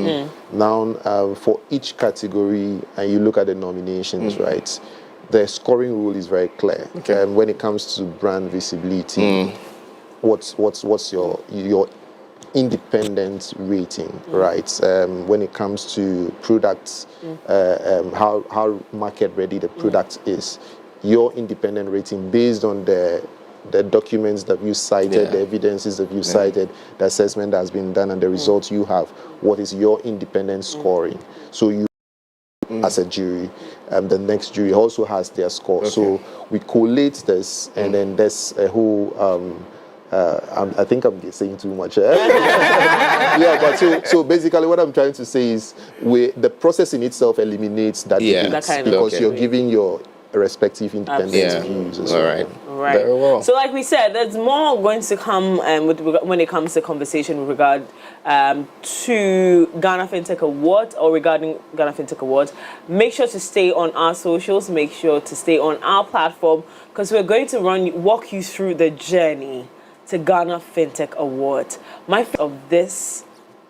Now, for each category, and you look at the nominations, right, the scoring rule is very clear. When it comes to brand visibility, what's your independent rating, right? When it comes to products, how market ready the product is, your independent rating based on the documents that you cited, the evidences that you cited, the assessment that has been done, and the results you have. What is your independent scoring? So you, as a jury, the next jury also has their score. So we collate this, and then there's a whole. I think I'm saying too much. But so basically, what I'm trying to say is, the process in itself eliminates that debate because you're giving your respective independent views as well. Right. Very well. So, like we said, there's more going to come when it comes to conversation with regard to Ghana Fintech Awards or regarding Ghana Fintech Awards. Make sure to stay on our socials. Make sure to stay on our platform because we're going to walk you through the journey to Ghana Fintech Awards. My favorite of this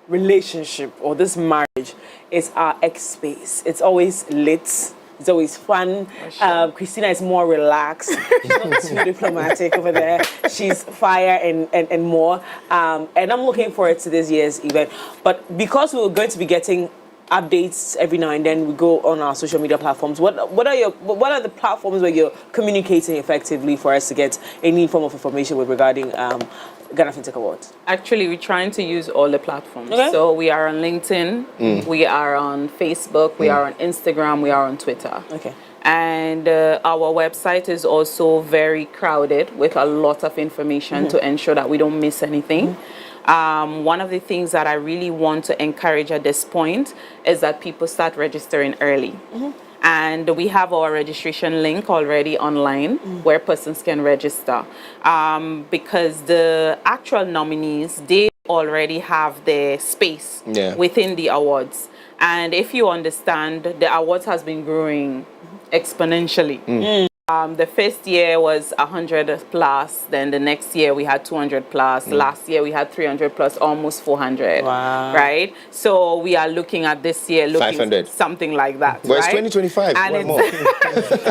relationship or this marriage is our X space. It's always lit. It's always fun. Christina is more relaxed. She's not too diplomatic over there. She's fire and more. And I'm looking forward to this year's event. But because we're going to be getting updates every now and then, we go on our social media platforms. What are the platforms where you're communicating effectively for us to get any form of information with regarding Ghana Fintech Awards? Actually, we're trying to use all the platforms. So we are on LinkedIn, we are on Facebook, we are on Instagram, we are on Twitter. And our website is also very crowded with a lot of information to ensure that we don't miss anything. One of the things that I really want to encourage at this point is that people start registering early. And we have our registration link already online where persons can register. Because the actual nominees, they already have their space within the awards. And if you understand, the awards has been growing exponentially. The first year was 100 plus, then the next year we had 200 plus, last year we had 300 plus, almost 400, right? So we are looking at this year, 500. Something like that, Well, it's 2025, and it's, more.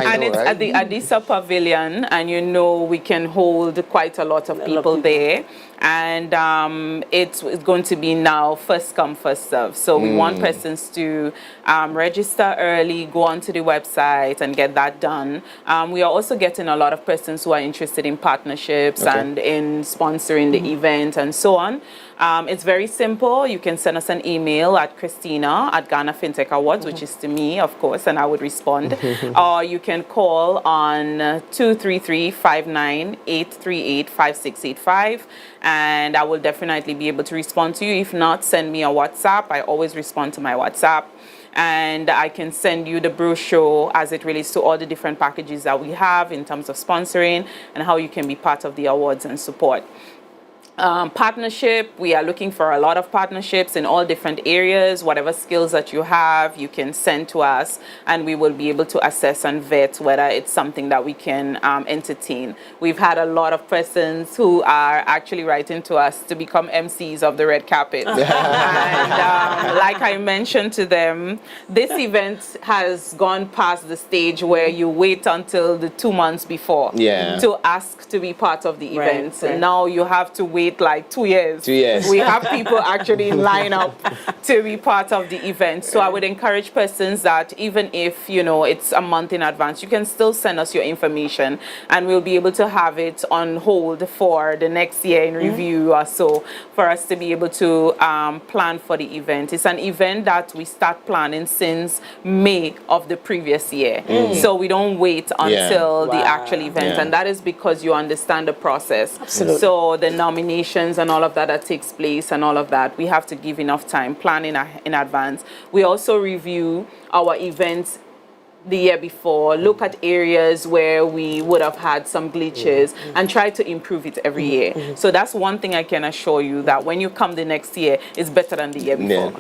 And it's at the Adisa Pavilion, and you know we can hold quite a lot of people there. And it's going to be now first come, first serve. So we want persons to register early, go onto the website and get that done. We are also getting a lot of persons who are interested in partnerships and in sponsoring the event and so on. It's very simple. You can send us an email at Cristina at Ghana Fintech Awards, which is to me, of course, and I would respond. Or you can call on 233-59-838-5685, and I will definitely be able to respond to you. If not, send me a WhatsApp. I always respond to my WhatsApp. And I can send you the brochure as it relates to all the different packages that we have in terms of sponsoring and how you can be part of the awards and support. Partnership, we are looking for a lot of partnerships in all different areas. Whatever skills that you have, you can send to us, and we will be able to assess and vet whether it's something that we can entertain. We've had a lot of persons who are actually writing to us to become MCs of the red carpet. And like I mentioned to them, this event has gone past the stage where you wait until the 2 months before to ask to be part of the event. And now you have to wait like 2 years. 2 years. We have people actually line up to be part of the event. So I would encourage persons that even if, you know, it's a month in advance, you can still send us your information and we'll be able to have it on hold for the next year in review or so for us to be able to plan for the event. It's an event that we start planning since May of the previous year. So we don't wait until the actual event. And that is because you understand the process. Absolutely. So the nominations and all of that takes place and all of that, we have to give enough time, planning in advance. We also review our events the year before, look at areas where we would have had some glitches and try to improve it every year. So that's one thing I can assure you, that when you come the next year, it's better than the year before.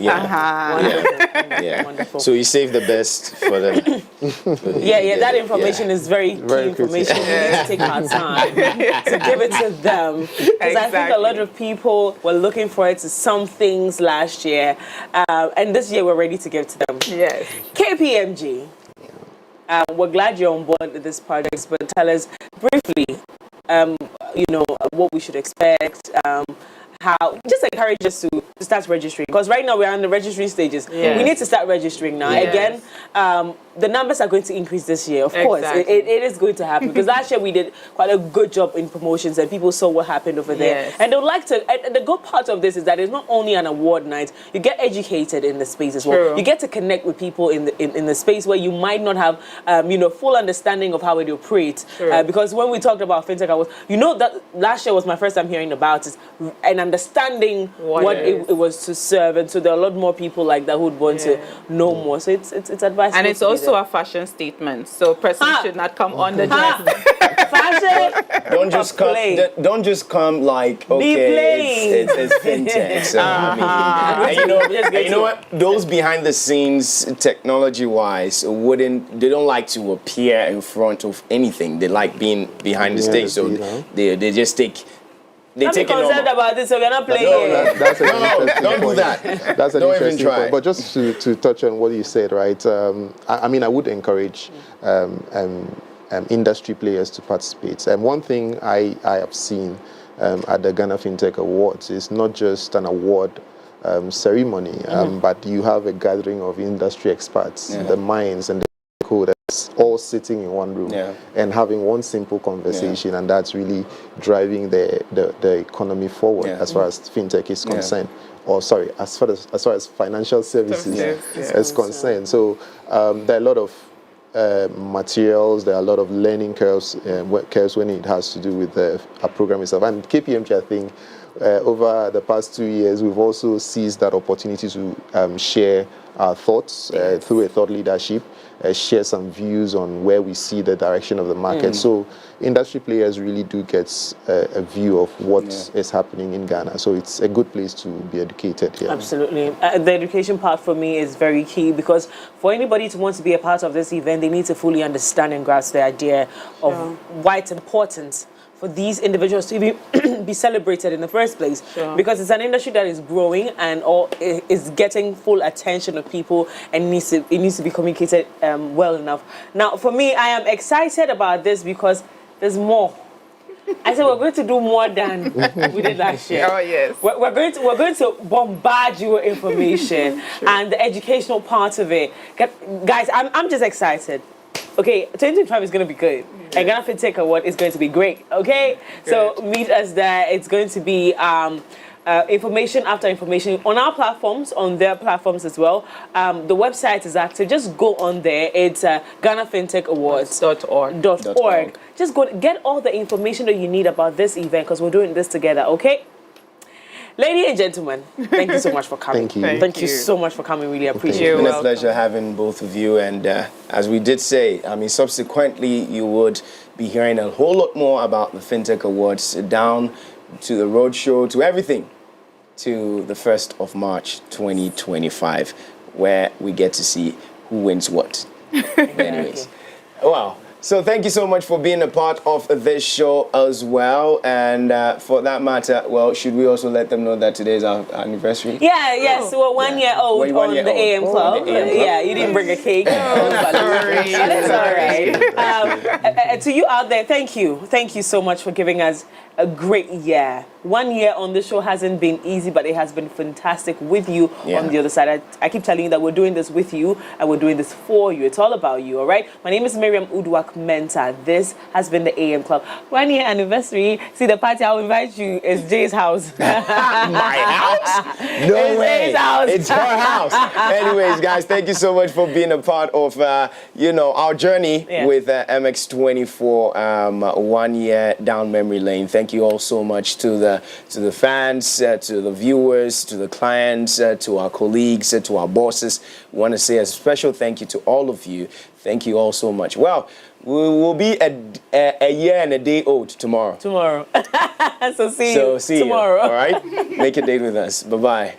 Wonderful. So you save the best for them. That information is very key information. We need to take our time to give it to them. Because I think a lot of people were looking for it to some things last year, and this year we're ready to give to them. Yes. KPMG. We're glad you're on board with this project, but tell us briefly, you know, what we should expect, how, just encourage us to start registering, because right now we're on the registry stages. We need to start registering now. Again, the numbers are going to increase this year, of course. It is going to happen, because last year we did quite a good job in promotions and people saw what happened over there. And they would like to, and the good part of this is that it's not only an award night, you get educated in the space as well. You get to connect with people in the space where you might not have, you know, full understanding of how it operates. Because when we talked about Fintech Awards, you know that last year was my first time hearing about it, and understanding what it was to serve, and so there are a lot more people like that who would want to know more. So it's advisable. And it's also a fashion statement, so persons should not come on the dress. Fashion. Don't just come. Don't just come like it's fintech. So, and you know what? Those behind the scenes, technology wise, they don't like to appear in front of anything. They like being behind the stage, so they just take. I'm concerned about this, so we're not playing. Don't do that. That's an interesting point. But just to touch on what you said, right? I mean, I would encourage industry players to participate. And one thing I have seen at the Ghana Fintech Awards is not just an award ceremony, but you have a gathering of industry experts, the minds and the stakeholders, all sitting in one room and having one simple conversation, and that's really driving the economy forward as far as fintech is concerned. Or sorry, as far as financial services is concerned. So there are a lot of materials, there are a lot of learning curves when it has to do with a program itself. And KPMG, I think, over the past 2 years, we've also seized that opportunity to share our thoughts through a thought leadership, share some views on where we see the direction of the market. So industry players really do get a view of what is happening in Ghana. So it's a good place to be educated here. Absolutely. The education part for me is very key, because for anybody to want to be a part of this event, they need to fully understand and grasp the idea of why it's important for these individuals to be celebrated in the first place, because it's an industry that is growing and is getting full attention of people, and it needs to be communicated well enough. Now, for me, I am excited about this because there's more. I said we're going to do more than we did last year. Oh yes. We're going to bombard you with information and the educational part of it. Guys, I'm just excited. Okay, 2025 is going to be good. And Ghana Fintech Award is going to be great. Okay, so meet us there. It's going to be information after information on our platforms, on their platforms as well. The website is active. Just go on there. It's Ghana Fintech Awards.org. Just go get all the information that you need about this event because we're doing this together. Okay. Ladies and gentlemen, thank you so much for coming. Thank you so much for coming. Really appreciate it. It's been a pleasure having both of you. And as we did say, I mean, subsequently, you would be hearing a whole lot more about the Fintech Awards, down to the roadshow, to everything, to the 1st of March 2025, where we get to see who wins what. Anyways, wow. So thank you so much for being a part of this show as well. And for that matter, well, should we also let them know that today is our anniversary? Yeah, yes. We're 1 year old on the AMClub. Yeah, you didn't bring a cake. Sorry. That's all right. To you out there, thank you. Thank you so much for giving us a great year. 1 year on the show hasn't been easy, but it has been fantastic with you on the other side. I keep telling you that we're doing this with you and we're doing this for you. It's all about you, all right? My name is Miriam Uduak Mensah. This has been the AM Club. 1 year anniversary. See, the party I'll invite you is Jay's house. My house? No way. Jay's house. It's her house. Anyways, guys, thank you so much for being a part of, our journey with MX24 1 year down memory lane. Thank you all so much to the fans, to the viewers, to the clients, to our colleagues, to our bosses. We want to say a special thank you to all of you. Thank you all so much. Well, we will be a year and a day old tomorrow. So see you tomorrow. You, all right? Make a date with us. Bye-bye.